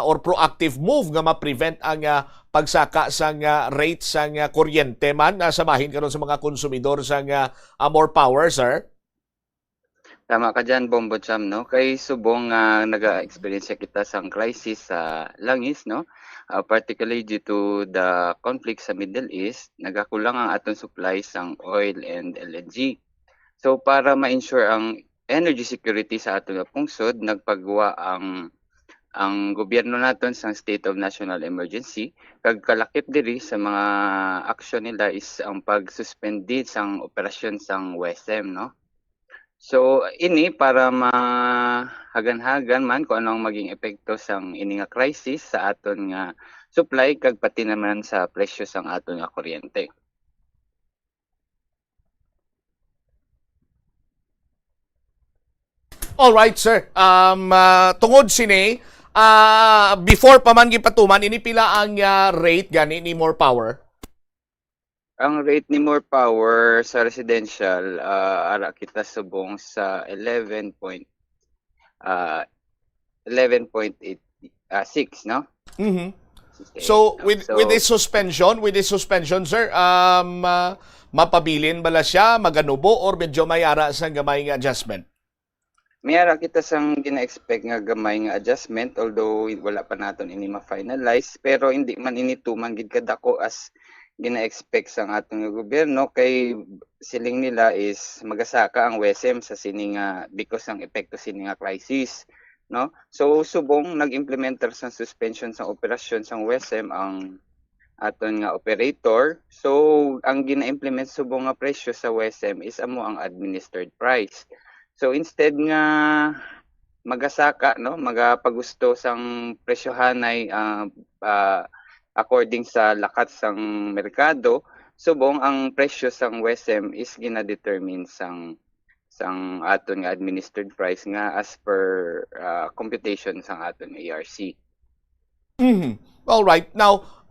or proactive move nga ma-prevent ang pagsaka sang rate sang kuryente man samahin karon sa mga konsumidor sang More Power, sir. Tama ka dyan, Bombo Cham, no? Kay subong naga-experience kita sang crisis sa langis, no? Particularly due to the conflict sa Middle East, nagakulang ang atong supply sang oil and LNG. So para ma-ensure ang energy security sa aton nga pungsod, nagpagawa ang gobyerno naton sa state of national emergency. Kag kalakip diri sa mga aksyon nila is ang pag-suspend sang operasyon sang WESM, no? So ini para mahagan-hagan man kung ano ang maging epekto sang ini nga crisis sa aton nga supply kag pati naman sa presyo sang aton nga kuryente. All right, sir. Tungod sini, before pa man gipatuman, ini pila ang rate gani ni More Power? Ang rate ni More Power sa residential, ara kita subong sa 11.86, no? Mhm. So with this suspension, sir, mapabilin bala siya, maganubo or medyo may ara sa gamay nga adjustment? May ara kita sang gina-expect nga gamay nga adjustment, although wala pa naton ini ma-finalize, pero hindi man ini tuman gid kadako as gina-expect sang atong gobyerno, kay siling nila is magasaka ang WESM sa sini nga because ang epekto sini nga crisis, no? So subong nag-implementer sa suspension sang operasyon sang WESM ang aton nga operator. So ang gina-implement subong nga presyo sa WESM is amo ang administered price. So instead nga magasaka, no, magapagusto sang presyohanay according sa lakat sang merkado, subong ang presyo sang WESM is gina-determine sang aton nga administered price nga as per computation sang aton ARC. All right. Now,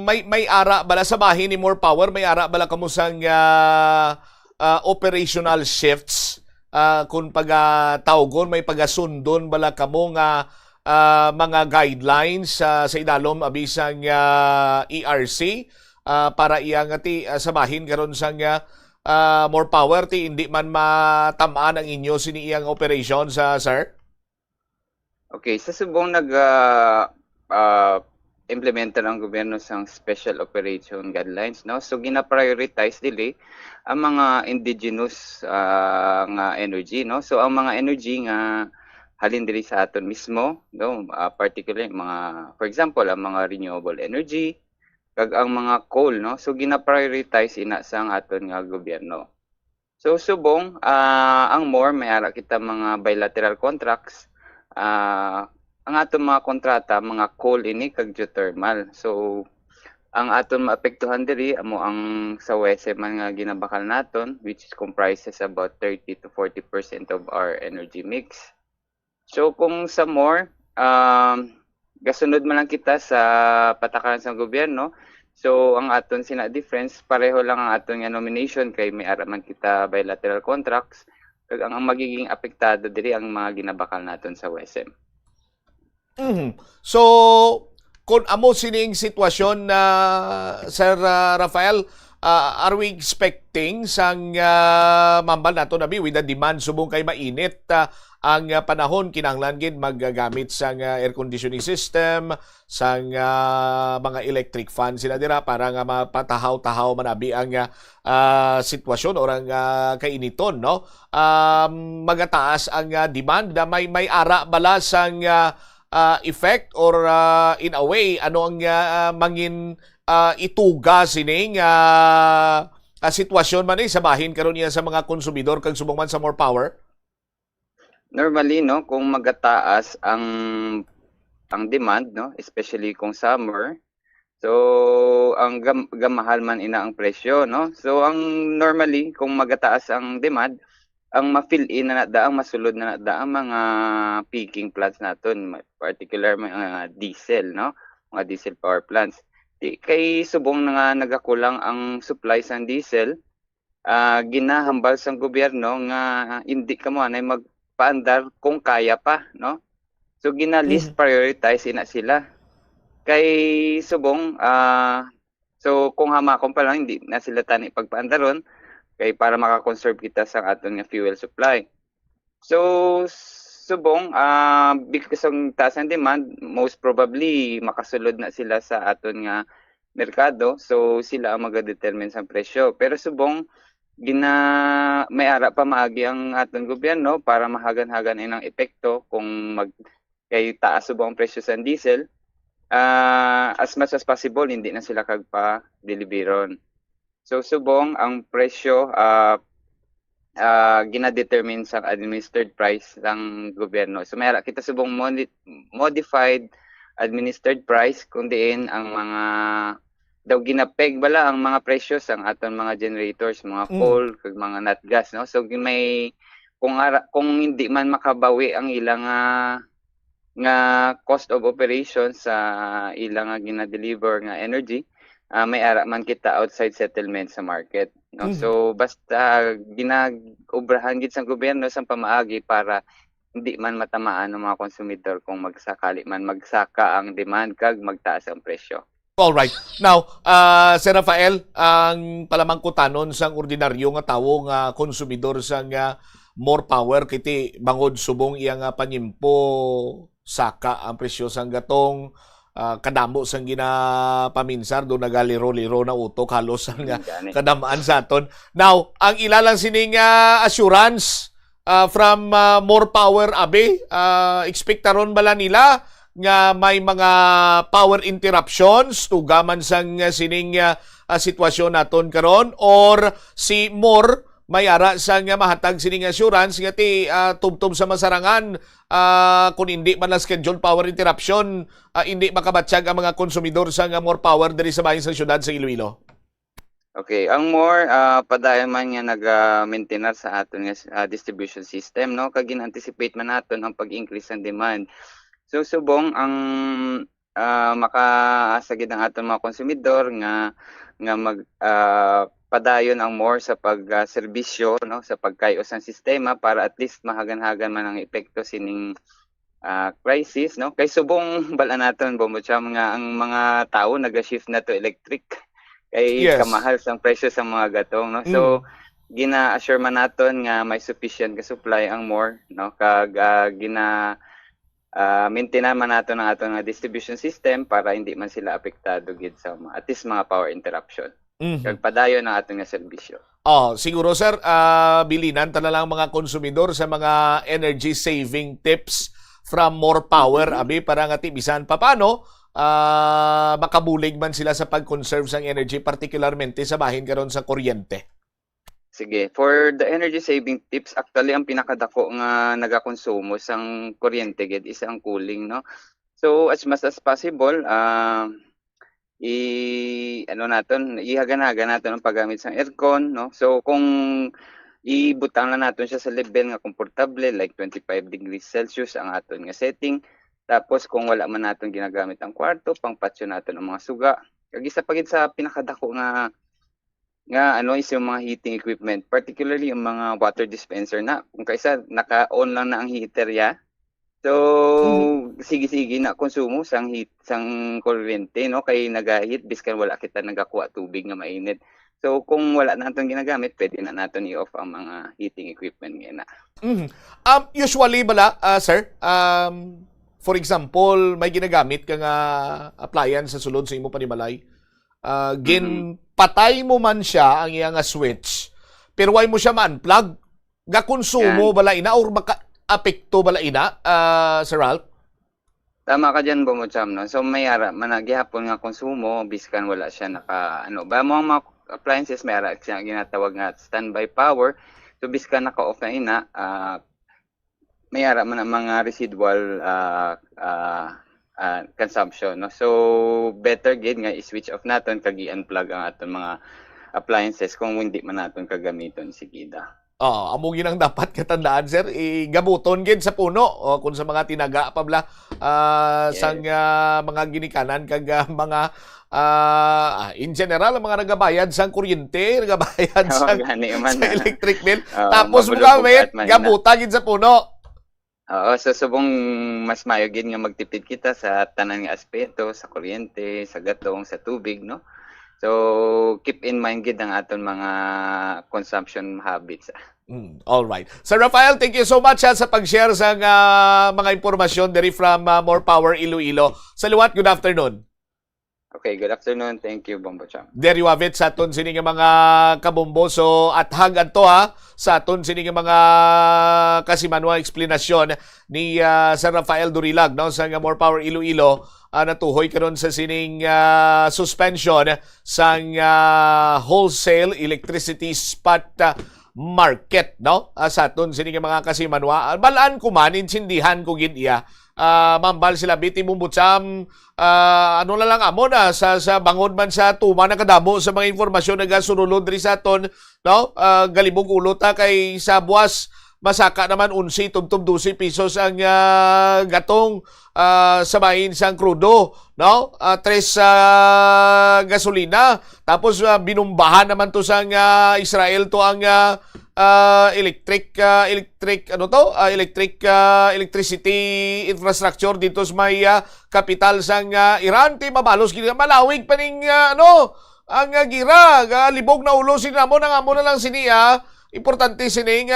may ara bala sa bahin ni More Power, may ara bala kamo sang operational shifts, kung pag-tawgon, may pag-sundon bala kamo nga mga guidelines sa idalom abisang ERC para iyang sabahin karon sang More Power ti hindi man matamaan ang inyo sini iyang operation sa sir? Okay, sa subong implementer ang gobyerno sang special operation guidelines, no? So gina-prioritize dili ang mga indigenous nga energy, no? So ang mga energy nga halin diri sa aton mismo, no? Particularly mga, for example, ang mga renewable energy kag ang mga coal, no? So gina-prioritize ina sa aton nga gobyerno. So subong ang more may ara kita mga bilateral contracts, ang aton mga kontrata mga coal ini kag geothermal. So ang aton maapektuhan diri amo ang sa WESM man nga ginabakal naton, which comprises about 30 to 40% of our energy mix. So kung sa more, gasunod man lang kita sa patakaran sa gobyerno. So ang aton sina difference, pareho lang ang aton nga nomination kay may ara man kita bilateral contracts. Kag ang magiging apektado diri ang mga ginabakal naton sa WESM. So kung amo sining sitwasyon na Sir Rafael, are we expecting sang mambal nato nabi with the demand subong kay mainit ang panahon kinahanglan gid maggamit sang air conditioning system, sang mga electric fan sila dira para nga mapatahaw-tahaw manabi ang sitwasyon or ang kainiton, no? Magataas ang demand na may ara bala sang effect or in a way ano ang mangin ituga sining sitwasyon man sa bahin karon niya sa mga konsumidor kag subong man sa More Power? Normally, no, kung magataas ang demand, no, especially kung summer, so ang gamahal man ina ang presyo, no. So ang normally kung magataas ang demand, ang ma-fill in na ang masulod na ang mga peaking plants naton, particular mga diesel, no, mga diesel power plants. Kay subong nga nagakulang ang supply sang diesel, ginahambal sang gobyerno nga hindi ka mo anay magpaandar kung kaya pa, no? So gina-list prioritize ina sila. Kay subong so kung hamakon pa lang hindi na sila tani pagpaandaron kay para maka-conserve kita sa aton nga fuel supply. So subong because ang taas ang demand, most probably makasulod na sila sa aton nga merkado, so sila ang mag-determine sa presyo. Pero subong may ara pa maagi ang aton gobyerno para mahagan-hagan inang epekto kung kay taas subong ang presyo sa diesel. As much as possible hindi na sila kagpa-deliveron. So subong ang presyo gina-determine sa administered price ng gobyerno. So may kita subong modified administered price kung diin ang mga daw ginapeg bala ang mga presyo sang aton mga generators, mga coal, kag mga nat gas, no? So may kung hindi man makabawi ang ilang nga cost of operations sa ilang nga gina-deliver nga energy, may ara man kita outside settlement sa market, no? So basta ginag-obrahan gid sa gobyerno sa pamaagi para hindi man matamaan ng mga konsumidor kung magsakali man magsaka ang demand kag magtaas ang presyo. All right. Now, Sir Rafael, ang palamangkutanon sang ordinaryo nga tawo nga konsumidor sang more power kiti bangod subong iya nga panyimpo saka ang presyo sang gatong kadamo sang ginapaminsar do nagaliro-liro na utok halos ang kadamaan sa aton. Now, ang ilalang sining assurance from more power abe, expectaron bala nila nga may mga power interruptions tugaman sang sining sitwasyon naton karon, or si more may ara sang mahatag sining assurance nga ti tubtob sa masarangan kung hindi man lang scheduled power interruption, hindi makabatsyag ang mga konsumidor sang more power diri sa bahin sa syudad sa Iloilo. Okay, ang more padayon man nga nag-maintain sa aton nga distribution system, no, kag gin-anticipate man naton ang pag-increase ng demand. So subong ang makaasagid ang aton mga konsumidor nga padayon ang more sa pagserbisyo, no, sa pagkayos ng sistema para at least mahagan-hagan man ang epekto sining crisis, no. Kay subong bala naton Bombocham nga ang mga tao naga-shift na to electric kay kamahal sang presyo sa mga gatong, no. So gina-assure man naton nga may sufficient ka supply ang more, no, kag maintain man nato ng aton nga distribution system para hindi man sila apektado gid sa at least mga power interruption. Kag padayon ang aton nga serbisyo. Siguro sir, bilinan talalang mga konsumidor sa mga energy saving tips from more power abi para nga bisan paano makabulig man sila sa pag-conserve sang energy, particularmente sa bahin karon sa kuryente. Sige, for the energy saving tips, actually ang pinakadako nga nagakonsumo sang kuryente gid is ang cooling, no. So as much as possible, ihagan-hagan naton ang paggamit sang aircon, no. So kung ibutang na naton siya sa level nga komportable like 25 degrees Celsius ang aton nga setting. Tapos kung wala man naton ginagamit ang kwarto, pangpatsyo naton ang mga suga. Kag isa pa gid sa pinakadako nga is yung mga heating equipment, particularly yung mga water dispenser na kung kaisa naka-on lang na ang heater ya. So sige na konsumo sang kuryente, no, kay nagahit biskan wala kita nagakuha tubig nga mainit. So kung wala na natong ginagamit, pwede na naton i-off ang mga heating equipment nga na. Usually bala sir, for example, may ginagamit ka nga appliance sa sulod sa imo panimalay. Patay mo man siya ang iyang switch, pero why mo siya ma-unplug? Gakonsumo bala ina or maka-apekto bala ina, Sir Ralph? Tama ka dyan, Bomocham, no? So may ara managihapon nga konsumo biskan wala siya mga appliances may ara siya ginatawag nga standby power. So biskan naka-off na ina, may ara man ang mga residual consumption, no. So better gid nga i-switch off naton kag i-unplug ang aton mga appliances kung hindi man naton kagamiton sigida. Amo ginang dapat katandaan sir, igabuton gid sa puno kung sa mga tinaga pabla sang mga ginikanan kag mga in general ang mga nagabayad sang kuryente, nagabayad sang electric bill. Tapos mga gabutan gid sa puno. Oo, so subong mas mayo gid nga magtipid kita sa tanan nga aspeto, sa kuryente, sa gatong, sa tubig, no. So keep in mind gid ang aton mga consumption habits. All right. Sir Rafael, thank you so much sa pag-share sa mga impormasyon diri from More Power Iloilo. Salamat, good afternoon. Okay, good afternoon. Thank you, Bombo Cham. There you have it sa aton sini nga mga kabomboso at hangad to sa aton sini nga mga kasimanwa explanation ni Sir Rafael Durilag no sa More Power Iloilo natuhoy karon sa sining suspension sa wholesale electricity spot market no sa aton sini nga mga kasimanwa balaan ko man insindihan ko gid iya mambal sila biti mumbutsam ano na lang amo na sa bangod man sa tuma na kadamo sa mga informasyon na gasunulod diri sa aton no galibog ulo ta kay sa buwas masaka naman 11 tubtob 12 pesos ang gatong sa bahin sang krudo no 3 gasolina tapos binumbahan naman to sang Israel to ang electricity infrastructure dito sa may kapital sang Iran ti mabalos gid malawig pa ning ang gira libog na ulo sinamo na nga mo na lang siniya importante sining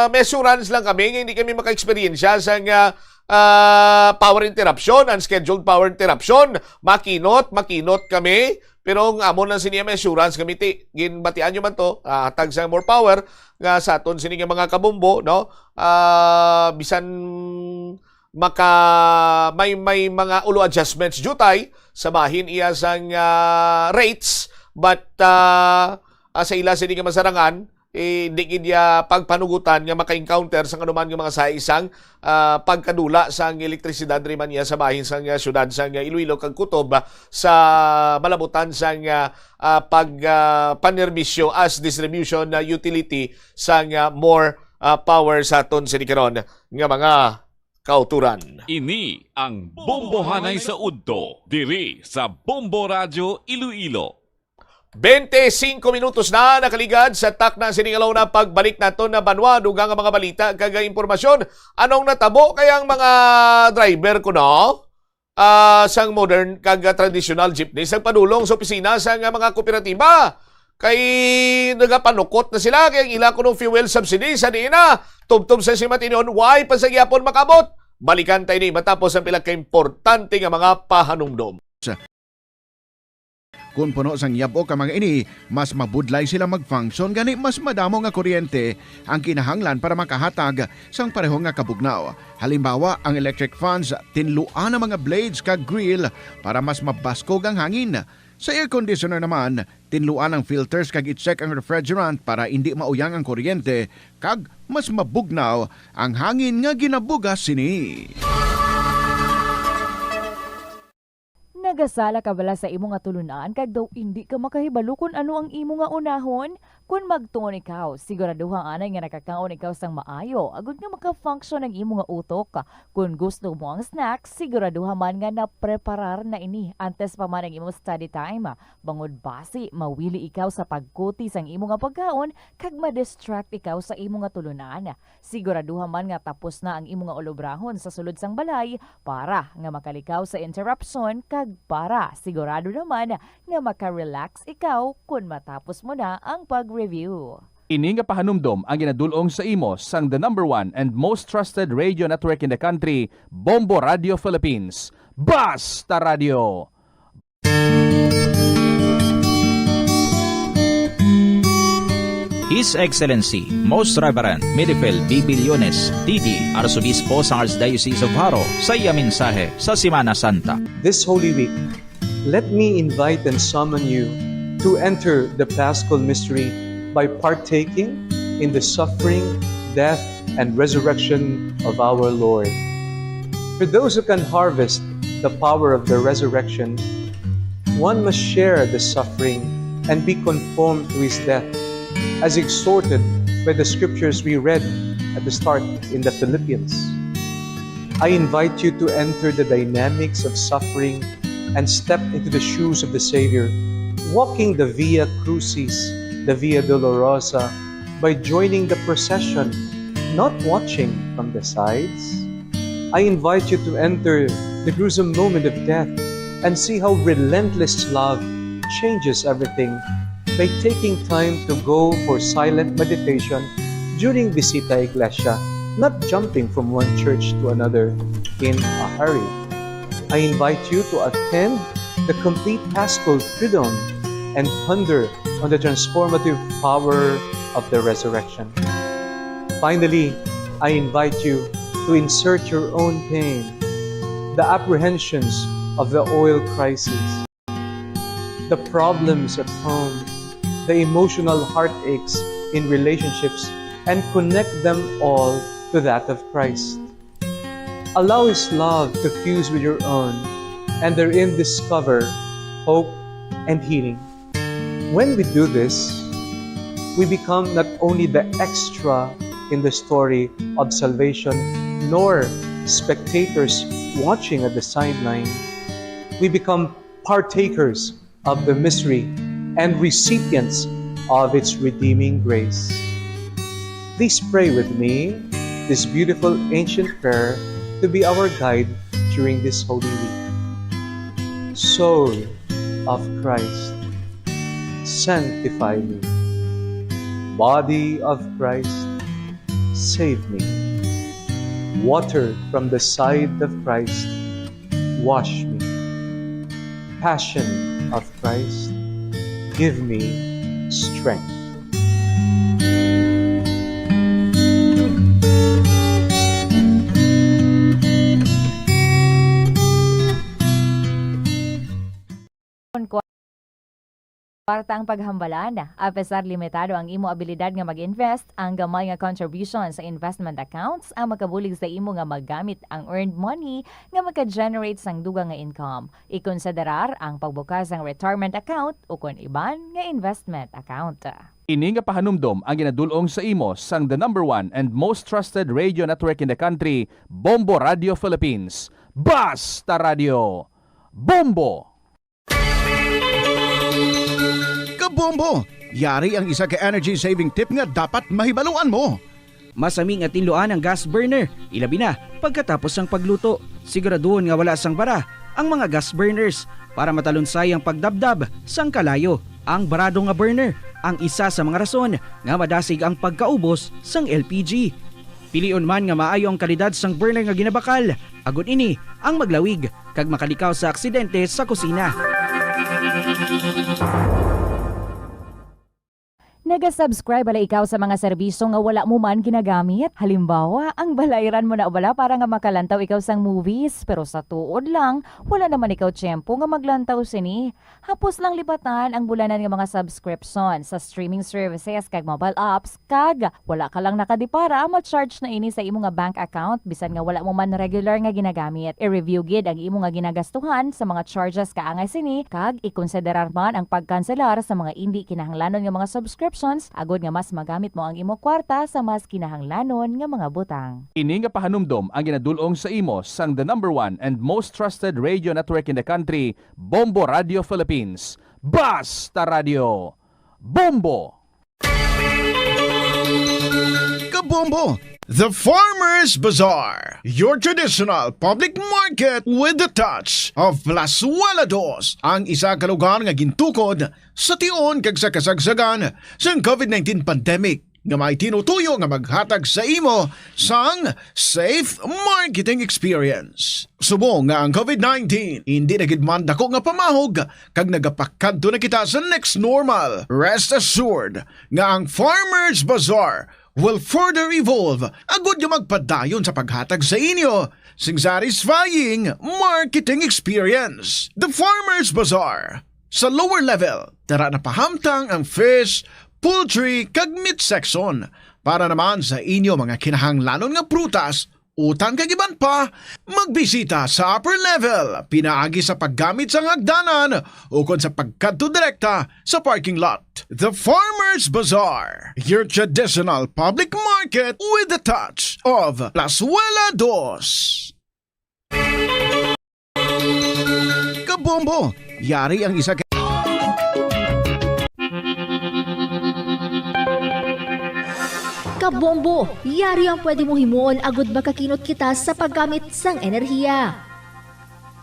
measurance lang kami hindi kami maka-experience sang power interruption unscheduled power interruption makinot kami pero ang amon lang siniya may assurance kami ginbatian nyo man to tag sa More Power nga sa aton sini nga mga kabombo no bisan may mga ulo adjustments jutay sa bahin iya sang rates but sa ila sini nga masarangan di kidya pagpanugutan nga maka-encounter sa kanuman nga mga saisang pagkadula sang elektrisidad riman niya sa bahin sang syudad sang Iloilo kag kutob sa malabutan sang pagpanerbisyo as distribution utility sang More Power sa aton sinikaron nga mga kauturan. Ini ang Bombohanay sa Udto, diri sa Bombo Radio Iloilo. 25 minutos na nakaligad sa takna siningalaw na pagbalik nato na banwa dugang ang mga balita kag impormasyon. Anong natabo kayang mga driver ko no? Sang modern kag traditional jeepney sang padulong sa opisina sang mga kooperatiba. Kay nagapanukot na sila kay ila kuno fuel subsidy sa diina. Tubtob sa simatinon why pasagyapon makabot. Balikan tayo ni matapos ang pila ka importante nga mga pahanumdom. Kung puno sang yabo ka mga ini, mas mabudlay sila mag-function gani mas madamo nga kuryente ang kinahanglan para makahatag sang pareho nga kabugnaw. Halimbawa, ang electric fans tinluan ang mga blades kag grill para mas mabaskog ang hangin. Sa air conditioner naman, tinluan ang filters kag i-check ang refrigerant para hindi mauyang ang kuryente kag mas mabugnaw ang hangin nga ginabugas sini. Nagasala ka bala sa imo nga tulunan kag daw hindi ka makahibalo kung ano ang imo nga unahon? Kung magtuon ikaw, siguraduhang anay nga nakakaon ikaw sang maayo, agud nga maka-function ang imo nga utok. Kung gusto mo ang snacks, siguraduhan man nga na-preparar na ini antes pa man ang imo study time. Bangod basi, mawili ikaw sa pagkuti sang imo nga pagkaon kag ma-distract ikaw sa imo nga tulunan. Siguraduhan man nga tapos na ang imo nga ulobrahon sa sulod sang balay para nga makalikaw sa interruption kag para sigurado naman nga maka-relax ikaw kung matapos mo na ang pag-review. Ini nga pahanumdom ang ginadulong sa imo sang the #1 and most trusted radio network in the country, Bombo Radio Philippines. Basta Radio! His Excellency, Most Reverend Midifel B. Billones, DD, Arsobispo sa Archdiocese of Haro, sa iya mensahe sa Semana Santa. This Holy Week, let me invite and summon you to enter the Paschal Mystery by partaking in the suffering, death, and resurrection of our Lord. For those who can harvest the power of the resurrection, one must share the suffering and be conformed to his death, as exhorted by the scriptures we read at the start in the Philippians. I invite you to enter the dynamics of suffering and step into the shoes of the Savior, walking the Via Crucis, the Via Dolorosa, by joining the procession, not watching from the sides. I invite you to enter the gruesome moment of death and see how relentless love changes everything by taking time to go for silent meditation during Visita Iglesia, not jumping from one church to another in a hurry. I invite you to attend the complete paschal freedom and ponder on the transformative power of the resurrection. Finally, I invite you to insert your own pain, the apprehensions of the oil crisis, the problems at home, the emotional heartaches in relationships, and connect them all to that of Christ. Allow His love to fuse with your own, and therein discover hope and healing. When we do this, we become not only the extra in the story of salvation, nor spectators watching at the sideline. We become partakers of the mystery and recipients of its redeeming grace. Please pray with me this beautiful ancient prayer to be our guide during this Holy Week. Soul of Christ, sanctify me. Body of Christ, save me. Water from the side of Christ, wash me. Passion of Christ, give me strength. Kwarta ang paghambalan, apesar limitado ang imo abilidad nga mag-invest, ang gamay nga contribution sa investment accounts ang makabulig sa imo nga maggamit ang earned money nga maka-generate sang dugang nga income. Ikonsiderar ang pagbukas ng retirement account o kung iban nga investment account. Ini nga pahanumdom ang ginadulong sa imo sang the #1 and most trusted radio network in the country, Bombo Radio Philippines. Basta Radio! Bombo! Kabombo! Yari ang isa ka energy saving tip nga dapat mahibaluan mo. Masami nga tinluan ang gas burner, ilabi na pagkatapos ng pagluto. Siguraduhon nga wala sang bara ang mga gas burners para matalunsay ang pagdabdab sang kalayo. Ang barado nga burner ang isa sa mga rason nga madasig ang pagkaubos sang LPG. Pilion man nga maayo ang kalidad sang burner nga ginabakal, agud ini ang maglawig kag makalikaw sa aksidente sa kusina. Naga-subscribe bala ikaw sa mga serbisyo nga wala mo man ginagamit. Halimbawa, ang balayran mo na bala para nga makalantaw ikaw sang movies. Pero sa tuod lang, wala naman ikaw tiyempo nga maglantaw sini. Hapos lang lipatan ang bulanan nga mga subscription sa streaming services kag mobile apps. Kag, wala ka lang nakadipara, ma-charge na ini sa imo nga bank account bisan nga wala mo man regular nga ginagamit. I-review gid ang imo nga ginagastuhan sa mga charges kaangay sini. Kag, ikonsiderar man ang pagkanselar sa mga hindi kinahanglanon nga mga subscription agod nga mas magamit mo ang imo kwarta sa mas kinahanglanon nga mga butang. Ini nga pahanumdom ang ginadulong sa imo sang the #1 and most trusted radio network in the country, Bombo Radio Philippines. Basta Radio! Bombo! Kabombo! The Farmers Bazaar, your traditional public market with the touch of Plazuela Dos, ang isa ka lugar nga gintukod sa tion kag sa kasagsagan sa COVID-19 pandemic nga may tinutuyo nga maghatag sa imo sang safe marketing experience. Subong nga ang COVID-19 hindi na gid man dako nga pamahog kag nagapakadto na kita sa next normal. Rest assured nga ang Farmers Bazaar will further evolve agud nga magpadayon sa paghatag sa inyo sing satisfying marketing experience. The Farmers Bazaar. Sa lower level, tara na pahamtang ang fish, poultry kag meat section para naman sa inyo mga kinahanglanon nga prutas, utang kag iban pa, magbisita sa upper level, pinaagi sa paggamit sa hagdanan o kon sa pagkadto direkta sa parking lot. The Farmers Bazaar, your traditional public market with the touch of Plazuela Dos. Kabombo! Yari ang isa Kabombo, yari ang pwede mo himuon agud makakinot kita sa paggamit sang enerhiya.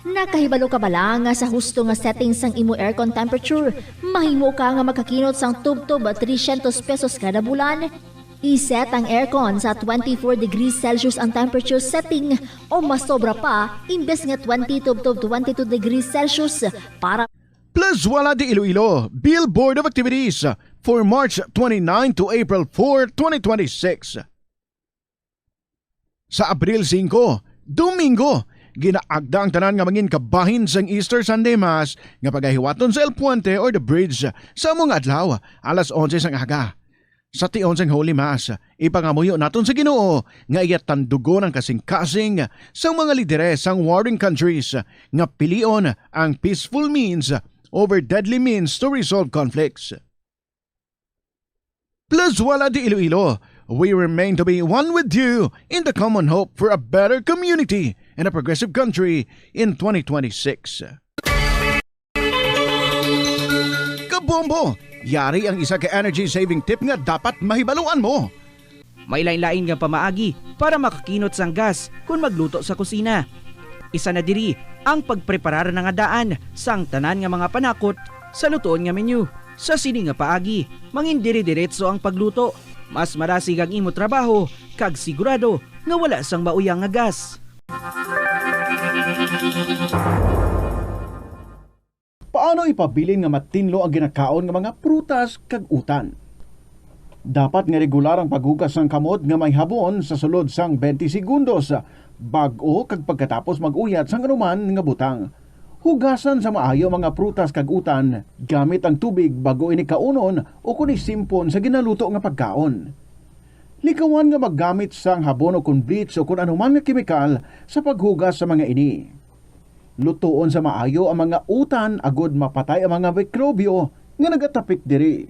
Nakahibalo ka bala nga sa husto nga setting sang imo aircon temperature, mahimo ka nga makakinot sang tubtob at 300 pesos kada bulan. Iset ang aircon sa 24 degrees Celsius ang temperature setting o mas sobra pa imbes nga 20 to 22 degrees Celsius para Plus wala di Iloilo, Billboard of Activities for March 29 to April 4, 2026. Sa Abril 5, Domingo, ginaagda ang tanan nga mangin kabahin sang Easter Sunday Mass nga pagahiwaton sa El Puente or the Bridge sa mga adlaw, alas 11 sang aga. Sa tion sang Holy Mass, ipangamuyo naton sa Ginoo nga iyat tandugon ang kasing-kasing sa mga lideres sang warring countries nga pilion ang peaceful means over deadly means to resolve conflicts. Plus wala di Iloilo, we remain to be one with you in the common hope for a better community and a progressive country in 2026. Kabombo! Yari ang isa ka energy saving tip nga dapat mahibaluan mo. May lain-lain nga pamaagi para makakinot sang gas kung magluto sa kusina. Isa na diri ang pagpreparar ng daan sang tanan nga mga panakot sa lutoon nga menu. Sa sini nga paagi, mangin diri-diretso ang pagluto. Mas marasig ang imo trabaho kag sigurado nga wala sang mauyang nga gas. Paano ipabilin nga matinlo ang ginakaon nga mga prutas kag utan? Dapat nga regular ang paghugas ng kamot nga may habon sa sulod sang 20 segundos bag-o kag pagkatapos mag-uyat sang anuman nga butang. Hugasan sa maayo mga prutas kag utan gamit ang tubig bago ini kaunon o kun isimpon sa ginaluto nga pagkaon. Likawan nga maggamit sang habon o kun bleach o kun anuman nga kemikal sa paghugas sa mga ini. Lutoon sa maayo ang mga utan agud mapatay ang mga mikrobyo nga nagatapik diri.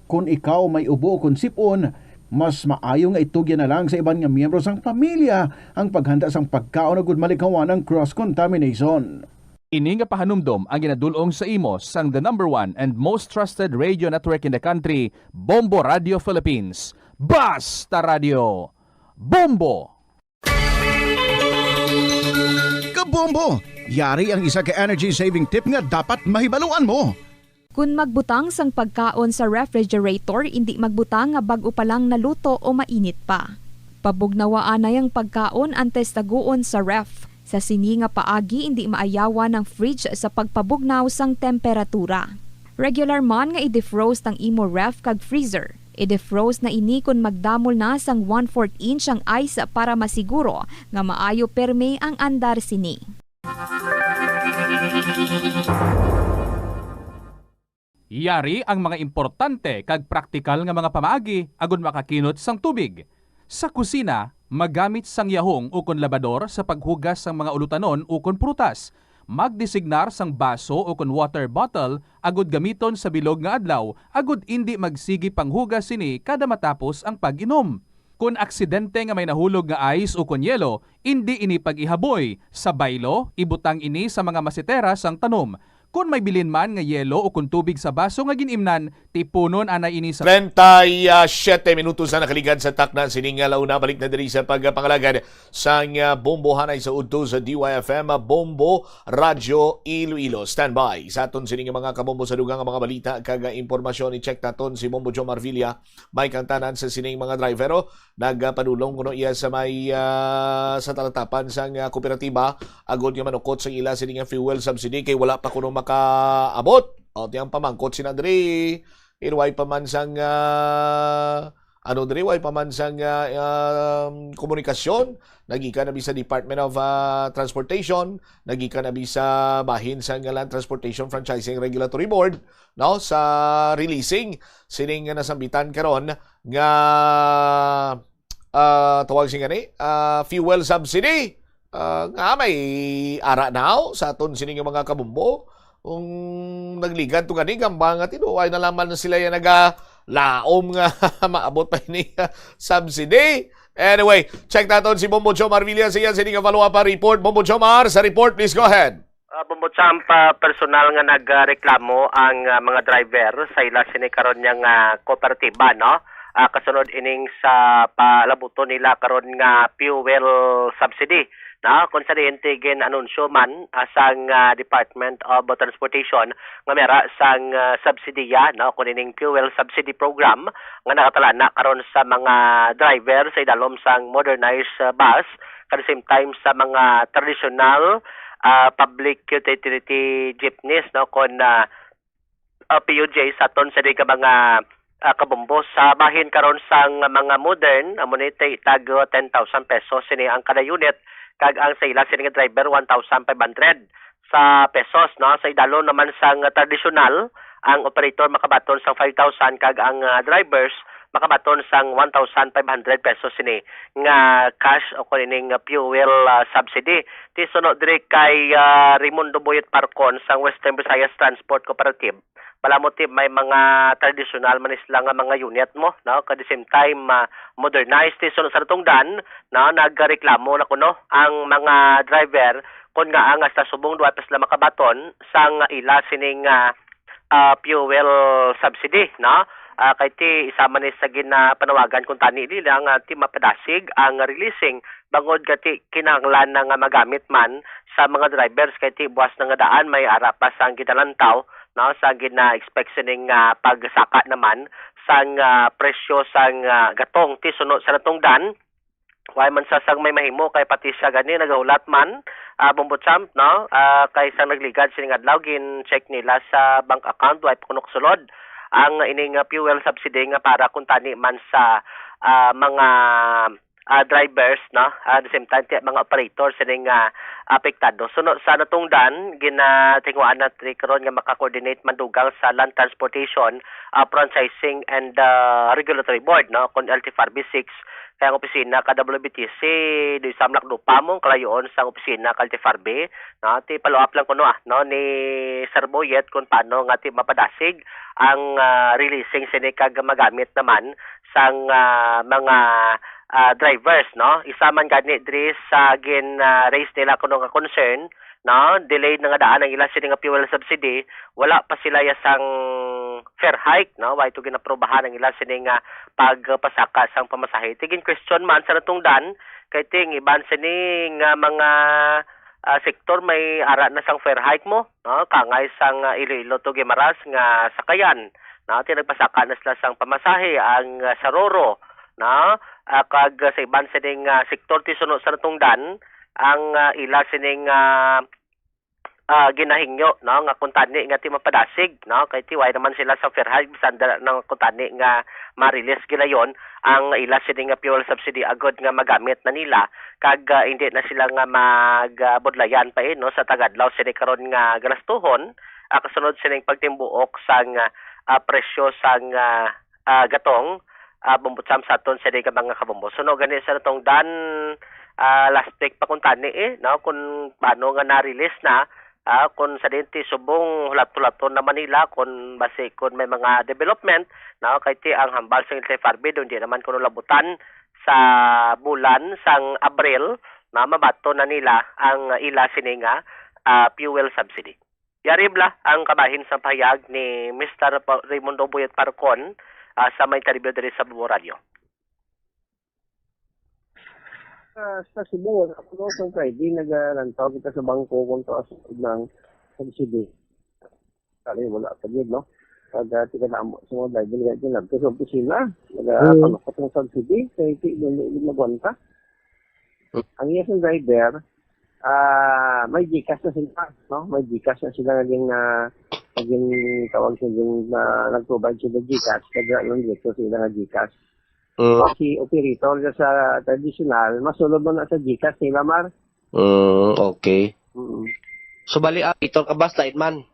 Kung ikaw may ubo o kung sipon, mas maayo nga itugyan na lang sa iban nga miyembro sang pamilya ang paghanda sang pagkaon agud malikawan ang cross-contamination. Ini nga pahanumdom ang ginadulong sa imo sang the number 1 and most trusted radio network in the country, Bombo Radio Philippines. Basta Radio! Bombo! Kabombo! Yari ang isa ka energy saving tip nga dapat mahibaluan mo. Kung magbutang sang pagkaon sa refrigerator, hindi magbutang nga bago pa lang naluto o mainit pa. Pabugnawaan na yung pagkaon antes taguon sa ref. Sa sini nga paagi, hindi maayawa ng fridge sa pagpabugnaw sang temperatura. Regular man nga i-defrost ang imo ref kag freezer. I-defrost na ini kung magdamol na sang 1/4 inch ang ice para masiguro nga maayo perme ang andar sini. Yari ang mga importante kag praktikal nga mga pamaagi agud makakinot sang tubig. Sa kusina, magamit sang yahong o kon labador sa paghugas sang mga ulutanon o kon prutas. Magdesignar sang baso o kon water bottle agud gamiton sa bilog nga adlaw agud indi magsigi panghugas sini kada matapos ang pag-inom. Kung aksidente nga may nahulog nga ice o kon yelo, indi ini pag-ihaboy. Sa baylo, ibutang ini sa mga masitera sang tanom. Kung may bilin man nga yelo o kung tubig sa baso nga ginimnan, tipunon ana ini sa 37 minutos na nakaligan sa takna sining launa balik na diri sa pagpangalagad sang Bombo Hanay sa udto sa DYFM Bombo Radio Iloilo. Standby sa aton sining mga kabombo sa dugang mga balita kag impormasyon i-check naton si Bombo Joe Marvilla may kantanan sa sining mga drivero nagpadulong kuno iya sa may sa talatapan sang kooperatiba agod nga manukot sa ila sining fuel subsidy kay wala pa kuno makaabot. O tiyang pamangkot si Nadri. Irway pa man sang way pa man sang komunikasyon. Nagika na sa Department of Transportation, nagika na sa bahin sang Land Transportation Franchising Regulatory Board, no, sa releasing sining nasambitan karon nga tawag sing gani fuel subsidy. Nga may ara now sa aton sining mga kabumbo. Kung nagligan to gani gambang at ay nalaman na sila yan laom nga maabot pa ini subsidy. Anyway, check natin si Bombo Joe Marvilla sa yan sining follow-up report. Bombo Joe Mar, sa report, please go ahead. Bombo Champa, personal nga nagreklamo ang mga driver sa ila sini karon yang kooperatiba, no? kasunod ining sa palabuto nila karon nga fuel subsidy na kung sa diintigin anunsyo man sang Department of Transportation nga mera sang subsidiya no kun ining fuel subsidy program nga nakatala na karon sa mga driver sa idalom sang modernized bus at the same time sa mga traditional public utility jeepneys no kun PUJ sa ton sa di ka mga kabumbos sa bahin karon sang mga modern amo ni tag 10,000 pesos sini ang kada unit kag ang sa ila sini nga driver 1,500 sa pesos no sa idalo naman sang traditional ang operator makabaton sang 5,000 kag ang drivers makabaton sang 1,500 pesos sini nga cash o kuning fuel subsidy ti sunod diri kay Raimundo Boyet Parcon sang Western Visayas Transport Cooperative palamoti may mga traditional man isla nga mga unit mo no at the same time modernized ti sunod sa tungdan no nagreklamo na kuno ang mga driver kun nga ang sa subong duwa pa sila makabaton sang ila sining fuel subsidy no kay ti isama ni sa panawagan kung tani nila nga ti mapadasig ang releasing bangod gati kinahanglan na nga magamit man sa mga drivers kay ti buwas na nga daan may ara pa sang gitalantaw no sa gina-expect sining pagsaka naman sang presyo sang gatong ti sunod sa natungdan why man sa sang may mahimo kay pati siya gani nagahulat man Bombochamp no kay sang nagligad sining adlaw gin check nila sa bank account why kunok sulod ang ining fuel subsidy nga para kung tani man sa mga drivers no at the same time mga operators sining apektado sunod sa natungdan ginatingwaan na karon nga maka-coordinate mandugang sa Land Transportation Franchising and Regulatory Board no kun LTFRB 6 kaya ang opisina ka WBTC di samlak dupa mong kalayoon sa opisina ka LTFRB no ti follow up lang kuno no ni Sir Boyet kung paano nga ti mapadasig ang releasing sini kag magamit naman sang mga drivers no isa man gani diri sa raise nila kuno nga concern no delayed na nga daan ang ila sini nga fuel subsidy wala pa sila sang fair hike no why to ginaprobahan ang ila sini nga pagpasaka sang pamasahe tigin question man sa natungdan kay ting iban sini nga mga sektor may ara na sang fair hike mo no kangay sang Iloilo to Guimaras nga sakayan no tinagpasaka na sila sang pamasahe ang Saroro no kag sa iban sining sektor ti sunod sa natungdan ang ila sining ginahingyo no nga kuntani nga ti mapadasig no kay ti way naman sila sa fair hike bisan ng kuntani nga ma-release gilayon ang ila sining fuel subsidy agod nga magamit na nila kag hindi na sila nga magbudlayan pa no sa tagadlaw sini karon nga galastuhon kasunod sining pagtimbuok sang presyo sang gatong Bombochamp sa aton sa ka mga kabombo. So no gani sa natong dan last week pa kung tani no kung paano nga na-release na kung sa dinti subong hulat-hulaton na Manila kung base kung may mga development no kay ti ang hambal sa LTFRB doon di naman kuno labutan sa bulan sang Abril na mabato na nila ang ila sininga fuel subsidy. Yaribla ang kabahin sa pahayag ni Mr. Raimundo Boyet Parcon sa may karibyo diri sa Bubo Radio. Sa Cebu, ako sa Friday, naglantaw kita sa bangko kung taas ng subsidy. Kali, wala pa yun, no? Pag tika na mo sa mga driver, nga dyan lang. Kasi opisina, nagpanakot ng subsidy, kaya hindi nagwanta. Ang iya sa driver, may Gcash na sila, no? May Gcash na sila naging tawag sila nag-provide sila Gcash, kaya lang dito sila nga Gcash. Si operator sa traditional, masulod mo na sa Gcash nila, Mar. Okay. So, bali, operator ka ba, slide man?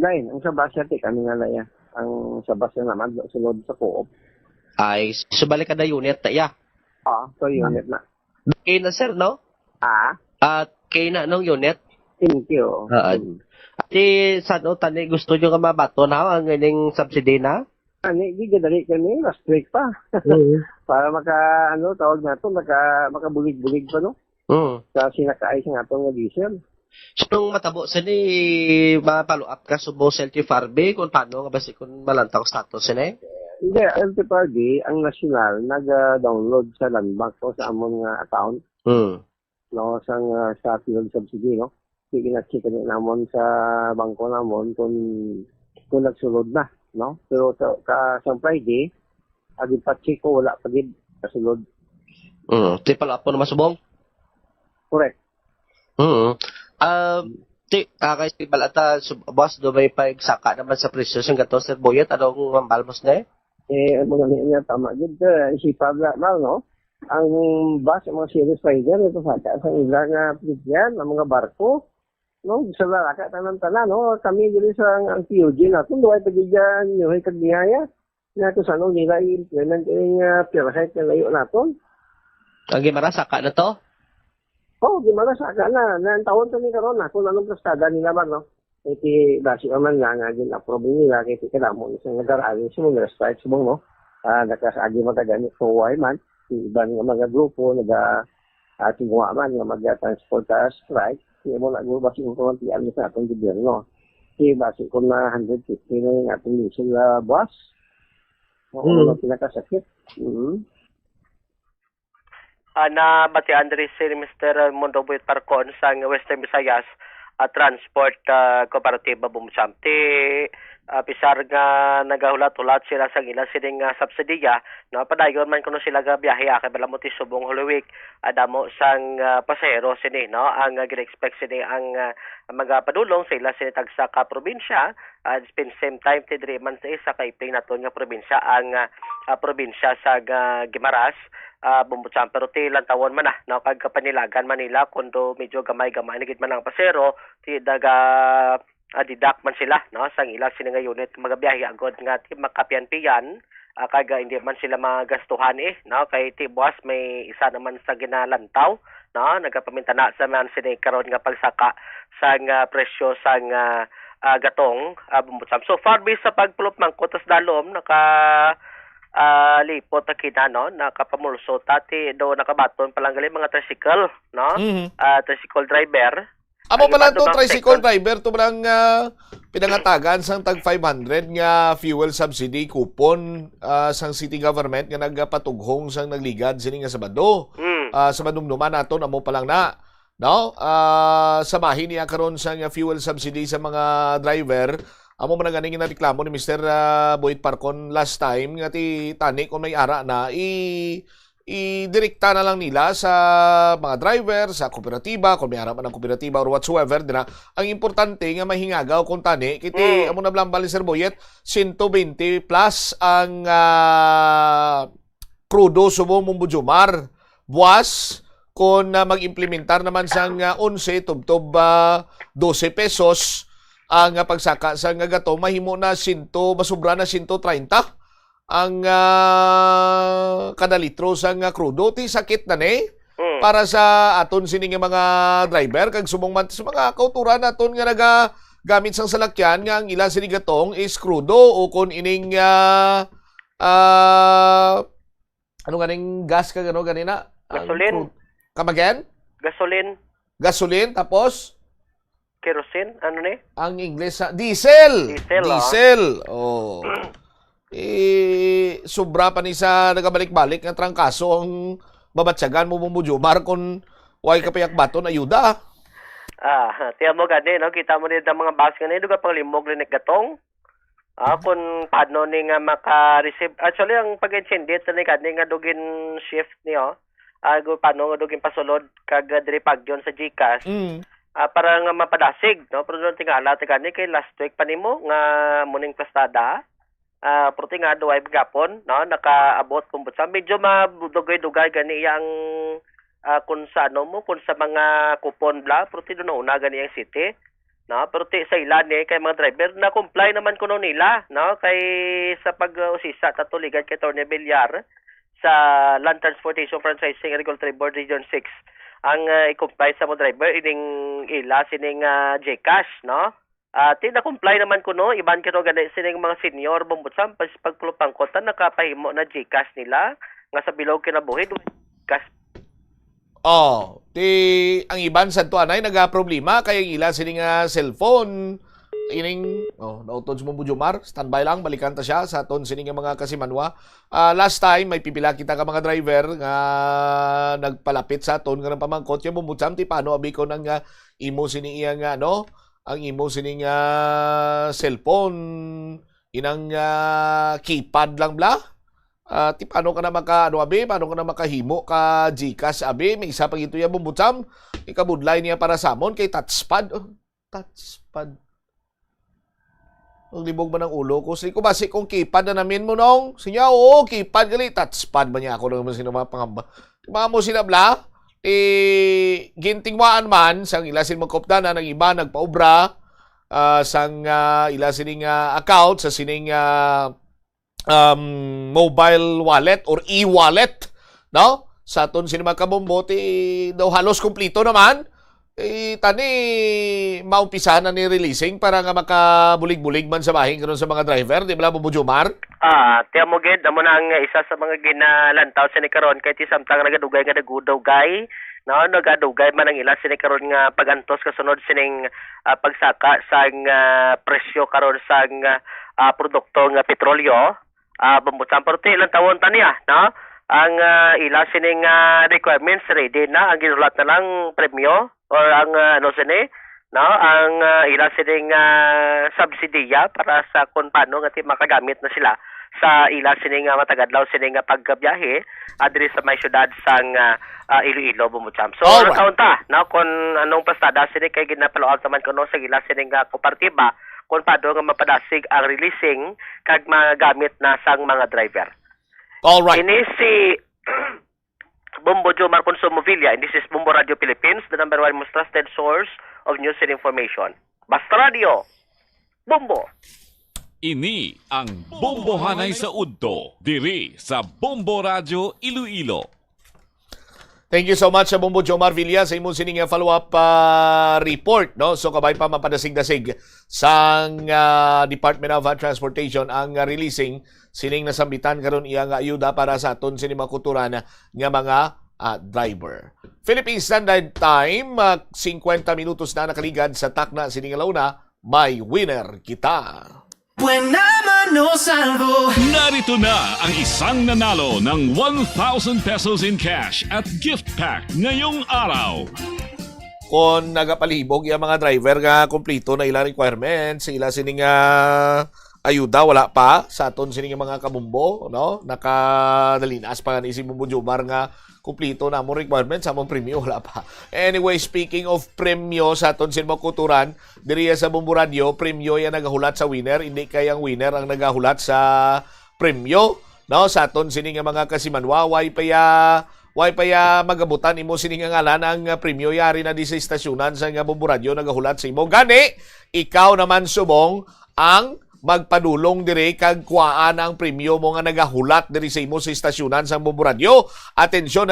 Lain, ang sa bus natin, kami nga laya. Ang sa bus na naman, sulod sa co-op. Ay, so bali ka na unit, ya? So unit na. Okay na, sir, no? Okay na, nung unit? Thank you. Ati, saan o tani, gusto nyo ka mabato na ang ining subsidy na? Hindi gadali kami, last week pa. Para tawag na ito, makabulig-bulig pa, no? Sa sinakaay sa nga itong diesel. So, nung matabo sa ni, ma-follow up ka sa Boss LTFRB kung paano nga basi kung malantaw status na Hindi, LTFRB, ang nasyonal, nag-download sa land bank o sa amon nga account, no, sa field subsidy, no? Sige na check namon sa bangko namon kung nagsulod na, no? Pero sa Friday, agi pa check ko, wala pa gid kasulod. Di pala po na masubong? Correct. Kay si Balata, boss, do may pagsaka naman sa presyo ng gato, Sir Boyet, anong mambalmos na Ano nga niya, tama gid, isipag na, no? Ang bus, mga serious rider, ito sa ilang pigyan, ang mga barko, no? Sa laraka, tanan-tanan, no? Kami dili sa ang POG natin, duway pagigyan, yung kagniyaya, na ito sa ano, nila i-implement yung pirahit na layo natin. Ang gimara, saka na to? Gimana saka na. Nang taon kami karon na kung anong prestada nila ba, no? Iti basi man nga nga gin-approve nila kay kinamo isang nag-arali sa mga strike subong, no? Nakasagi magagani so why man iban nga mga grupo tingwa man nga mag-transport sa strike. Kaya mo na basi kung kontian sa atong gobyerno. Kaya basi kung na 150 na yung atong diesel bus. Oo, pinakasakit. Na bati Andres si Mr. Mondo Boyet Parcon sa Western Visayas Transport Cooperative Bumsam. Pisar nga nagahulat-hulat sila sa ilang sining subsidiya, no, padayon man kuno sila ga biyahe kay bala mo ti subong Holy Week adamo sang pasahero sini, no, ang gina-expect sini ang mga padulong sa ila sini tagsa ka probinsya same time ti diri man sa isa kay play naton nga probinsya ang probinsya sa Guimaras. Bumbutsam pero ti lantawon man no, kag kapanilagan Manila kundo medyo gamay-gamay nagit man ang pasero ti daga didak man sila, no, sang ila sini nga unit magabiyahe agod nga ti makapian-piyan kag hindi man sila magastuhan no, kay ti boss may isa naman sa ginalantaw, no, nagapamintana sa man sini karon nga pagsaka sang presyo sang gatong bumbutsam. So far bis sa pagpulop mangkot tas dalom lipot na kita, no, nakapamulso tati do nakabaton palang gali mga tricycle, no, tricycle driver. Amo pala to tricycle driver to lang pinangatagan sang tag 500 nga fuel subsidy coupon sang city government nga nagpatughong sang nagligad sini nga Sabado. Sa manumnuman naton amo palang na, no, samahin niya karon sang fuel subsidy sa mga driver. Amo man ganing reklamo ni Mr. Boyet Parcon last time nga ti tani kung may ara na i-direkta na lang nila sa mga driver sa kooperatiba kung may ara man ang kooperatiba or whatsoever dira. Ang importante nga mahingagaw kung tani kiti amo na blambal ni Sir Boyet 120 plus ang krudo subo Mumbujumar buwas kung mag-implementar naman sang 11 tubtob 12 pesos ang pagsaka sa gato, mahimo na basubra na 130 ang kada litro sa krudo. Ti sakit na para sa aton sining mga driver kag subong man sa mga kauturan naton nga nagagamit sang salakyan nga ang ila sining gatong is krudo o kun ining ano ganing gas ka gano ganina? Gasolin. Kamagen? Gasolin tapos kerosene, ano ni? Ang Ingles diesel. Diesel. Oh. Sobra pa ni sa nagabalik-balik nga trangkaso ang babatsagan mo Jomar kung way kapayak baton ayuda. Tiyan mo gani, no? Kita mo rin ang mga bus gani, duga pang limog rin gatong. Kung paano ni nga maka-receive. Actually, ang pag-incendate ni gani nga dugin shift niyo. Paano nga dugin pasulod kag diri pagyon sa GCash. Para nga mapadasig, no, pero doon tingala tigani kay last week pa nimo nga muning plastada pero tinga duay gapon, no, nakaabot kumbutsa medyo madugay-dugay gani yang kun sa ano mo kun sa mga kupon bla pero ti doon una gani ang city, no, pero ti sa ilan kay mga driver na comply naman kuno nila, no, kay sa pag-usisa tatuligan kay Torne Villar sa Land Transportation Franchising Regulatory Board Region 6 ang i-comply sa mga driver ining ila sining GCash, no? Tina-comply naman kuno iban kano gani sining mga senior bumbutsam pagpulupangkotan nakapahimo na GCash nila nga sa bilog kinabuhi GCash. Ang iban sa tuanay nagaproblema kay ila sining cellphone ining nautod sa Bumbo Jomar, standby lang, balikan ta siya sa aton sining mga kasimanwa. Last time may pipila kita ka mga driver nga nagpalapit sa aton nga pamangkot yung Bumbo Jam ti paano abi ko nang imo sini iya nga ang imo sining cellphone inang keypad lang bla. Ti paano ka na paano ka na makahimo ka Gcash abi, may isa pa gito ya Bumbo Jam. Ikabudlay niya para samon kay touchpad. Touchpad. Ang libog ba ng ulo ko? Sige ko basi kung keypad na namin mo nung. Sinya, oo, keypad gali. Touchpad ba niya ako naman sinumapangamba. Mga mo sinabla, gintingwaan man, sang ilasin magkopda na ng iba, nagpaubra, sang ilasin ng account, sa sining mobile wallet or e-wallet, no? Sa aton sinima kabombo, daw halos kumplito naman. Tani maumpisa na ni releasing para nga makabulig-bulig man sa bahin karon sa mga driver, di ba Bumbo Jomar? Tiyan mo gid amo na ang isa sa mga ginalantaw sini karon kay ti samtang nagadugay nga nagudugay, no, nagadugay man ang ila sini karon nga pagantos kasunod sining pagsaka sang presyo karon sang produkto nga petrolyo. Bumbo Jam pero ilang tawon taniya, no? Ang ila sining requirements ready na, ang ginulat na lang premyo or ang ang ila sining subsidiya para sa kung paano nga makagamit na sila sa ila sining matagadlaw sining pagbiyahe adiri sa may syudad sang Iloilo, Bumbo Jam. So taon ta na kung anong pastada sini kay ginapaloan naman kuno sa ila sining kopertiba kung paano nga mapadasig ang releasing kag magamit na sang mga driver. All right. Ini si Bumbo Jomar Consumo Villa, and this is Bumbo Radio Philippines, the number one most trusted source of news and information. Basta Radio, Bumbo. Ini ang Bombohanay sa Udto, diri sa Bombo Radio Iloilo. Thank you so much sa Bumbo Jomar Villa sa imong sining follow-up report, no? So kabay pa mapadasig-dasig sang Department of Transportation ang releasing sining nasambitan karon iya nga ayuda para sa aton sining makuturan nga mga driver. Philippine Standard Time, 50 minutos na nakaligad sa takna sining launa, may winner kita. Narito na ang isang nanalo ng 1,000 pesos in cash at gift pack ngayong araw. Kung nagapalibog yung mga driver nga kumplito na ilang requirements, sila sining ayuda wala pa sa aton sining mga kabumbo, no? Nakadalinas pa ni si Bumbo Jomar nga kumplito na mo requirements sa mong premyo wala pa. Anyway, speaking of premyo sa aton sining kuturan, diri sa Bumbo Radio, premyo yan nagahulat sa winner, hindi kayang winner ang nagahulat sa premyo, no? Sa aton sining mga kasimanwa, way pa magabutan imo sining ngalan ang premyo yari na di sa istasyonan sa nga Bumbo Radio nagahulat sa imo. Gani, ikaw naman subong ang magpadulong dire kag kuhaan ang premyo mo nga nagahulat diri sa imo sa istasyonan sa Bumbo Radio. Atensyon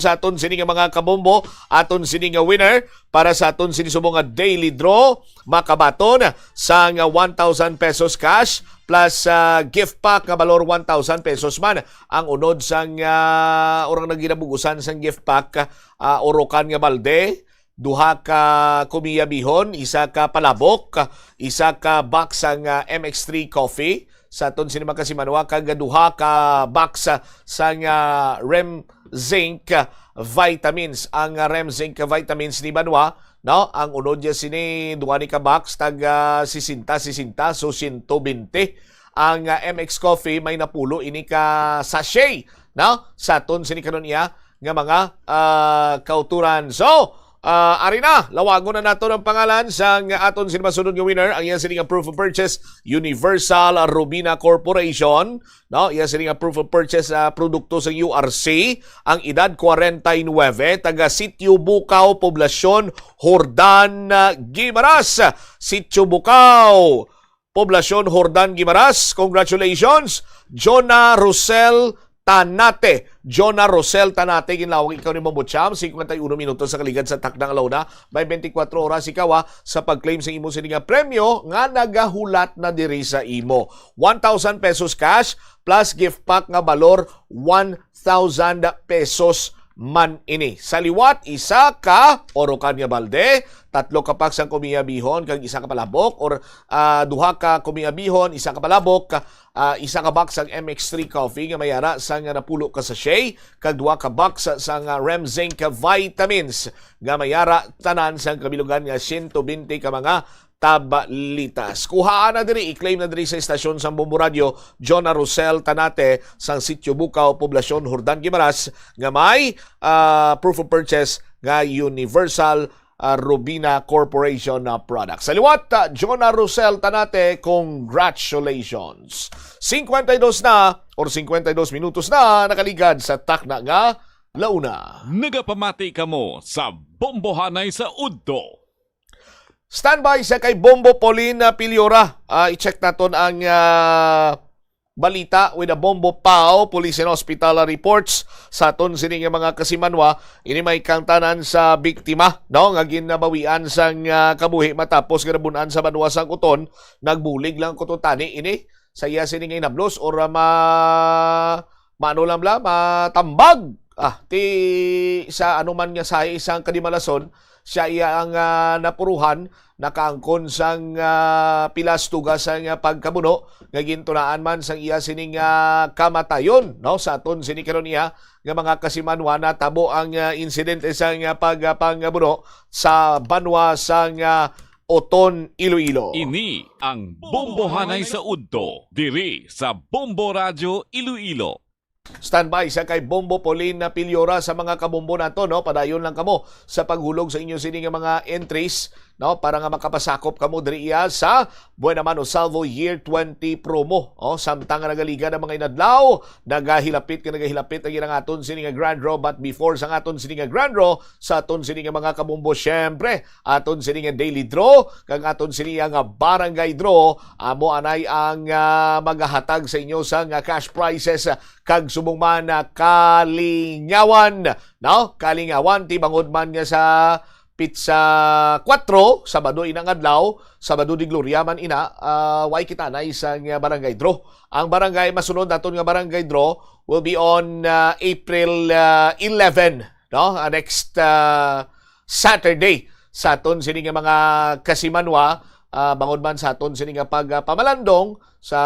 sa aton sini nga mga kabombo, aton sini nga winner para sa aton sini subong nga daily draw, makabaton sa nga 1,000 pesos cash plus gift pack nga balor 1,000 pesos man. Ang unod sang orang naginabugusan sang gift pack, orokan nga balde, duha ka kumiya bihon, isa ka palabok, isa ka box ang MX3 coffee sa aton sinima kasimanwa, kag duha ka box sang Rem Zinc vitamins. Ang Rem Zinc vitamins ni Banwa, no, ang unod niya sini duha ni ka box tag 60 so 120. Ang MX coffee may napulo ini ka sachet, no, sa aton sini kanon iya nga mga kauturan. So ari na, lawagon na nato ng pangalan sa aton sinmasunod nga winner. Ang iya sining proof of purchase, Universal Robina Corporation, no? Iya sining proof of purchase produkto sa URC. Ang edad 49, taga Sitio Bukaw, Poblasyon Hordan, Guimaras. Sitio Bukaw, Poblasyon Hordan, Guimaras. Congratulations, Jonah Rosel Tanate. Jonah Rosel Tanate, ginlawag ikaw ni Bumbo Jam, 51 minutos sa kaligad sa takdang alauna. May 24 oras ikaw sa pag-claim sa imo sining premyo nga nagahulat na diri sa imo. 1,000 pesos cash plus gift pack nga balor 1,000 pesos man ini. Sa liwat, isa ka Orocan Balde, 3 ka paks ang kumiyabihon, kag isa ka palabok, or 2 ka kumiyabihon, isa ka palabok, isa ka box ang MX3 coffee nga mayara sa nga napulo ka sachet, kag 2 ka box sa nga Rem Zinc vitamins nga mayara tanan sa kabilugan nga 120 ka mga tabalitas. Kuhaan na diri, i-claim na diri sa istasyon sa Bombo Radio, John Rosel Tanate, sang Sitio Bukaw, Poblasyon Hordan Guimaras, nga may proof of purchase nga Universal Rubina Corporation na product. Sa liwat, John Rosel Tanate, congratulations. 52 na or 52 minutos na nakaligad sa takna nga launa. Nagapamati ka mo sa Bombohanay sa Udto. Standby sa kay Bombo Pauline Piliora. I-check naton ang balita with a Bombo Pao Police and Hospital reports sa aton sining mga kasimanwa. Ini may kangtanan sa biktima, no, nga ginabawian sang kabuhi matapos ginabunan sa banwa sang uton. Nagbulig lang kuton tani ini sa iya sining inablos or maano lang matambag ti sa anuman nga sa isang kadimalason. Siya iya ang napuruhan, nakaangkon sang pilas tugas sang pagkabuno, nga gintunaan man sang iya sining kamatayon, no? Sa aton sini karon iya nga mga kasimanwa na tabo ang insidente sang pagpangabuno sa banwa sang Oton, Iloilo. Ini ang Bombohanay sa Udto, diri sa Bombo Radio Iloilo. Standby sa kay Bombo Pauline Piliora sa mga kabombo nato, no? Padayon lang kamo sa paghulog sa inyo sini nga mga entries, no, para nga makapasakop kamo diri sa Buena Mano Salvo Year 20 promo. Samtang nagaliga ng mga inadlaw, nagahilapit ang ginang aton sini nga Grand Draw, but before sa aton sini nga Grand Draw, sa aton sini nga mga kabombo, syempre aton sini nga Daily Draw, kag aton sini nga Barangay Draw, amo anay ang magahatag sa inyo sa nga cash prizes kag subong man kalingawan, no? Kalingawan ti bangod man nga sa Pizza 4, Sabado inang adlaw, Sabado di Gloria man ina, way kita na isang barangay draw. Ang barangay masunod naton nga barangay draw will be on April 11, no? Next Saturday sa aton sini nga mga kasimanwa, bangod man sa aton sini nga pagpamalandong sa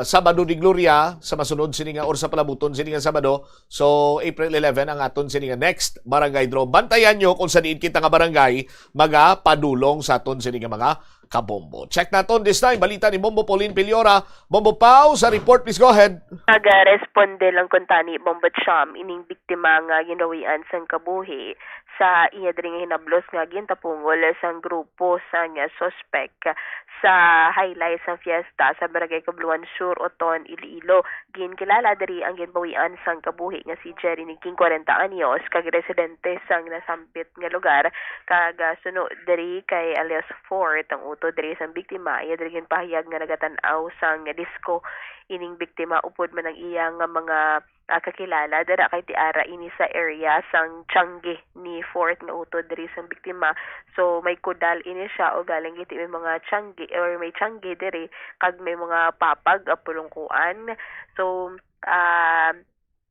Sabado di Gloria, sa masunod sini nga or sa palabuton sini nga Sabado. So April 11 ang aton sini nga next barangay draw. Bantayan nyo kung sa diin kita nga barangay magapadulong sa aton sini nga mga kabombo. Check naton this time balita ni Bombo Pauline Piliora. Bombo Pao sa report, please go ahead. Nag-responde lang kun tani Bombo Cham ining biktima nga ginawian sang kabuhi sa iya diri nga hinablos nga gintapungol sang grupo sang suspect sa highlight sa fiesta sa Barangay Kabluan Sur, Oton, Iloilo. Ginkilala diri ang ginbawian sang kabuhi nga si Jerry Niging 40 anyos kag residente sang nasampit nga lugar kag suno diri kay alias Fort ang uto diri sang biktima. Iya diri ginpahayag nga nagatan-aw sang disco ining biktima upod man ang iyang mga kakilala dara kay tiara ini sa area sang Changi ni Fort nga utod diri sang biktima. So may kudal ini siya o galing iti may mga Changi or may Changi diri kag may mga papag pulungkuan. So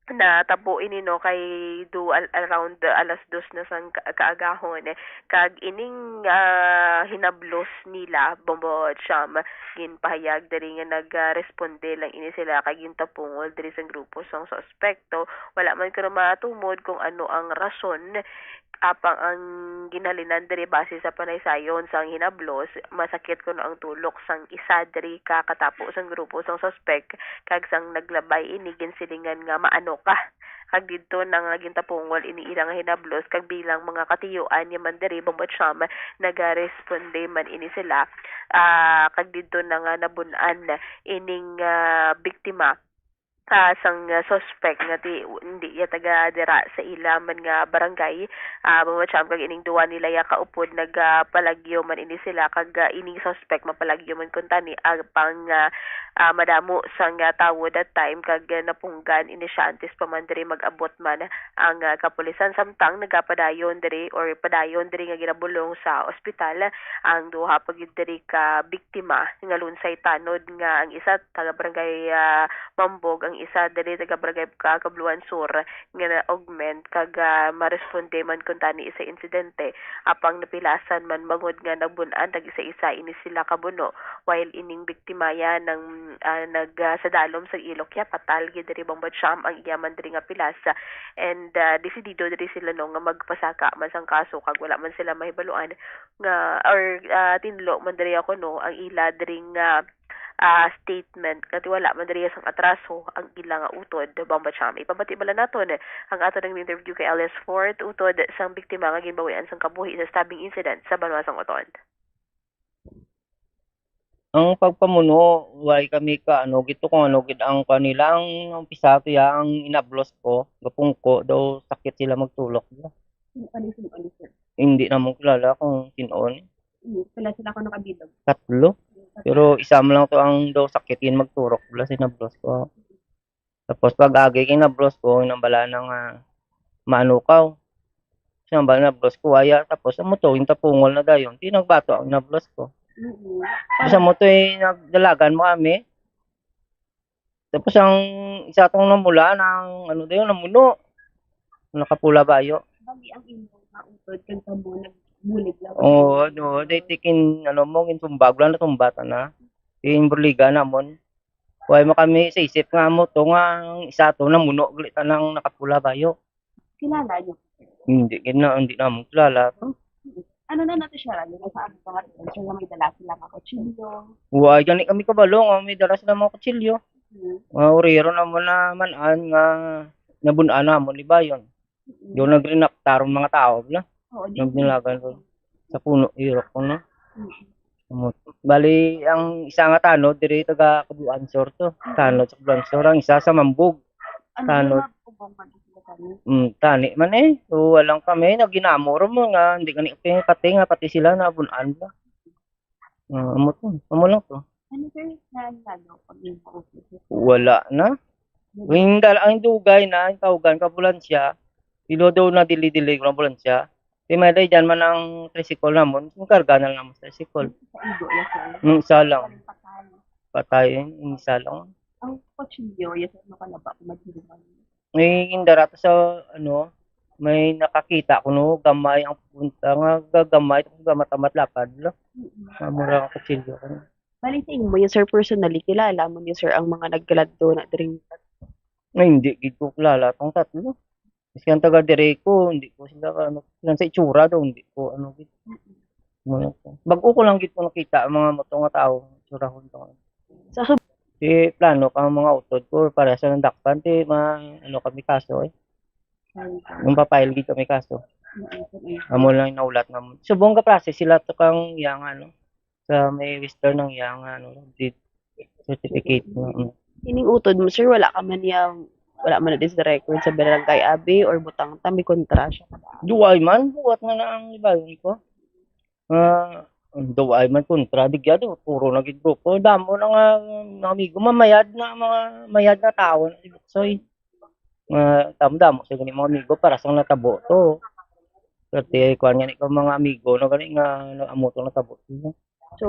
na tabo ini no kay around alas 2 na sang kaagahon kag ining hinablos nila Bombo Cham ginpahayag diri nga nagresponde lang ini sila kay gintapungol diri sa grupo sang suspekto. Wala man karon matumod kung ano ang rason apang ang ginhalinan diri base sa panaysayon sang hinablos. Masakit kuno ang tulok sang isa diri katapo sang grupo sang suspect kag sang naglabay ini ginsilingan nga maano ka kag didto nang gintapungol ini ilang hinablos kag bilang mga katiyuan ni man diri Bombo Cham nagaresponde man ini sila kag didto nang nabunan ining biktima sang suspect nga hindi ya taga dira sa ilaman nga barangay. Bombo Cham kag ining duwa nila ya kaupod nagpalagyo man ini sila kag ining suspect mapalagyo man kun tani pang madamo sang tawo that time kag napunggan ini siya antes pa man diri mag-abot man ang kapulisan samtang nagapadayon diri or padayon diri nga ginabulong sa ospital ang duha pagid diri ka biktima nga lunsay tanod nga ang isa taga barangay Mambog ang ang isa dali taga Barangay Kabluan Sur nga na-augment kag maresponde man kun tani sa insidente apang napilasan man bangod nga nagbun-an tag isa-isa ini sila kabuno while ining biktimaya ng sa dalom sa ilok ya patal gid diri Bombot Siam ang iyaman diri nga pilas and desidido diri sila no nga magpasaka man sang kaso kag wala man sila mahibaluan nga or tinlo man diri ako no ang ila diri nga statement kati wala man diri sang atraso ang ila nga utod Bombot Siam. Ipabati bala naton ang ato ng interview kay Alias Fort utod sang biktima nga ginbawian sang kabuhi sa stabbing incident sa Banwasang Oton. Ang pagpamuno, way kami ka, gito kung gid ang kanilang umpisa kaya ang inablos ko, gapong ko, daw sakit sila magtulok. Hindi na mo kilala kung sinoon. Pila sila ko nakabidog. 3. Pero isa mo lang to ang daw sakitin magturok, bala sinablos ko. Tapos pag-agi kinablos ko, inambala ng maanukaw. Sinambala nablos ko, waya. Tapos ang muto, yung tapungol na dayon, di nagbato ang inablos ko. Sa mo to'y nagdalagan mo kami. Tapos ang isa tong namula ng namuno. Nakapula bayo. Bagi ang imo nga utod kag kamo nagbulig lang. Oo, day tikin mo gintumbag lang na tumbata na. Imburliga namon. Way mo kami sa isip nga mo to nga isa to namuno glitan ng nakapula bayo. Kilala niyo? Hindi na mo kilala to. Ano na natin siya yung sa aming mga adventure na may dala sila mga kutsilyo. Uy, gani kami kabalong, may dala sila mga kutsilyo. Uriro na mo na manan nga nabunan na mo libayon. Yung nagrinaktarong mga tao bla. Nagnilagan ko sa puno irok ko na. Bali ang isa nga tanod diri taga Kabluan Sur to. Tanod sa Kabluan Sur ang isa sa Mambug. Tanod. Tani man so walang kami naginamor mo nga hindi kani pati nga pati sila nabunan ba. Amo lang to. Ano sir na pag wala na. Ang dugay na ang tawagan ambulansya. Dilo daw na dili-dili ng ambulansya. Di may day dyan man ang tricycle namon, kung karga na lang sa tricycle. Isa lang. Patay, isa lang. Ang kutsilyo, yes, makalaba, maghiruman. May indarato sa may nakakita ko gamay ang punta nga gagamay kung gamatamat lapad lo. Mura ang kutsilyo ko. Bali sa imo yung sir personally kilala mo niyo sir ang mga nagkaladto na drink. Hindi gid ko kilala tong tatlo. Kasi ang taga dire ko hindi ko sila sa itsura daw hindi ko gid. Bago ko lang gid ko nakita ang mga moto nga tao, itsura ko to. Sa plano ka mga utod ko para sa dakpan kami kaso yung papayil gid kami kaso amo lang naulat na subong ka process sila to kang yang sa may register ng yang certificate ining utod mo sir wala man din sa record sa Barangay Abi or butang tami kontra siya duay man buhat nga na ang ibayon ko daw ay man kontra digyado puro na gid grupo damo na nga amigo mamayad na tao na si Buksoy damo sa gani mga amigo para sa natabo to kasi kuan nga ko mga amigo na gani nga amo to natabo so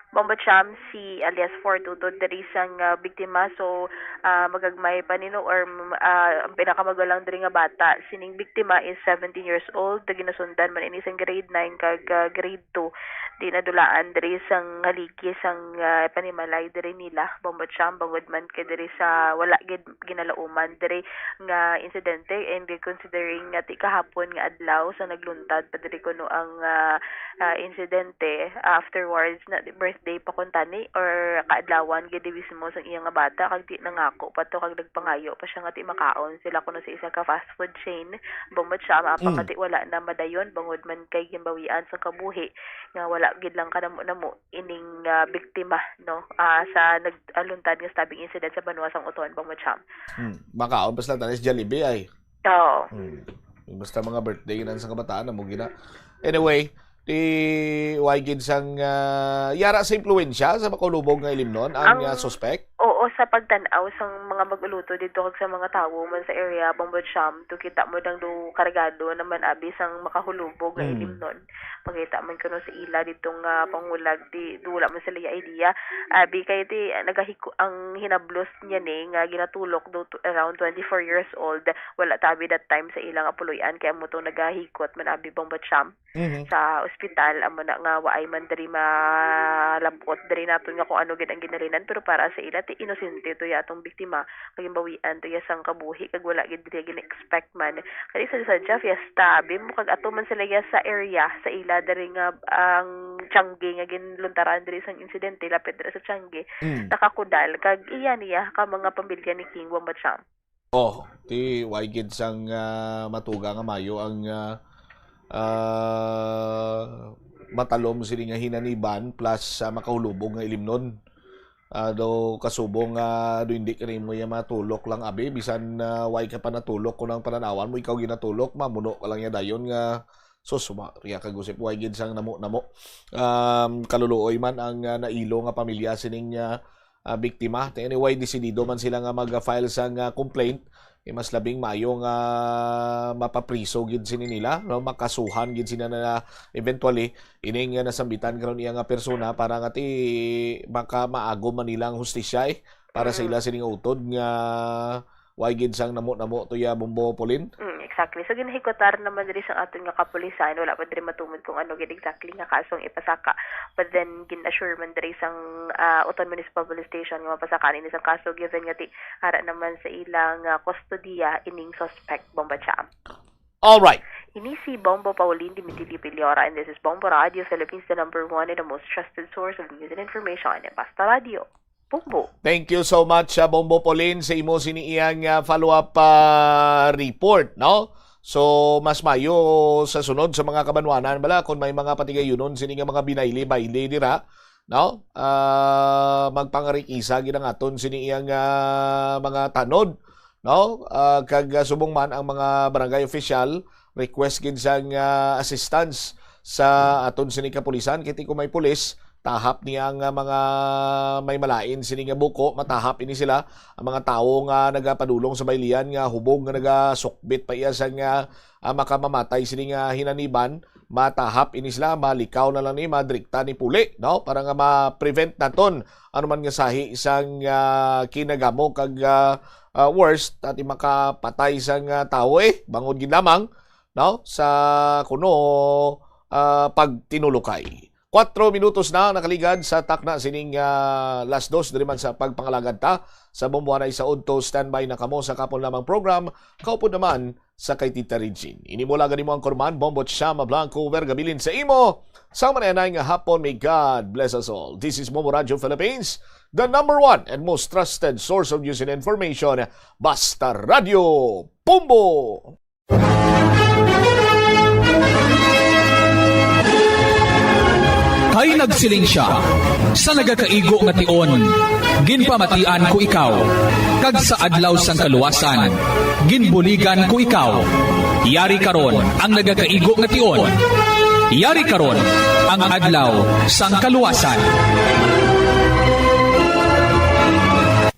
Bombot Siam si Alias Fort utod diri sang biktima so magagmay pa nino or ang pinakamagalang diri nga bata sining biktima is 17 years old ginasundan man ini sang grade 9 kag grade 2 di nadulaan diri sang haligi sang panimalay diri nila Bombot Siam bangod man kay diri sa wala gid ginalauman diri nga insidente and considering nga ti kahapon nga adlaw sa nagluntad pa diri kuno ang insidente afterwards na birthday pa kuntani or kaadlawan gid mismo sang iyang nga bata kag di nangako pa to kag nagpangayo pa siya nga ti makaon sila kuno sa isa ka fast food chain Bombot Siam apang ti wala na madayon bangod man kay gimbawian sa kabuhi nga wala gid lang kanamo ining biktima no sa nagaluntad nga stabbing incident sa Banwasang Oton Bombot Siam. Makaon pa sila tanis Jollibee ay. Oo. Basta mga birthday nan sa kabataan mo gina. Anyway, ti wagid sang yara sa impluwensya sa makulubog nga ilimnon ang suspect. Oo, sa pagtan-aw sang mga maguluto dito kag sa mga tawo man sa area Bombot Siam to kita mo dang do kargado naman abi sang makahulubog nga ilimnon pagkita man kuno sa ila ditong pangulag di dula man sila idea abi kay ti nagahiko ang hinablos niya ni nga ginatulok do around 24 years old wala tabi that time sa ilang apuloyan kaya mo to nagahikot man abi Bombo Champ sa ospital amo na nga waay man diri malabot diri naton nga kung ano gid ang ginalinan pero para sa ila ti inosente to ya atong biktima kag bawian to ya sang kabuhi kag wala gid diri gin-expect man kay sa fiesta abi mo kag ato man sila ya sa area sa ila diri nga ang Tiangge nga ginluntaran diri sang insidente lapit diri sa Tiangge nakakudal kag iya niya ka mga pamilya ni King Bombo Champ. Ti way gid sang matuga nga mayo ang matalom sini nga hinaniban plus makahulubog nga ilimnon. Do kasubong do hindi ka rin mo yung matulok lang abi bisan way ka pa natulok kung ang pananawan mo ikaw ginatulok mamuno ka lang ya dayon nga riya kagusip way gid sang namo kaluluoy man ang nailo nga pamilya sining biktima. Anyway desidido man sila nga mag-file sang complaint mas labing mayo nga mapapriso gid sini nila no makasuhan gid sina na eventually ining nasambitan karon iya nga persona para nga ti baka maago man nilang hustisya para sa ila sining utod nga way gid sang namo to ya Bombo Pauline. Exactly. So ginahikotar naman diri sa aton nga kapulisan wala pa diri matumod kung ano gid exactly nga kasong ipasaka but then gin-assure man diri sang Uton Municipal Police Station nga mapasaka ni sa kaso given nga ti ara naman sa ilang kustodiya ining suspect Bombo Champ. All right. Ini si Bombo Pauline Dimitri Piliora and this is Bombo Radio Philippines, the #1 and the most trusted source of news and information in Basta Radio. Bombo. Thank you so much Bombo Pauline sa imo siniiyang follow-up report, no? So mas mayo sa sunod sa mga kabanwanan bala kung may mga patigayunon sini nga mga binayli-bayli dira, no? Magpangarikisa gid ang aton siniiyang mga tanod, no? Kag subong man ang mga barangay official request gid sang assistance sa aton sini kapulisan kiti kung may pulis tahap niya ang mga may malain sini nga buko matahap ini sila ang mga tawo nga nagapadulong sa baylian nga hubog nga nagasukbit pa iya sa nga makamamatay sini nga hinaniban matahap ini sila malikaw na lang ni madrikta ni puli, no, para nga ma-prevent naton ano man nga sahi isang kinagamo kag worst at makapatay sang tawo bangod gid lamang, no, sa kuno pagtinulukay. 4 minutos na nakaligad sa takna sining last dos diri man sa pagpangalagad ta sa Bomboanay sa Udto. Standby na kamo sa kapon lamang program kaupod naman sa kay Tita Regine. Inimula gani mo ang Korman Bombo Chama Blanco vergabilin sa imo sa mananay nga hapon. May God bless us all. This is Bombo Radio Philippines, the #1 and most trusted source of news and information. Basta Radio Bombo. Kay nagsiling siya sa nagakaigo nga tion, ginpamatian ko ikaw, kag sa adlaw sang kaluwasan, ginbuligan ko ikaw. Yari karon ang nagakaigo nga tion, yari karon ang adlaw sang kaluwasan.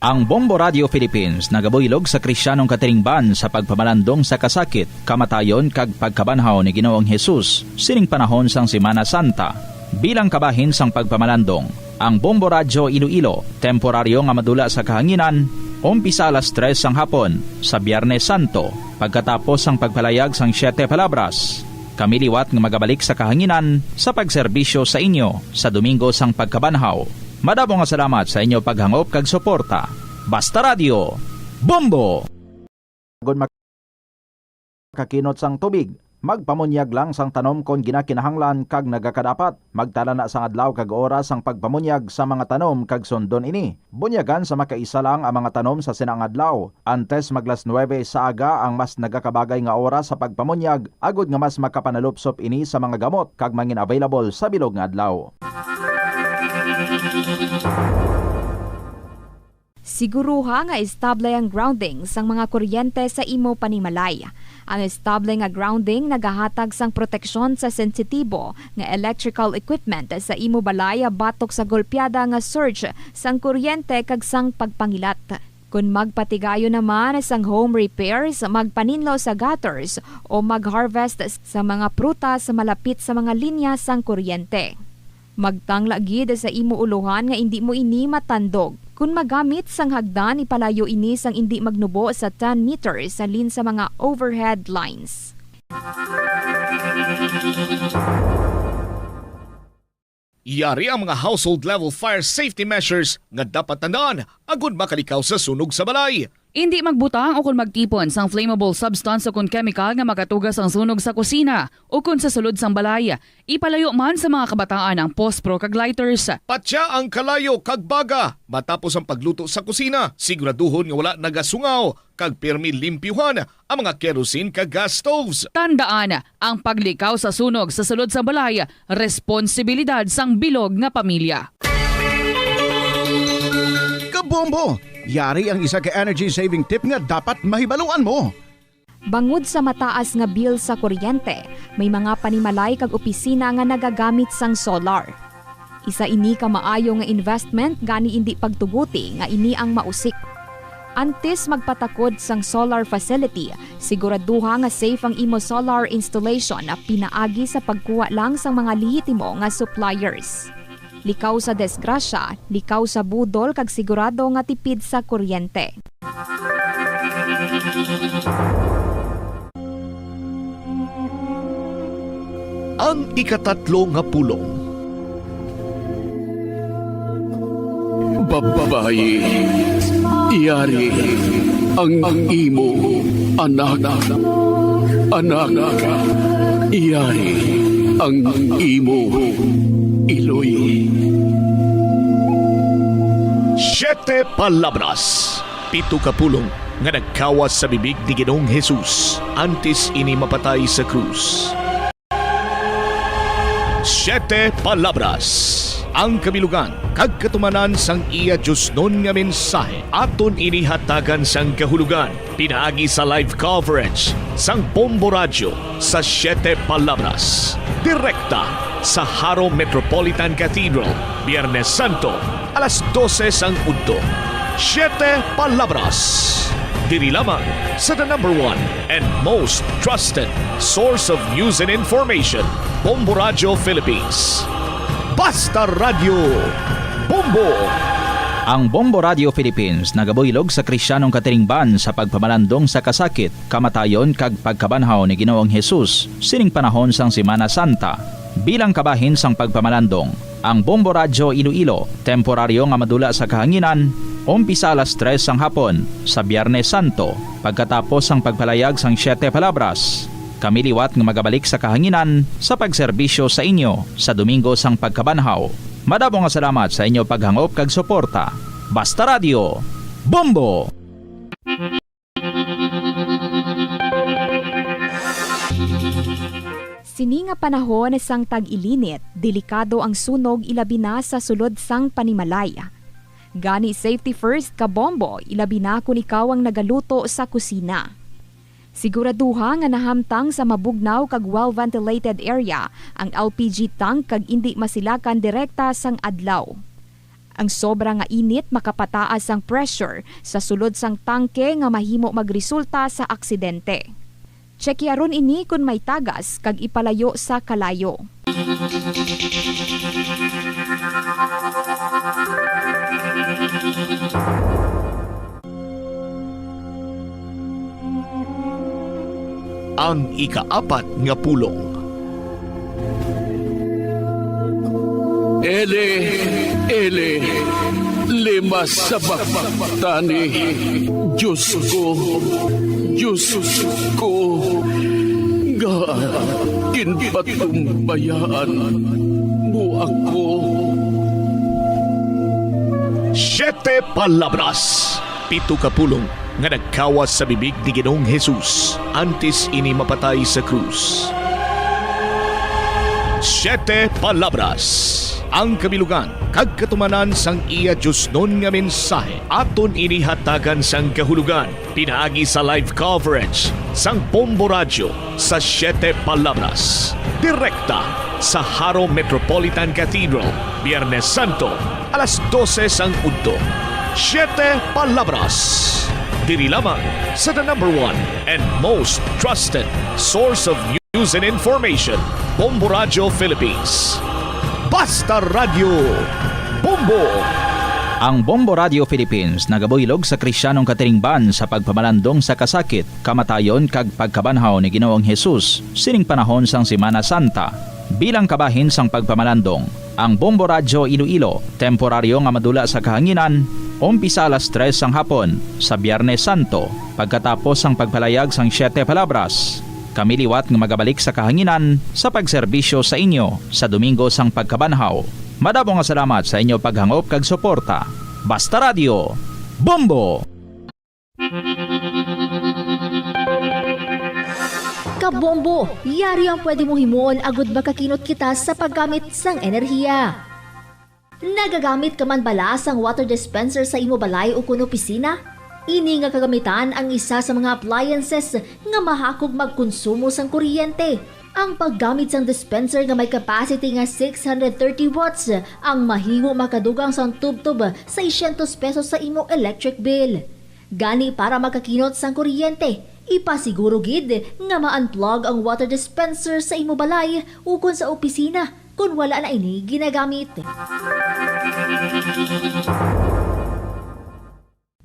Ang Bombo Radio Philippines nagabuylog sa Kristiyanong katilingban sa pagpamalandong sa kasakit, kamatayon kag pagkabanhaw ni Ginoong Hesus sining panahon sang Semana Santa. Bilang kabahin sang pagpamalandong, ang Bombo Radio Iloilo, temporaryo nga madula sa kahanginan, umpisa alas 3 sang hapon sa Biyernes Santo, pagkatapos sang pagpalayag sang 7 palabras. Kami liwat nga magabalik sa kahanginan sa pagserbisyo sa inyo sa Domingo sang pagkabanhaw. Madamo nga salamat sa inyo paghangop kag suporta. Basta Radio, Bombo! Kakinot sang tubig, magpamunyag lang sang tanom kon ginakinahanglan kag nagakadapat. Magtala na sang adlaw kag oras sang pagpamunyag sa mga tanom kag sundon ini. Bunyagan sa makaisa lang ang mga tanom sa sinang adlaw. Antes maglas 9 sa aga ang mas nagakabagay nga oras sa pagpamunyag, agud nga mas makapanalupsop ini sa mga gamot kag mangin available sa bilog nga adlaw. Siguruha nga estable ang grounding sang mga kuryente sa imo panimalay. Ang estable nga grounding nagahatag sang proteksyon sa sensitibo nga electrical equipment sa imo balay batok sa golpeada nga surge sang kuryente kag sang pagpangilat. Kung magpatigayo naman sang home repairs, magpaninlo sa gutters o mag-harvest sa mga prutas malapit sa mga linya sang kuryente. Magtangla gid sa imo uluhan nga indi mo ini matandog. Kung magamit sang hagdan, ipalayo ini sang indi magnubo sa 10 meters sa lin sa mga overhead lines. Yari ang mga household level fire safety measures nga dapat tandaan agud makalikaw sa sunog sa balay. Hindi magbutang o kung magtipon sang flammable substance o kung chemical nga makatugas ang sunog sa kusina o kung sa sulod sang balay. Ipalayo man sa mga kabataan ang pospro kag lighters. Patya ang kalayo kag baga matapos ang pagluto sa kusina. Siguraduhon nga wala nagasungaw kag pirmi limpyuhan ang mga kerosene kag gas stoves. Tandaan, ang paglikaw sa sunog sa sulod sa balay, responsibilidad sang bilog nga pamilya. Kabombo! Yari ang isa ka energy saving tip nga dapat mahibaluan mo. Bangod sa mataas nga bill sa kuryente, may mga panimalay kag opisina nga nagagamit sang solar. Isa ini ka maayo nga investment gani indi pagtuguti nga ini ang mausik. Antes magpatakod sang solar facility, siguraduha nga safe ang imo solar installation na pinaagi sa pagkuha lang sang mga lehitimo nga suppliers. Likaw sa desgrasya, likaw sa budol kag sigurado nga tipid sa kuryente. Ang ikatatlo nga pulong. Babayi, iyari ang imo anak, iyari ang imo iloy. 7 palabras, 7 ka pulong nga nagkawas sa bibig ni Ginoong Jesus antes ini mapatay sa krus. 7 palabras, ang kabilugan kag katumanan sang iya Diyos nun nga mensahe aton inihatagan sang kahulugan pinaagi sa live coverage sang Bombo Radio sa 7 palabras direkta sa Haro Metropolitan Cathedral Biyernes Santo alas 12 sang udto. 7 palabras diri lamang sa the number 1 and most trusted source of news and information, Bombo Radio Philippines. Basta Radio Bombo! Ang Bombo Radio Philippines nagabuylog sa Kristiyanong Kateringban sa pagpamalandong sa kasakit, kamatayon kag pagkabanhaw ni Ginoong Jesus sining panahon sang Semana Santa. Bilang kabahin sang pagpamalandong, ang Bombo Radio Iloilo temporaryo nga madula sa kahanginan umpisa alas 3 sang hapon sa Biyernes Santo pagkatapos sang pagpalayag sang 7 palabras. Kami liwat nga magabalik sa kahanginan sa pagserbisyo sa inyo sa Domingo sang pagkabanhaw. Madamo nga salamat sa inyo paghangop kag suporta. Basta Radio Bombo! Sini nga panahon sang tag-ilinit, delikado ang sunog ilabi na sa sulod sang panimalay. Gani safety first ka Bombo, ilabi na kung ikaw ang nagaluto sa kusina. Siguraduha nga nahamtang sa mabugnaw kag well-ventilated area ang LPG tank kag indi masilakan direkta sang adlaw. Ang sobra nga init makapataas ang pressure sa sulod sang tangke nga mahimo magresulta sa aksidente. Tsekyaron ini kung may tagas kag ipalayo sa kalayo. Ang ikaapat nga pulong. Ele, lima sa tani, Diyos ko, nga kinpatumbayaan mo ako. 7 palabras, 7 ka pulong nga nagkawas sa bibig ni Ginoong Jesus antes ini mapatay sa krus. 7 palabras, ang kabilugan kag katumanan sang iya Diyos nun nga mensahe aton inihatagan sang kahulugan pinaagi sa live coverage sang Bombo Radio sa 7 palabras direkta sa Haro Metropolitan Cathedral Biyernes Santo alas 12 sang udto. Siete Palabras. Diri lamang sa the number one and most trusted source of news and information, Bombo Radio Philippines. Basta Radio Bombo! Ang Bombo Radio Philippines nagabuylog sa Kristiyanong Kateringban sa pagpamalandong sa kasakit, kamatayon kag pagkabanhaw ni Ginoong Hesus sining panahon sang Semana Santa. Bilang kabahin sang pagpamalandong, ang Bombo Radio Iloilo temporaryo nga madula sa kahanginan umpisa alas 3 sang hapon sa Biyernes Santo pagkatapos ang pagpalayag sang Siete Palabras. Kami liwat nga magabalik sa kahanginan sa pagserbisyo sa inyo sa Domingo sang pagkabanhaw. Madamo nga salamat sa inyo paghangop kag suporta. Basta Radio Bombo! Kabombo, yari ang pwede mo himuon agud makakinot kita sa paggamit sang enerhiya. Nagagamit ka man bala sang water dispenser sa imo balay o kun opisina? Ini nga kagamitan ang isa sa mga appliances nga mahakog magkonsumo sang kuryente. Ang paggamit sang dispenser nga may capacity nga 630 watts ang mahingo makadugang sang tubtub sa 600 pesos sa imo electric bill. Gani para makakinot sang kuryente, ipasiguro gid nga ma-unplug ang water dispenser sa imo balay o kun sa opisina kung wala na ini ginagamit.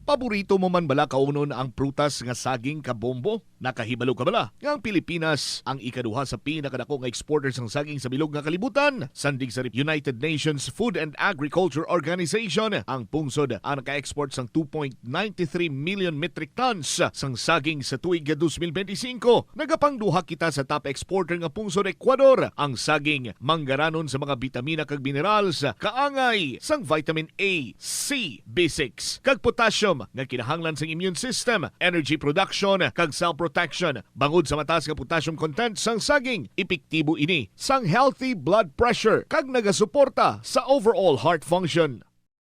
Paborito mo man bala kaunon ang prutas nga saging kabombo? Nakahibalo ka bala? Nga ang Pilipinas ang ikaduha sa pinakadako nga exporters ng saging sa bilog nga kalibutan. Sandig sa United Nations Food and Agriculture Organization, ang pungsod ang naka-export sang 2.93 million metric tons sang saging sa tuig 2025. Nagapangduha kita sa top exporter nga pungsod Ecuador. Ang saging manggaranon sa mga bitamina kag minerals, kaangay sang vitamin A, C, B6 kag potassium nga kinahanglan sa immune system, energy production kag cell protection. Bangod sa mataas nga potassium content sang saging, epektibo ini sang healthy blood pressure kag nagasuporta sa overall heart function.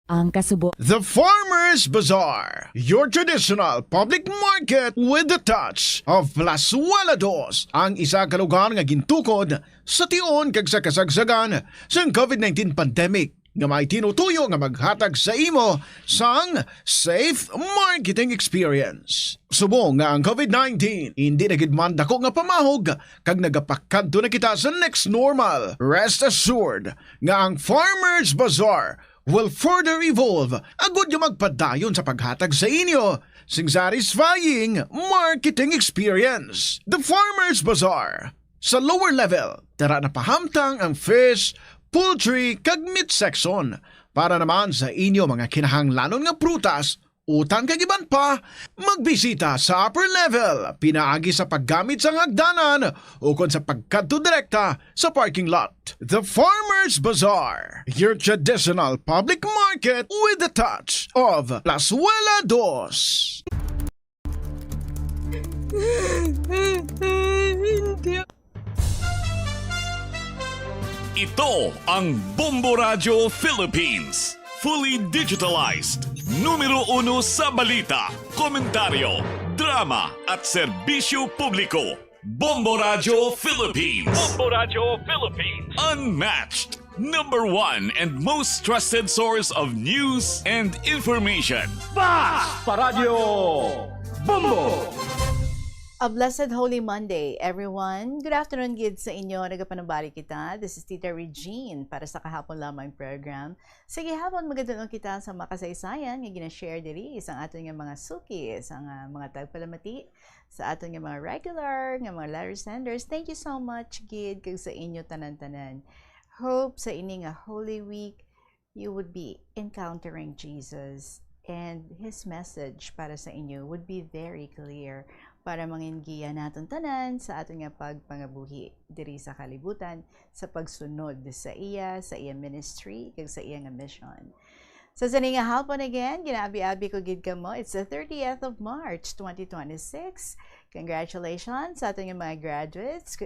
Ang kasubo. The Farmer's Bazaar, your traditional public market with the touch of Plazuela Dos, ang isa ka lugar nga gintukod sa tion kag sa kasagsagan sa COVID-19 pandemic nga may tinutuyo nga maghatag sa imo sang safe marketing experience. Subong nga ang COVID-19 hindi na gid man dako nga pamahog kag nagapakadto na kita sa next normal. Rest assured nga ang Farmer's Bazaar will further evolve agud nga magpadayon sa paghatag sa inyo sing satisfying marketing experience. The Farmer's Bazaar. Sa lower level, tara na pahamtang ang fish, poultry kag meat section para naman sa inyo mga kinahanglanon nga prutas, utang kag iban pa, magbisita sa upper level, pinaagi sa paggamit sa hagdanan o kon sa pagkadto direkta sa parking lot. The Farmer's Bazaar, your traditional public market with the touch of Plazuela Dos. Ito ang Bombo Radio Philippines. Fully digitalized. Numero 1 sa balita, komentaryo, drama at serbisyo publiko. Bombo Radio Philippines. Bombo Radio Philippines. Unmatched. Number 1 and most trusted source of news and information. Basta Radio Bombo! A blessed Holy Monday, everyone. Good afternoon, gid sa inyo. Nagapanambali kita. This is Tita Regine para sa kahapon lamang program. Sige, hapon magadulong kita sa makasaysayan nga gina-share diri sa aton nga mga suki, sa mga tagpalamati, sa aton nga mga regular, nga mga letter senders. Thank you so much, gid, kag sa inyo tanan-tanan. Hope sa ini nga Holy Week, you would be encountering Jesus and His message para sa inyo would be very clear para mangingiya naton tanan sa aton nga pagpangabuhi diri sa kalibutan sa pagsunod sa iya ministry kag sa iya nga mission. So sa nga hapon again, ginabi-abi ko gid kamo. It's the 30th of March 2026. Congratulations sa aton nga mga graduates,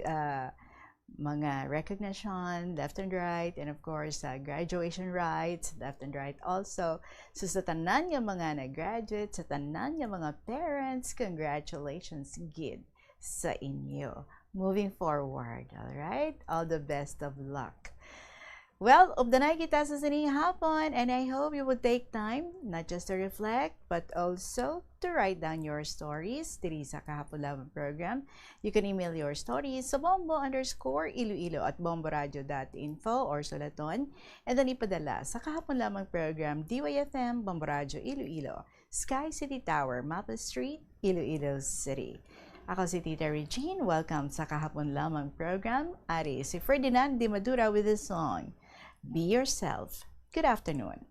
mga recognition left and right, and of course graduation rites left and right also. So sa tanan nga mga nag-graduate, sa tanan nga mga parents, congratulations gid sa inyo moving forward. All right, all the best of luck. Well, ubdanay kita sa sining hapon, and I hope you would take time not just to reflect but also to write down your stories diri sa Kahapon Lamang program. You can email your stories sa bombo_iloilo@bomboradio.info or sulaton, and then ipadala sa Kahapon Lamang program, DYFM, Bombo Radio Iloilo, Sky City Tower, Maples Street, Iloilo City. Ako si Tita Regine. Welcome sa Kahapon Lamang program. Ari si Ferdinand Di Madura with his song, Be Yourself. Good afternoon.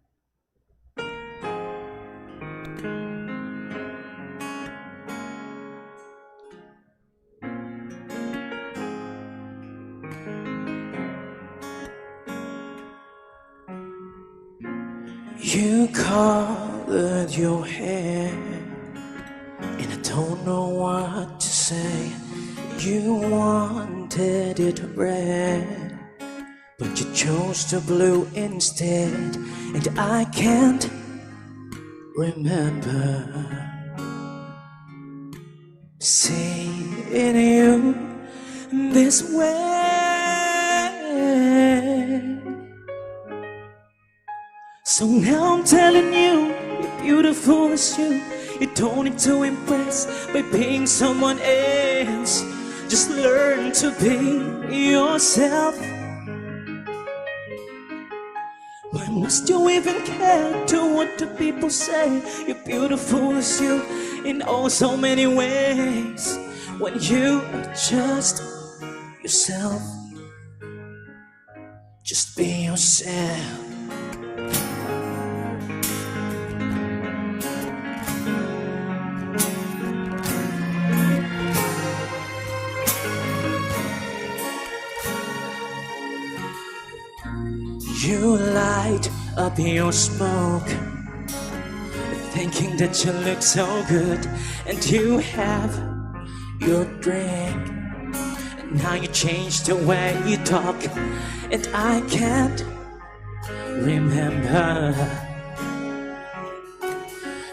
You colored your hair, and I don't know what to say. You wanted it red, but you chose the blue instead, and I can't remember seeing you this way. So now I'm telling you, you're beautiful as you. You don't need to impress by being someone else. Just learn to be yourself. Why must you even care to what the people say? You're beautiful as you in oh so many ways. When you are just yourself, just be yourself. You light up your smoke, thinking that you look so good, and you have your drink, and now you change the way you talk, and I can't remember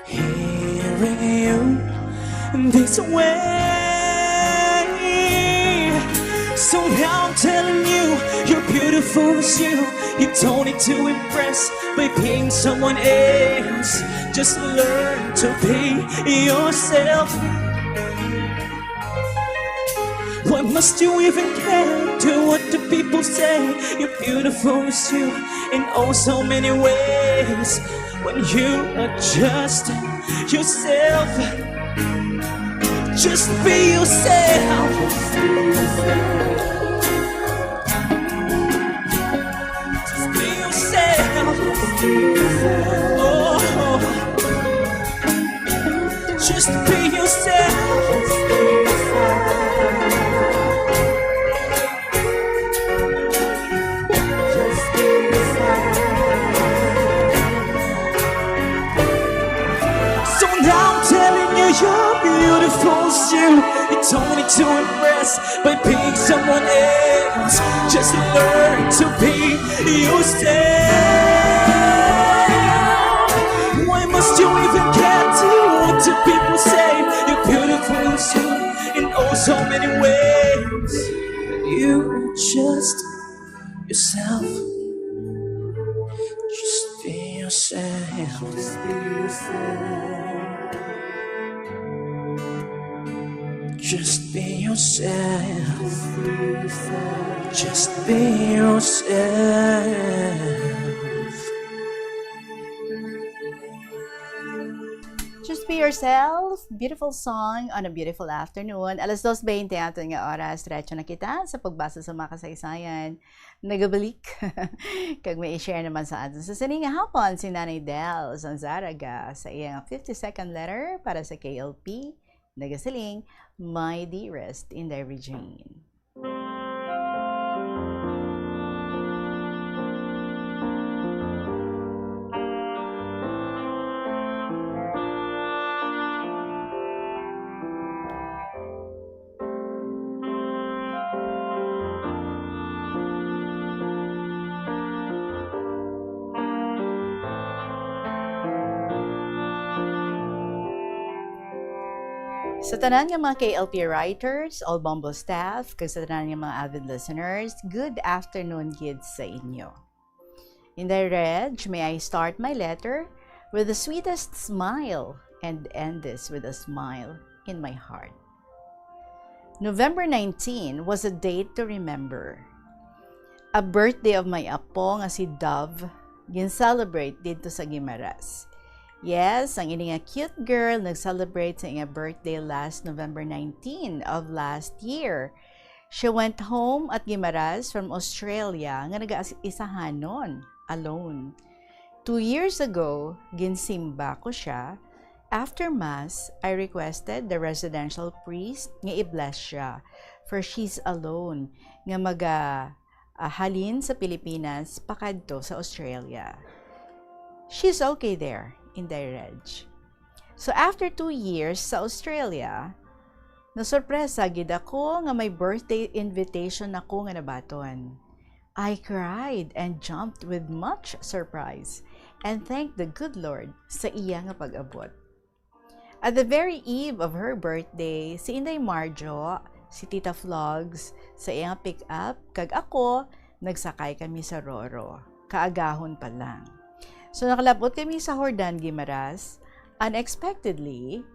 hearing you this way. So now I'm telling you, you're beautiful as you. You don't need to impress by being someone else. Just learn to be yourself. Why must you even care to what the people say? You're beautiful as you in oh so many ways. When you are just yourself, just be yourself. Oh, just be yourself. So now I'm telling you, you're beautiful as you. You don't need to impress by being someone else. Just learn to be yourself. Why must you even care to what the people say? You're beautiful as you in oh so many ways. You are just yourself. Just be yourself. Just be yourself. Just be yourself. Just be yourself. Just Be Yourself, beautiful song on a beautiful afternoon. 2:20 ato nga oras, diretso na kita sa pagbasa sa mga kasaysayan. Nagabalik. Kag may i-share naman sa atin sa sining hapon si Nanay Del Zanzaraga sa iyang 52nd letter para sa KLP. Nagasiling, My Dearest Inday Regine. Sa tanan ng mga KLP writers, all Bombo staff, kag sa tanan ng mga avid listeners, good afternoon kids sa inyo. In the Reg, may I start my letter with the sweetest smile and end this with a smile in my heart. November 19 was a date to remember. A birthday of my apo nga si Dove, gin-celebrate dito sa Guimaras. Yes, ang ini nga cute girl nag-celebrate sa inga birthday last November 19 of last year. She went home at Guimaras from Australia nga nag-isahanon alone. 2 years ago, ginsimba ko siya. After Mass, I requested the residential priest nga i-bless siya for she's alone nga halin sa Pilipinas pakadto sa Australia. She's okay there in the Reg. So after 2 years sa Australia, nasurpresa gid ako nga may birthday invitation ako nga nabaton. I cried and jumped with much surprise and thanked the good Lord sa iya nga pag-abot. At the very eve of her birthday, si Inday Marjo, si Tita Vlogs, sa iyang pick-up, kag ako, nagsakay kami sa Roro. Kaagahon pa lang. So nakalabot kami sa Hordan, Guimaras, unexpectedly,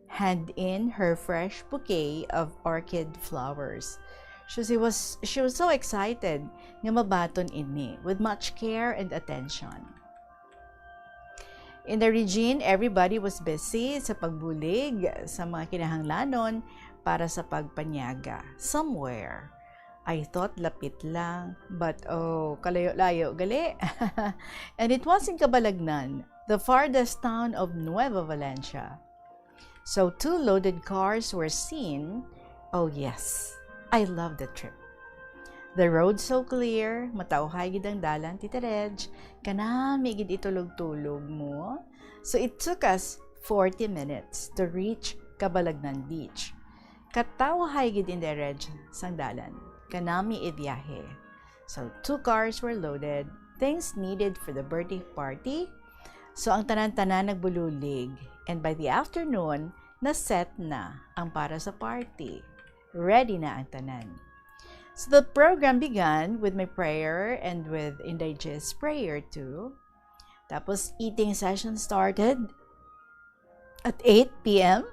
hand in her fresh bouquet of orchid flowers. She was so excited nga mabaton ini with much care and attention. In the region, everybody was busy sa pagbulig sa mga kinahanglanon para sa pagpanyaga. Somewhere, I thought lapit lang, but oh, kalayo-layo gali. And it was in Cabalagnan, the farthest town of Nueva Valencia. So 2 loaded cars were seen. Oh yes, I love the trip. The road so clear, matauhay gid ang dalan, Tita Reg, kanami gid itulog-tulog mo. So it took us 40 minutes to reach Cabalagnan Beach. Katauhay gid in the Reg sang dalan, kanami ibiyahe. So 2 cars were loaded, things needed for the birthday party. So ang tanan-tanan nagbululig, and by the afternoon, na-set na ang para sa party. Ready na ang tanan. So the program began with my prayer and with Inday J's prayer too. Tapos eating session started at 8 p.m.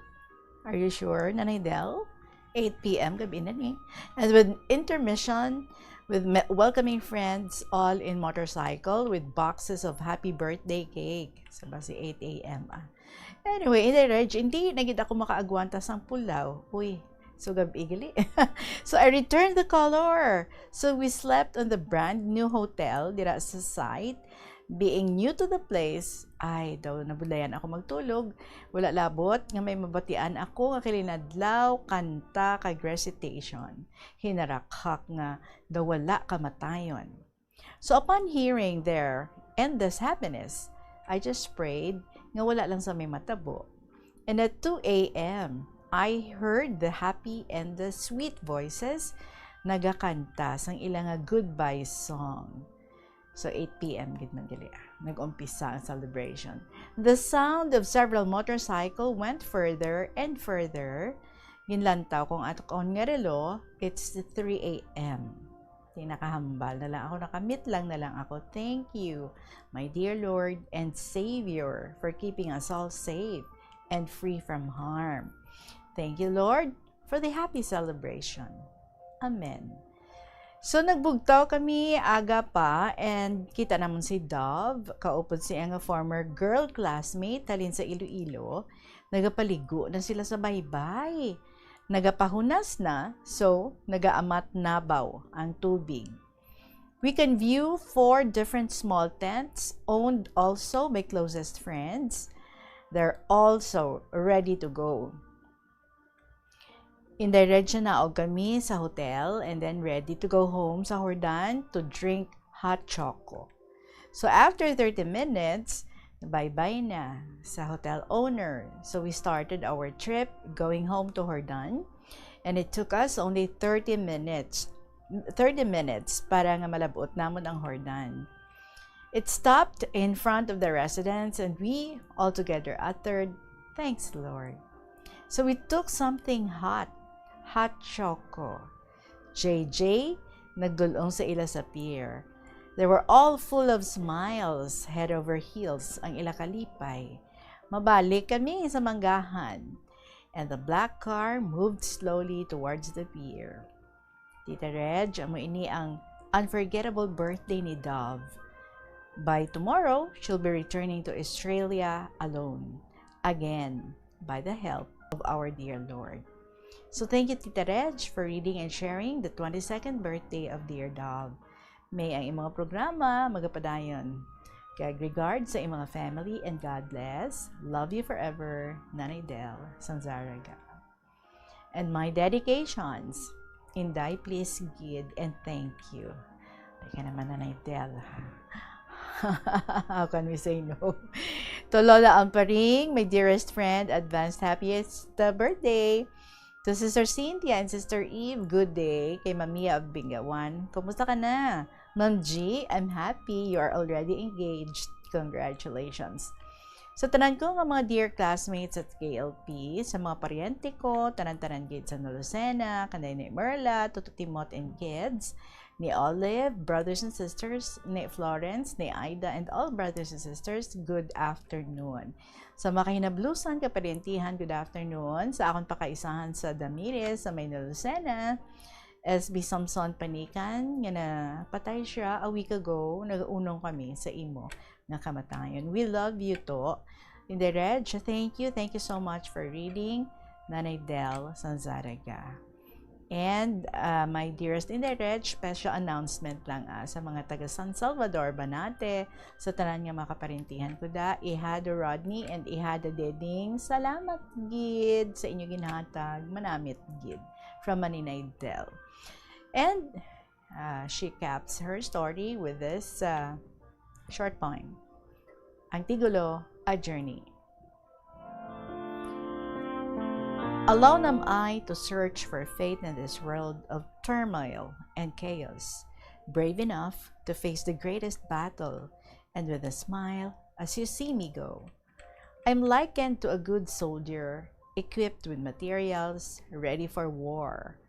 Are you sure, Nanay Del? 8 p.m. gabi na ni. And with intermission, with welcoming friends all in motorcycle with boxes of happy birthday cake. So basi 8 a.m. Anyway, in the Reg, hindi nagid ako makaagwanta sang pulaw. Uy, so gabi gali. So I returned the color. So we slept on the brand new hotel dira sa site. Being new to the place, ay daw nabulayan ako magtulog. Wala labot nga may mabatian ako nga kilinadlaw, kanta, kag recitation. Hinarakhak nga daw wala kamatayon. So upon hearing their endless happiness, I just prayed nga wala lang sa may matabo. And at 2 a.m., I heard the happy and the sweet voices nagakanta sang ilang goodbye song. So 8 p.m. gid man gali nag-umpisa ang celebration. The sound of several motorcycle went further and further. Ginlantaw kung aton nga relo, it's 3 a.m. Tinakahambal na lang ako, nakamit lang na lang ako. Thank you, my dear Lord and Savior, for keeping us all safe and free from harm. Thank you, Lord, for the happy celebration. Amen. So, nagbugtaw kami aga pa and kita naman si Dove, kaupod siya nga former girl classmate, talin sa Iloilo. Nagapaligo na sila sa baybay. Nagapahunas na, so nagaamat nabaw ang tubig. We can view 4 different small tents owned also by closest friends. They're also ready to go. Indiretso na og kami sa hotel and then ready to go home sa Hordan to drink hot choco. So after 30 minutes, bye-bye na sa hotel owner. So we started our trip going home to Hordan and it took us only 30 minutes para nga malabot namon ang Hordan. It stopped in front of the residence and we all together uttered, "Thanks, Lord." So we took something hot choco. JJ nagdulong sa ila sa pier. They were all full of smiles, head over heels ang ila kalipay. Mabalik kami sa manggahan, and the black car moved slowly towards the pier. Tita Reg, amo ini ang unforgettable birthday ni Dove. By tomorrow, she'll be returning to Australia alone, again, by the help of our dear Lord. So thank you, Tita Reg, for reading and sharing the 22nd birthday of dear Dove. May ang imong programa magapadayon. Kag regards sa imong family and God bless. Love you forever, Nanay Del Sanzaraga. And my dedications, Inday, please, Gid, and thank you. Teka naman, Nanay Del, ha? How can we say no? To Lola Amparing, my dearest friend, advanced happiest birthday. To Sister Cynthia and Sister Eve, good day. Kay Mamia of Bingawan, kumusta ka na? Ma'am G, I'm happy you are already engaged. Congratulations. Sa tanan ko nga mga dear classmates at KLP, sa mga paryente ko, tanan-tanan gid sa Lucena, kanay ni Merla, Tuto Timot and kids, ni Olive, brothers and sisters, ni Florence, ni Aida, and all brothers and sisters, good afternoon. Sa mga kahinablusan, kaparyentihan, good afternoon. Sa akong pakaisahan sa Damires, sa May Lucena, SB Samson Panikan, nga na patay siya a week ago, nag-unong kami sa imo nga kamatayon. We love you to. In the Reg, thank you so much for reading, Nanay Del Sanzaraga. And my dearest in the Reg, special announcement lang sa mga taga San Salvador Banate, sa tanan nga makaparintihan ko da, Ihada Rodney and Ihada Deding, salamat gid sa inyo ginhatag, manamit gid, from Maninay Del. And she caps her story with this short poem, Ang Tigulo, A Journey. Alone am I to search for faith in this world of turmoil and chaos, brave enough to face the greatest battle, and with a smile as you see me go. I'm likened to a good soldier, equipped with materials, ready for war.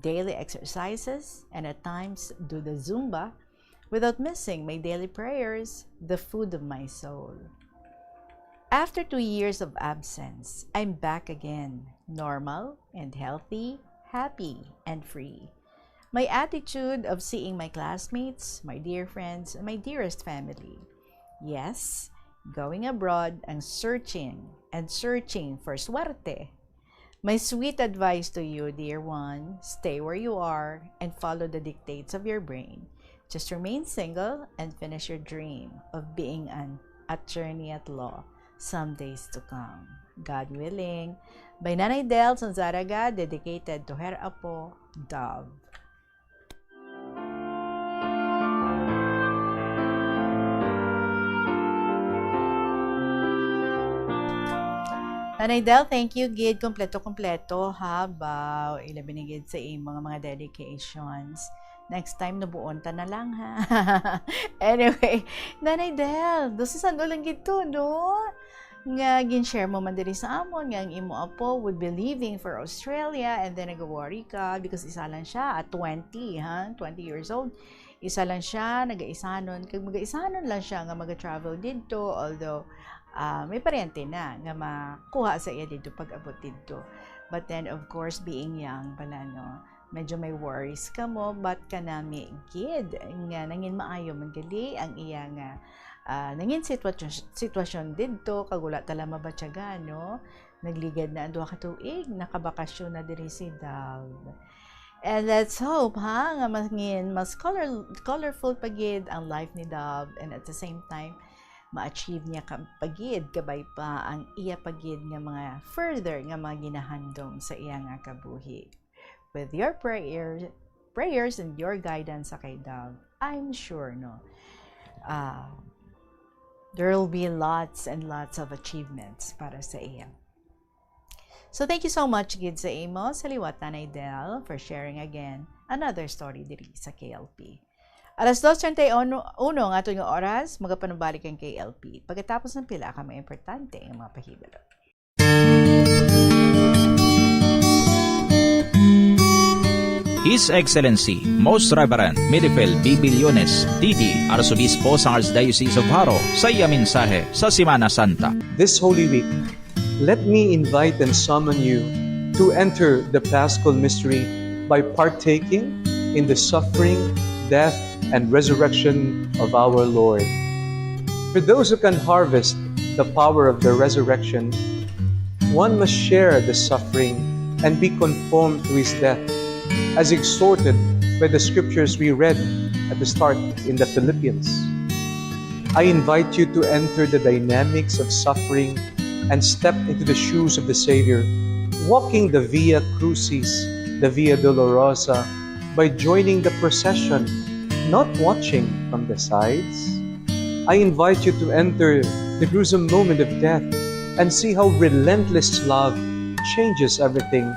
Daily exercises, and at times do the Zumba, without missing my daily prayers, the food of my soul. After 2 years of absence, I'm back again, normal and healthy, happy and free. My attitude of seeing my classmates, my dear friends, and my dearest family. Yes, going abroad and searching for suerte. My sweet advice to you, dear one, stay where you are and follow the dictates of your brain. Just remain single and finish your dream of being an attorney at law some days to come. God willing. By Nanay Del Sanzaraga, dedicated to her apo, Dove. Nanay Del, thank you, gid. Kompleto habaw. Ilabinigid sa mga dedications. Next time, nabuon ta na lang, ha? Anyway, Nanay Del, doon sa sandulang gito, no? Nga, gin-share mo man diri sa amon, nga ang imo apo would be leaving for Australia, and then nag-worry ka because isa lang siya at 20, ha? 20 years old. Isa lang siya, nag-aisanon. Kag mag-aisanon lang siya nga mag-travel dito, although, may paryente na nga makuha sa iya dito pag-abot dito. But then, of course, being young pala, no? Medyo may worries ka mo, but ka nami gid nga nangin maayo magali ang iya nga nangin sitwasyon dito, kagula tala mabatyaga, no? Nagligad na ang 2 ka tuig, nakabakasyon na diri si Dove. And let's hope, ha, nga mas colorful pagid ang life ni Dove, and at the same time, ma-achieve niya pagid, kabay pa ang iya pagid nga mga further nga mga ginahandom sa iya nga kabuhi. With your prayers and your guidance sa kay Dove, I'm sure, no, there will be lots and lots of achievements para sa iya. So thank you so much, gid sa imo, sa liwat Nanay Del, for sharing again another story diri sa KLP. Alas 2:31 ang ato nga oras, magapanubalik ang KLP. Pagkatapos ng pila ka mga importante ang mga pahibalo. His Excellency, Most Reverend Midifel B. Billones, D.D., Arsobispo sa Archdiocese of Haro, sa iya mensahe sa Semana Santa. This Holy Week, let me invite and summon you to enter the Paschal Mystery by partaking in the suffering, death, and resurrection of our Lord. For those who can harvest the power of the resurrection, one must share the suffering and be conformed to his death, as exhorted by the scriptures we read at the start in the Philippians. I invite you to enter the dynamics of suffering and step into the shoes of the Savior, walking the Via Crucis, the Via Dolorosa, by joining the procession, not watching from the sides. I invite you to enter the gruesome moment of death and see how relentless love changes everything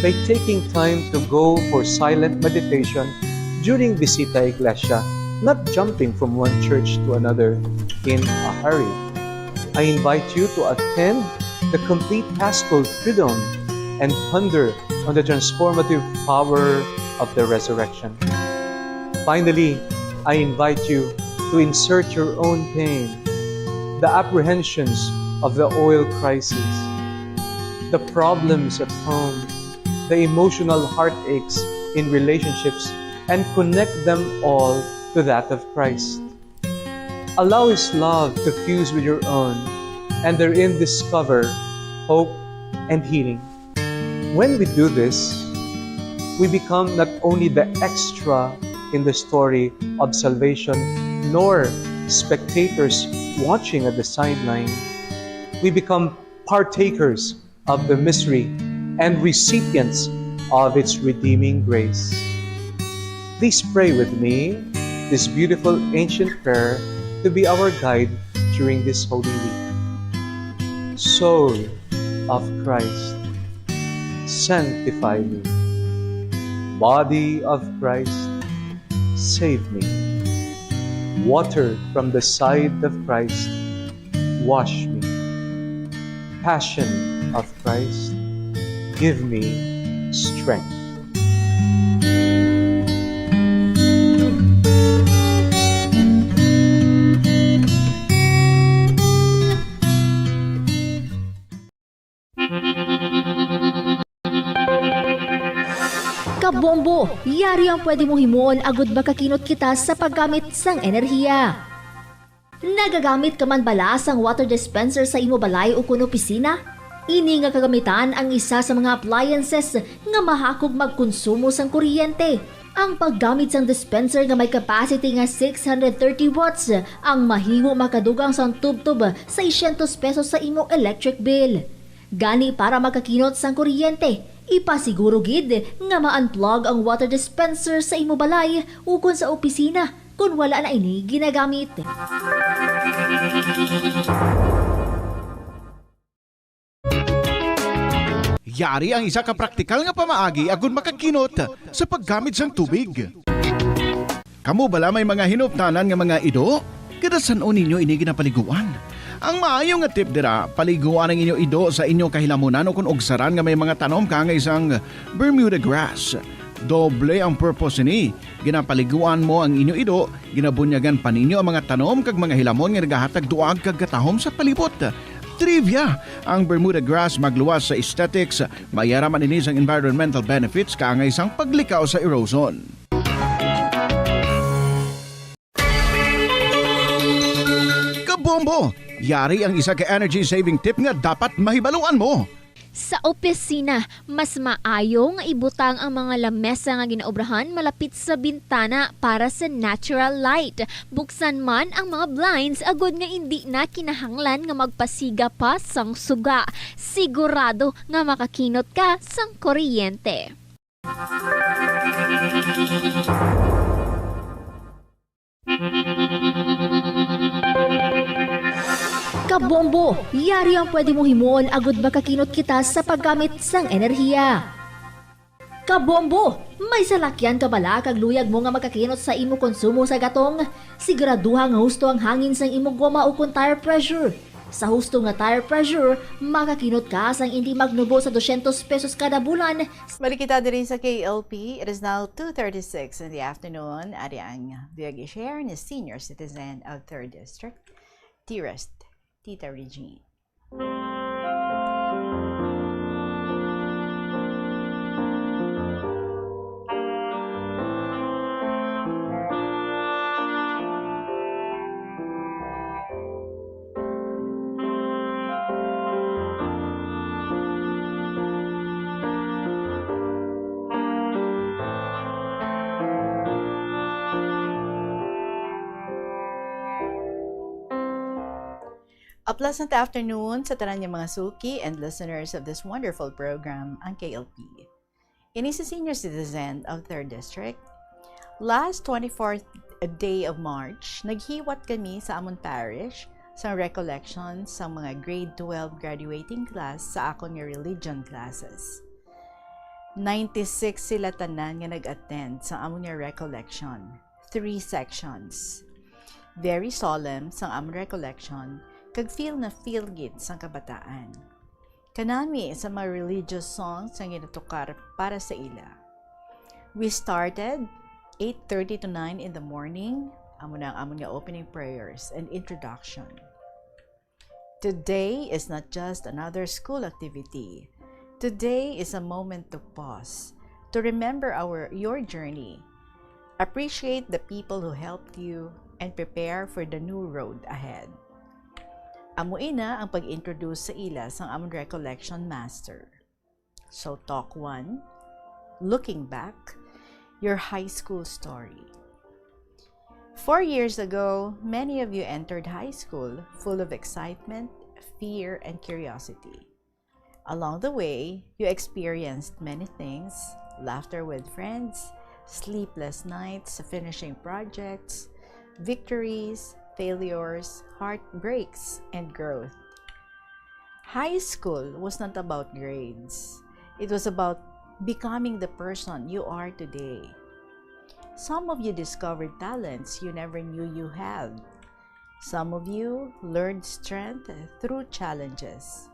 by taking time to go for silent meditation during Visita Iglesia, not jumping from one church to another in a hurry. I invite you to attend the complete Paschal Triduum and ponder on the transformative power of the resurrection. Finally, I invite you to insert your own pain, the apprehensions of the oil crisis, the problems at home, the emotional heartaches in relationships, and connect them all to that of Christ. Allow His love to fuse with your own, and therein discover hope and healing. When we do this, we become not only the extra in the story of salvation, nor spectators watching at the sideline. We become partakers of the mystery and recipients of its redeeming grace. Please pray with me this beautiful ancient prayer to be our guide during this Holy Week. Soul of Christ, sanctify me. Body of Christ, save me. Water from the side of Christ, wash me. Passion of Christ, give me strength. Kabombo, yari ang pwede mong himuon agud makakinot kita sa paggamit sang enerhiya. Nagagamit ka man bala sang water dispenser sa imo balay o kuno opisina? Ini nga kagamitan ang isa sa mga appliances nga mahakog magkonsumo sang kuryente. Ang paggamit sang dispenser nga may capacity nga 630 watts ang mahimo makadugang sang tubtub sa 600 pesos sa imo electric bill. Gani para makakinot sang kuryente, ipasiguro gid nga ma-unplug ang water dispenser sa imo balay ukon sa opisina kung wala na ini ginagamit. Yari ang isa ka praktikal nga pamaagi agon makakinot sa paggamit sang tubig. Kamu bala may mga hinuptanan nga mga ido? Kada san-o ninyo ini ginapaliguan? Ang maayo nga tip dira, paliguan ang inyo ido sa inyong kahilamunan o kung ogsaran nga may mga tanom ka nga isang Bermuda grass. Doble ang purpose ni. Ginapaliguan mo ang inyo ido, ginabunyagan pa ninyo ang mga tanom kag mga hilamon nga nagahatag duag kag katahom sa palibot. Trivia, ang Bermuda grass magluwas sa aesthetics, mayaraman ini sang environmental benefits ka nga isang paglikaw sa erosion. Kabombo! Yari ang isa ka energy saving tip nga dapat mahibaluan mo. Sa opisina, mas maayo nga ibutang ang mga lamesa nga ginaobrahan malapit sa bintana para sa natural light. Buksan man ang mga blinds agud nga hindi na kinahanglan nga magpasiga pa sang suga. Sigurado nga makakinot ka sang kuryente. Kabombo, yari ang pwede mong himuon agud makakinot kita sa paggamit sang enerhiya. Kabombo, may salakyan ka bala kag luyag mo nga makakinot sa imo konsumo sa gatong? Siguraduha nga husto ang hangin sang imo goma o kung tire pressure. Sa husto nga tire pressure, makakinot ka sang hindi magnubo sa 200 pesos kada bulan. Balik kita din sa KLP. It is now 2:36 in the afternoon. Ari ang biyag share ni Senior Citizen of 3rd District, dearest Tita Regine. A pleasant afternoon sa tanan niya mga suki and listeners of this wonderful program, ang KLP. Ini si Senior Citizen of 3rd District. Last 24th day of March, naghiwat kami sa amon parish sa recollection sa mga grade 12 graduating class sa akon nga religion classes. 96 sila tanan nga nag-attend sa amon nga recollection. 3 sections. Very solemn sa amon recollection, kag feel gid sang kabataan. Kanami sa mga religious songs ang ginatukar para sa ila. We started 8:30 to 9 in the morning, amo na ang amon nga opening prayers and introduction. Today is not just another school activity. Today is a moment to pause, to remember your journey, appreciate the people who helped you, and prepare for the new road ahead. Amo ina ang pag-introduce sa ila sang amon recollection master. So talk 1, looking back, your high school story. 4 years ago, many of you entered high school full of excitement, fear, and curiosity. Along the way, you experienced many things, laughter with friends, sleepless nights, finishing projects, victories, failures, heartbreaks, and growth. High school was not about grades. It was about becoming the person you are today. Some of you discovered talents you never knew you had. Some of you learned strength through challenges.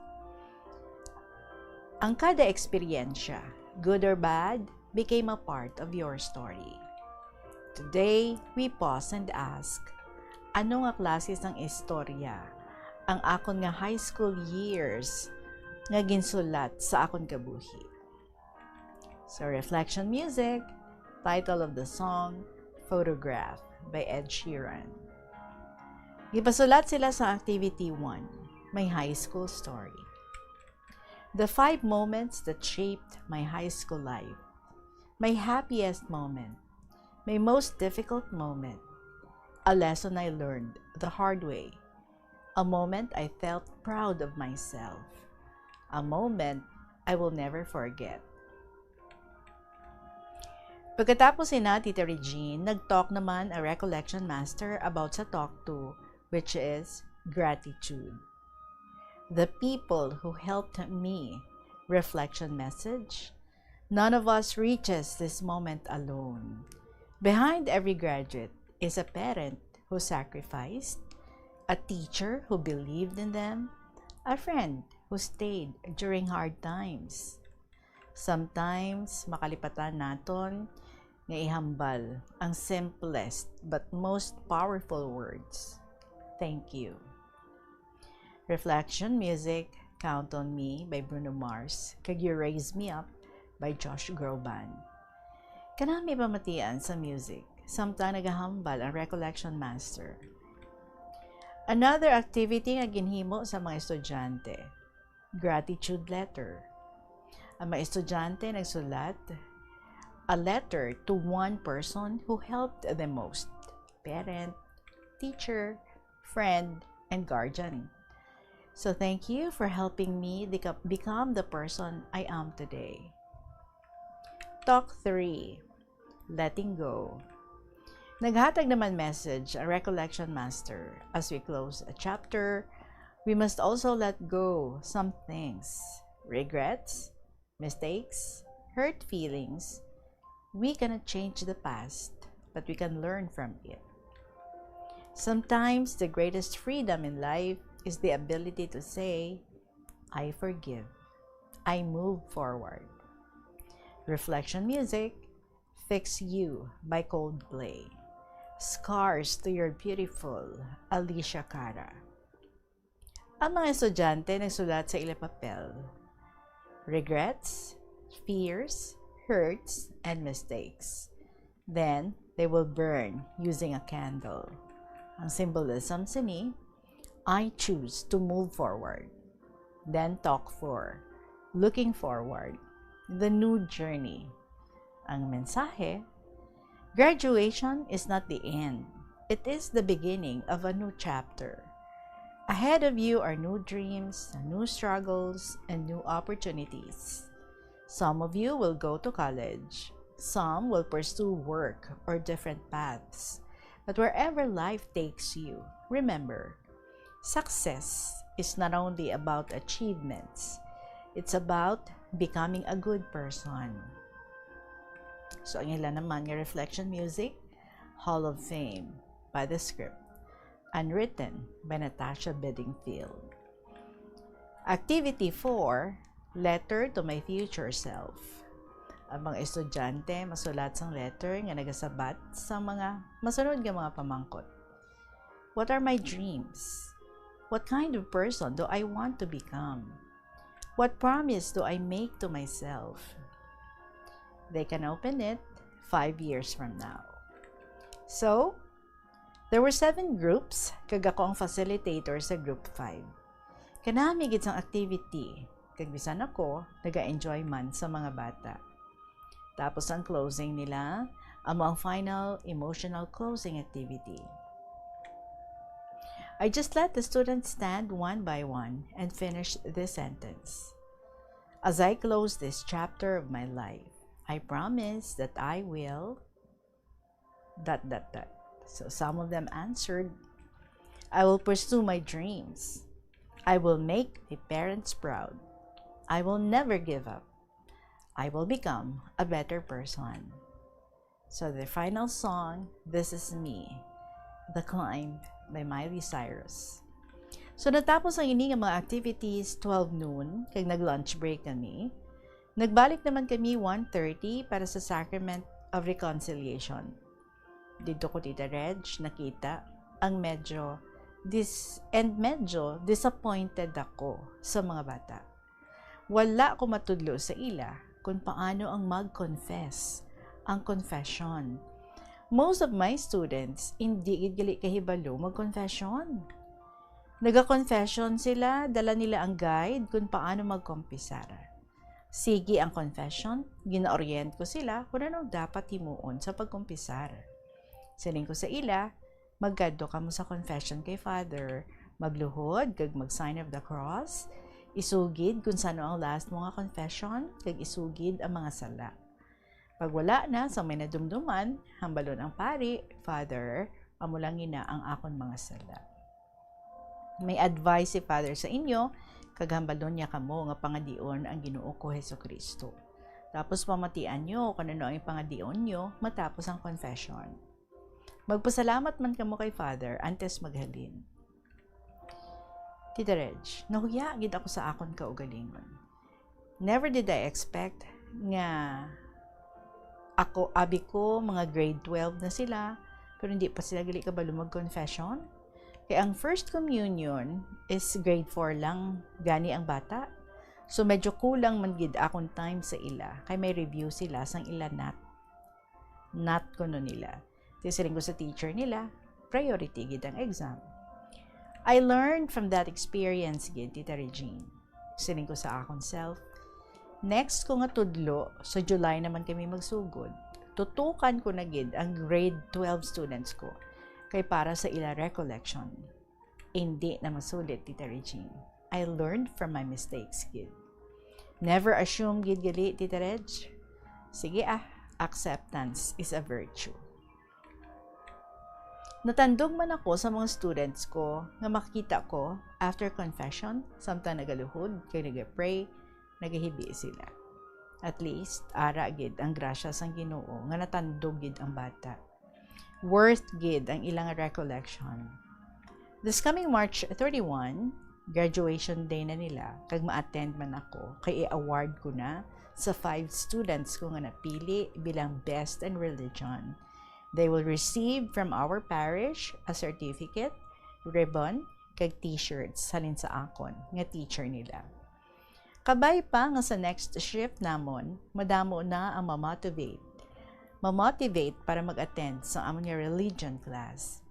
Ang kada eksperyensya, good or bad, became a part of your story. Today, we pause and ask, ano nga klase sang istorya ang akon nga high school years nga ginsulat sa akon kabuhi? So, reflection music, title of the song, Photograph by Ed Sheeran. Gipasulat sila sa Activity 1, My High School Story. The 5 moments that shaped my high school life. My happiest moment. My most difficult moment. A lesson I learned the hard way. A moment I felt proud of myself. A moment I will never forget. Pagkatapos na Tita Regine, nag-talk naman a recollection master about sa talk 2, which is gratitude. The people who helped me. Reflection message. None of us reaches this moment alone. Behind every graduate is a parent who sacrificed, a teacher who believed in them, a friend who stayed during hard times. Sometimes, makalipatan naton nga ihambal ang simplest but most powerful words. Thank you. Reflection music, Count on Me by Bruno Mars, kag You Raise Me Up by Josh Groban. Kanami pamatian sa music, samtang nagahambal ang recollection master. Another activity nga ginhimo sa mga estudyante, gratitude letter. Ang mga estudyante nagsulat a letter to one person who helped the most, parent, teacher, friend, and guardian. So thank you for helping me become the person I am today. Talk 3, letting go. Naghatag naman message a recollection master. As we close a chapter, we must also let go some things, regrets, mistakes, hurt feelings. We cannot change the past, but we can learn from it. Sometimes the greatest freedom in life is the ability to say, I forgive. I move forward. Reflection music, Fix You by Coldplay. Scars to Your Beautiful, Alicia Cara. Ang mga estudyante nagsulat sa ilang papel. Regrets, fears, hurts, and mistakes. Then, they will burn using a candle. Ang symbolism sini, I choose to move forward. Then talk for, looking forward, the new journey. Ang mensahe, graduation is not the end. It is the beginning of a new chapter. Ahead of you are new dreams, new struggles, and new opportunities. Some of you will go to college. Some will pursue work or different paths. But wherever life takes you, remember, success is not only about achievements. It's about becoming a good person. So, ang ilan naman yung reflection music, Hall of Fame by The Script, unwritten by Natasha Bedingfield. Activity 4, Letter to My Future Self. Ang mga estudyante masulat sang letter nga nagasabat sa mga masunod nga mga pamangkot. What are my dreams? What kind of person do I want to become? What promise do I make to myself? They can open it 5 years from now. So, there were 7 groups, kag ako ang facilitator sa group 5. Kanami gid sang activity, kag bisan ako, naga-enjoy man sa mga bata. Tapos ang closing nila, ang final emotional closing activity. I just let the students stand one by one and finish this sentence. As I close this chapter of my life, I promise that I will... ... So some of them answered, I will pursue my dreams. I will make my parents proud. I will never give up. I will become a better person. So the final song, This Is Me, The Climb by Miley Cyrus. So natapos ang ini nga mga activities 12 noon, kag nag-lunch break kami. Nagbalik naman kami 1:30 para sa Sacrament of Reconciliation. Dito ko, Tita Reg, nakita ang medyo disappointed ako sa mga bata. Wala ko matudlo sa ila kung paano ang mag-confess, ang confession. Most of my students, hindi gali kahibalo mag-confession. Naga-confession sila, dala nila ang guide kung paano mag-kumpisar. Sige ang confession, gina-orient ko sila kung ano dapat himuon sa pagkumpisar. Siling ko sa ila, maggadto ka mo sa confession kay Father, magluhod, kag mag-sign of the cross, isugid kung sano ang last mo nga confession, kag isugid ang mga sala. Pag wala na, sa may nadumduman, hambalon ang pari, Father, amulangin na ang akon mga sala. May advice si Father sa inyo, kag hambalon niya kamo nga pangadion ang Ginoo ko Hesukristo. Tapos pamatian nyo kung ano ang pangadion nyo matapos ang confession. Magpasalamat man kamo kay Father antes maghalin. Tita Reg, nahuya gid ako sa akon kaugalingon. Never did I expect nga abi ko mga grade 12 na sila, pero hindi pa sila gali kabalo mag-confession. Kaya ang first communion is grade 4 lang gani ang bata. So medyo kulang man gid akong time sa ila. Kay may review sila sang ila not kuno nila. Tisiling ko sa teacher nila, priority gid ang exam. I learned from that experience gid, Tita Regine. Siling ko sa akong self. Next ko nga tudlo, sa July naman kami magsugod. Tutukan ko na gid ang grade 12 students ko. Kay para sa ila recollection. Hindi na masulit, Tita Regine. I learned from my mistakes, gid. Never assume gid gali, Tita Reg. Sige acceptance is a virtue. Natandog man ako sa mga students ko nga makita ko after confession, samtang nagaluhod, kay nagapray, nagahibi sila. At least, ara gid ang grasya sang Ginoo nga natandog gid ang bata. Worth gid ang ilang recollection. This coming March 31, graduation day na nila, kag ma-attend man ako, kay i-award ko na sa 5 students ko nga napili bilang Best in Religion. They will receive from our parish a certificate, ribbon, kag t-shirts halin sa akon nga teacher nila. Kabay pa nga sa next shift namon, madamo na ang ma-motivate para mag-attend sa amon nga religion class.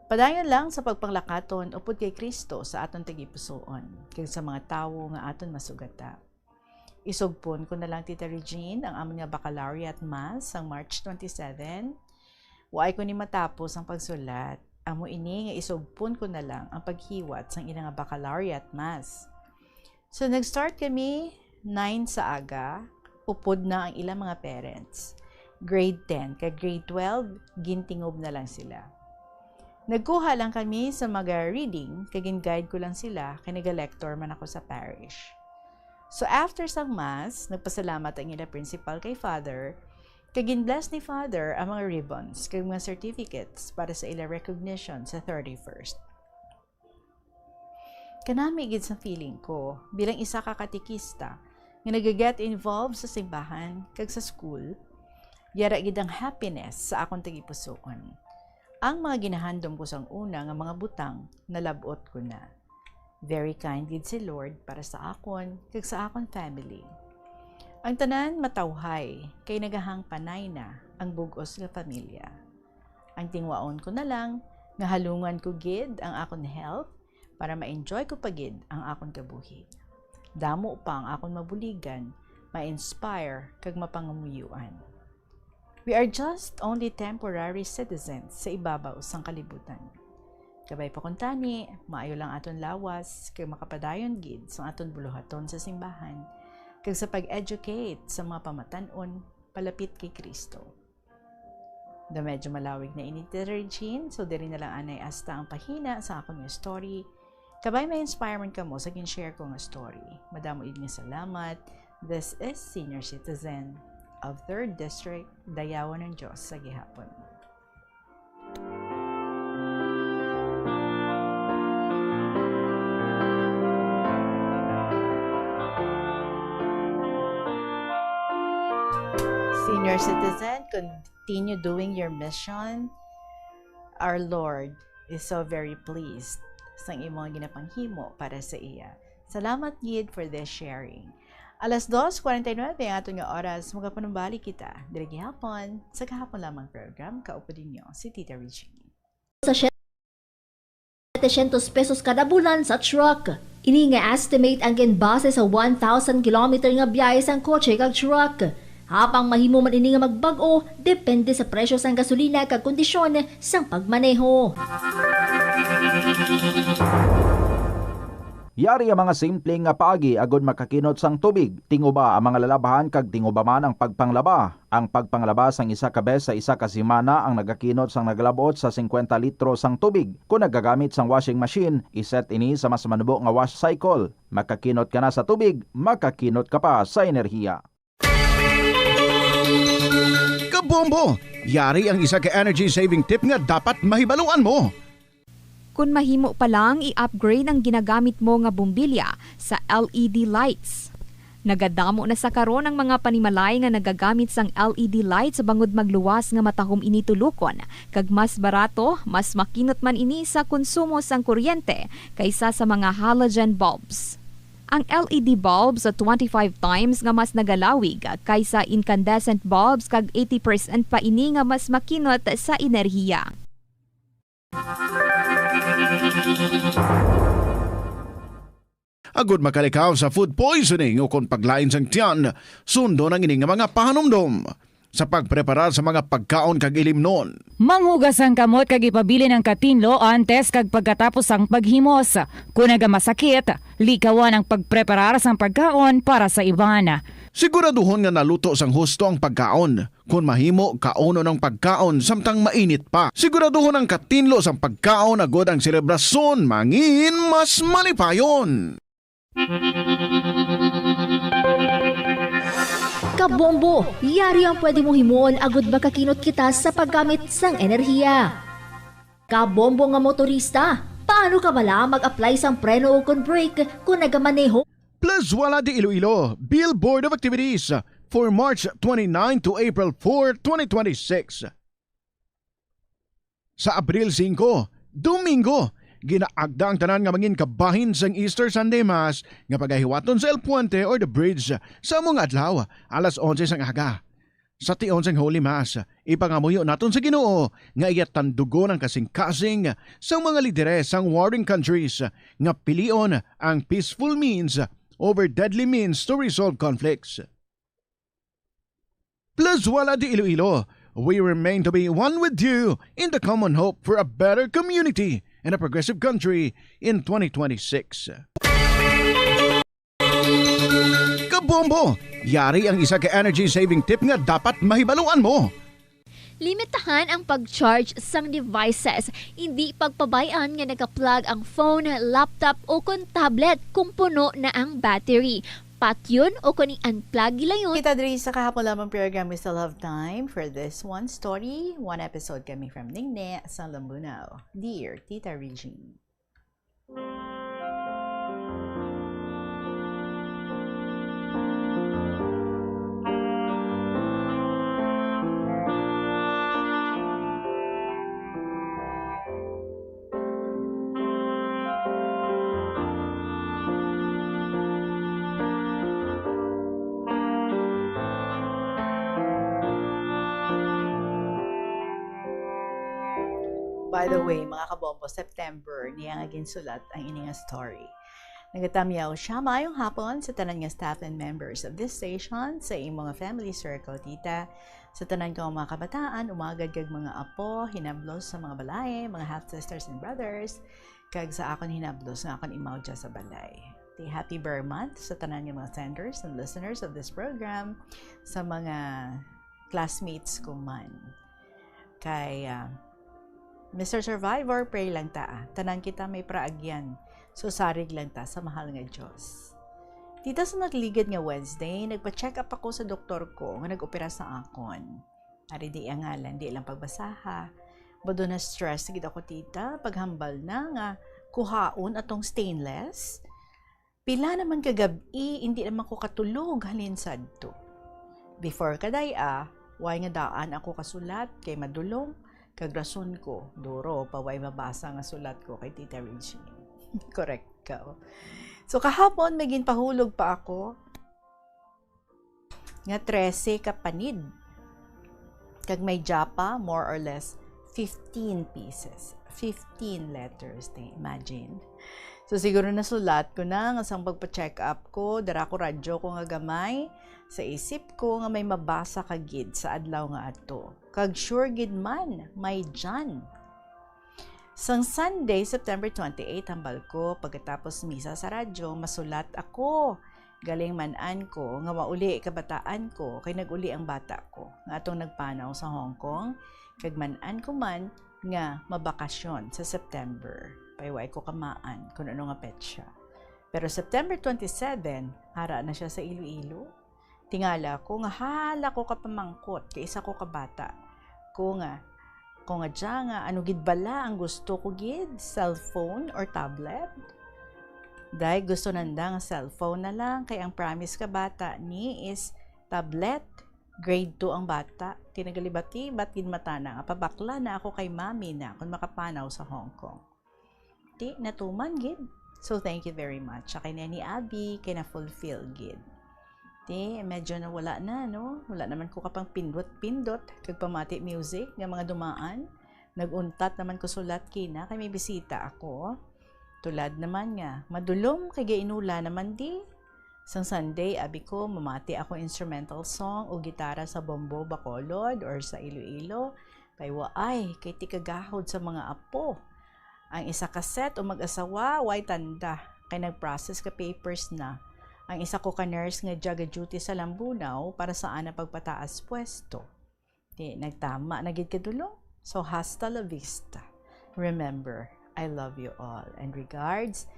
Padayon lang sa pagpanglakaton upod kay Kristo sa aton tagipusoon, kag sa mga tawo nga aton masugata. Isugpon ko na lang, Tita Regine, ang amon nga baccalaureate mass ang March 27. Waay ko ni matapos ang pagsulat. Amo ini nga isugpon ko na lang ang paghiwat sang ilang nga baccalaureate mass. So nag-start kami 9 sa aga, upod na ang ilang mga parents. Grade 10 kag grade 12, gintingob na lang sila. Nagkuha lang kami sa mga reading, kag guide ko lang sila kay naga-lector man ako sa parish. So after sang mass, nagpasalamat ang ila principal kay Father, kag bless ni Father ang mga ribbons kag mga certificates para sa ila recognition sa 31st. Kanami gid sa feeling ko bilang isa ka katikista nga nag-get involved sa simbahan kag sa school, yara gid ang happiness sa akong tagipusoon. Ang mga ginahandom ko sang una nga mga butang, nalabot ko na. Very kind gid si Lord para sa akon kag sa akon family. Ang tanan matawhay kay nagahang panay na ang bugos nga pamilya. Ang tingwaon ko na lang nga halungan ko gid ang akon health para ma-enjoy ko pagid ang akon kabuhi. Damo pa ang akon mabuligan, ma-inspire kag mapangamuyuan. We are just only temporary citizens sa ibabaw sang kalibutan. Kabay pa kuntani, maayo lang aton lawas kag makapadayon gid sa aton buluhaton sa simbahan kag sa pag-educate sa mga pamatan-on palapit kay Kristo. Da medyo malawig na ini, Tita Regine, so diri na lang anay asta ang pahina sa akong story. Kabay may inspire man kamo sa gin-share ko nga story. Madamo igni salamat. This is Senior Citizen of 3rd District, Dayawan ng Diyos sa gihapon. Senior Citizen, continue doing your mission. Our Lord is so very pleased sa imong ginapanghimo para sa iya. Salamat gid for this sharing. Alas 2:49 ang aton nga oras, magapanumbalik kita. Diri gihapon sa kahapon lamang program, kaupo ninyo si Tita Regine. Sa 700 pesos kada bulan sa truck. Ini nga estimate ang ginbase sa 1,000 kilometer nga biyahe sang kotse kag truck. Habang mahimo man ini nga magbag-o, depende sa presyo sang gasolina kag kondisyon sang pagmaneho. Yari ang mga simpleng nga paagi agud makakinot sang tubig. Tinguba ang mga lalabahan kag tinguba man ang pagpanglaba. Ang pagpanglaba sang isa ka beses sa isa ka semana ang nagakinot sang naglabot sa 50 litro sang tubig. Kung nagagamit sang washing machine, iset ini sa mas manubo nga wash cycle. Makakinot ka na sa tubig, makakinot ka pa sa enerhiya. Kabombo! Yari ang isa ka energy saving tip nga dapat mahibaluan mo. Kung mahimo pa lang i-upgrade ang ginagamit mo nga bumbilya sa LED lights. Nagadamo na sa karon ang mga panimalay nga nagagamit sang LED lights bangod magluwas nga matahom ini tulukon. Kag mas barato, mas makinot man ini sa konsumo sang kuryente kaysa sa mga halogen bulbs. Ang LED bulbs sa 25 times nga mas nagalawig kaysa incandescent bulbs kag 80% pa ini nga mas makinot sa enerhiya. Agud makalikaw sa food poisoning o kung paglain sang tiyan, sundo ng ining mga pahanumdom. Sa pagprepara sa mga pagkaon kag ilimnon. Manghugas ang kamot kag ipabili ng katinlo antes kag pagkatapos ang paghimos. Kung nagamasakit, likawan ang pagpreparar sang pagkaon para sa iban. Siguraduhon nga naluto sang husto ang pagkaon. Kung mahimo, kauno ng pagkaon samtang mainit pa. Siguraduhon ang katinlo sang pagkaon agod ang selebrasyon mangin mas malipayon. Kabombo, yari ang pwede mong himuon agud makakinot kita sa paggamit sang enerhiya. Kabombo nga motorista, paano ka bala mag-apply sang preno o kon brake kung nagamaneho? Plus wala di Iloilo, Billboard of Activities for March 29 to April 4, 2026. Sa Abril 5, Domingo, ginaagda ang tanan nga mangin kabahin sang Easter Sunday Mass nga pagahiwaton sa El Puente or the Bridge sa mga adlaw, alas 11 sang aga. Sa tion sang Holy Mass, ipangamuyo naton sa Ginoo nga iyat tandugo ng kasing-kasing sa mga lideres sang warring countries nga pilion ang peaceful means over deadly means to resolve conflicts. Plus wala di Iloilo, we remain to be one with you in the common hope for a better community and a progressive country in 2026. Kabombo! Yari ang isa ka energy saving tip nga dapat mahibaluan mo. Limitahan ang pag-charge sang devices. Hindi pagpabayaan nga naka-plug ang phone, laptop o kung tablet kung puno na ang battery. Patyon o kung i-unplug gilayon. Kita diri sa kahapon lamang program, we still have time for this one story. One episode kami from Ningne sa Lambunaw. Dear Tita Regine. By the way, mga kabombo, September, niya nga ginsulat ang ining story. Nagatamyaw siya mayong hapon sa tanan nga staff and members of this station, sa imong family circle, tita, sa tanan nga mga kabataan, umagad kag mga apo, hinablos sa mga balay, mga half-sisters and brothers, kag sa akon hinablos nga akon imaw dya sa balay. Happy Bear Month sa tanan nga mga senders and listeners of this program, sa mga classmates ko man. Kay Mr. Survivor, pray lang ta. Tanan kita may praagyan. So sarig lang ta sa mahal nga Diyos. Tita, sa nagligid nga Wednesday, nagpa-check up ako sa doktor ko nga nag-opera sa akon. Ari di ang ngalan, di lang pagbasaha. Bado na stress gid ako, tita, paghambal na nga kuhaon atong stainless. Pila naman kagabi, hindi naman ko katulog halin sadto. Before kadaya, way nga daan ako kasulat kay madulong. Kagrason ko, duro, paway mabasa nga sulat ko kay Tita Regine. Correct ka. So kahapon, may ginpahulog pa ako nga 13 ka panid. Kag may japa, more or less, 15 pieces. 15 letters, imagine. So siguro nasulat ko na nga sang pagpa-check up ko, dara ko radyo ko nga gamay, sa isip ko nga may mabasa ka gid sa adlaw nga ato. Kag sure gid man, may dyan. Sang Sunday, September 28, hambal ko, pagkatapos misa sa radyo, masulat ako. Galing manan ko, nga mauli kabataan ko, kay naguli ang bata ko, nga atong nagpanaw sa Hong Kong, kag manan ko man, nga mabakasyon sa September. Payway ko kamaan kung ano nga petsa. Pero September 27, hara na siya sa Iloilo. Tingala ko nga hala ko kapamangkot kay isa ko kabata. Ko nga dya nga ano gid bala ang gusto ko gid, cellphone or tablet. Dahil gusto nanda nga cellphone na lang kay ang promise ka bata ni is tablet. Grade 2 ang bata. Tinagalibati ba't gid matana nga pabakla na ako kay mami na kung makapanaw sa Hong Kong. Di natuman gid. So thank you very much. Sa kay ni Abby kay na fulfill gid. Medyo na wala na, no? Wala naman ko kapang pindot-pindot kag pamati music nga mga dumaan. Naguntat naman ko sulat kina kay may bisita ako. Tulad naman nga, madulom kay gainula naman di. Sang Sunday, abi ko, mamati ako instrumental song o gitara sa Bombo, Bacolod or sa Iloilo. Paywaay, kay tikagahod sa mga apo. Ang isa kaset o mag-asawa, way tanda. Kay nag-process ka papers na. Ang isa ko ka-nurse nga jaga duty sa Lambunaw para saan na pagpataas pwesto. Nagtama, nagid kadulong. So, hasta la vista. Remember, I love you all. And regards,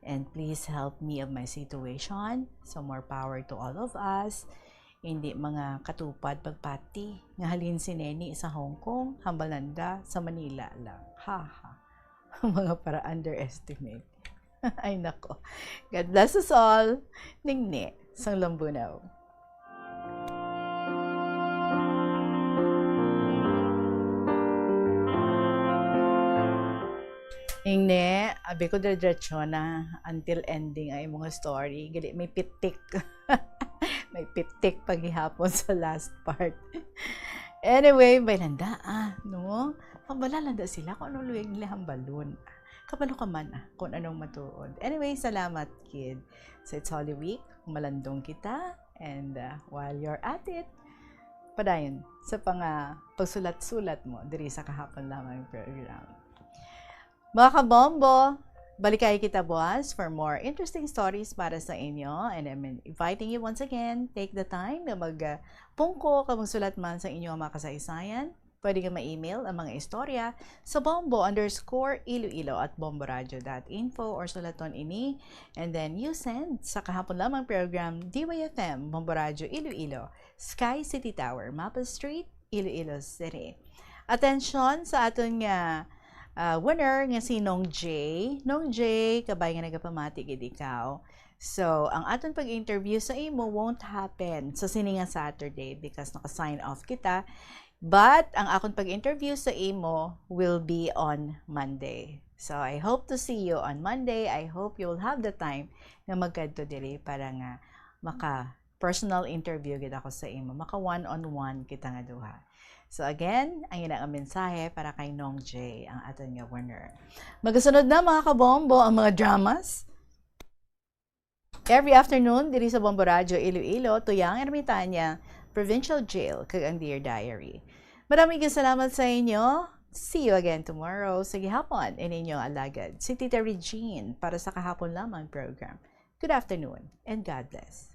and please help me of my situation. So, more power to all of us. Hindi mga katupad pagpati. Nga halin si Neni sa Hong Kong, hambalanda sa Manila lang. Ha. Mga para underestimate. Ay nako. God bless us all. Ningni, sang Lambunaw. Ningni, abi ko diretso na until ending ay mga story. Gali, may pitik. May pitik paghihapon sa last part. Anyway, may landa no? Pambalalanda sila kung anong luwag nila ang balon. Kabalo ka man kung anong matuod. Anyway, salamat kid. So it's Holy Week, malandong kita, and while you're at it, padayon sa pagsulat-sulat mo diri sa kahapon lamang program. Mga kabombo, balikay kita buwas for more interesting stories para sa inyo, and I'm inviting you once again, take the time na magpungko ka magsulat man sa inyo mga kasaysayan. Pwede ka ma-email ang mga istorya sa bombo_iloilo@bomboradio.info or sulaton ini, and then you send sa kahapon lamang program DYFM Bombo Radio Iloilo, Sky City Tower, Mapa Street, Iloilo City. Attention sa aton nga winner nga si Nong J. Nong J, kabay nga nagapamati gid ikaw. So, ang aton pag-interview sa imo won't happen sa sininga Saturday because naka-sign off kita. But, ang akong pag-interview sa imo will be on Monday. So, I hope to see you on Monday. I hope you will have the time na magkadto diri para nga maka-personal interview gid ako sa imo. Maka one-on-one kita nga duha. So, again, ang yun ang mensahe para kay Nong J, ang aton nga winner. Magasunod na mga kabombo ang mga dramas. Every afternoon, diri sa Bombo Radio Iloilo, Tuyang Ermitanya, Provincial Jail, kag ang Dear Diary. Maraming salamat sa inyo. See you again tomorrow sa gihapon in inyong alagad. Si Tita Regine para sa kahapon lamang program. Good afternoon and God bless.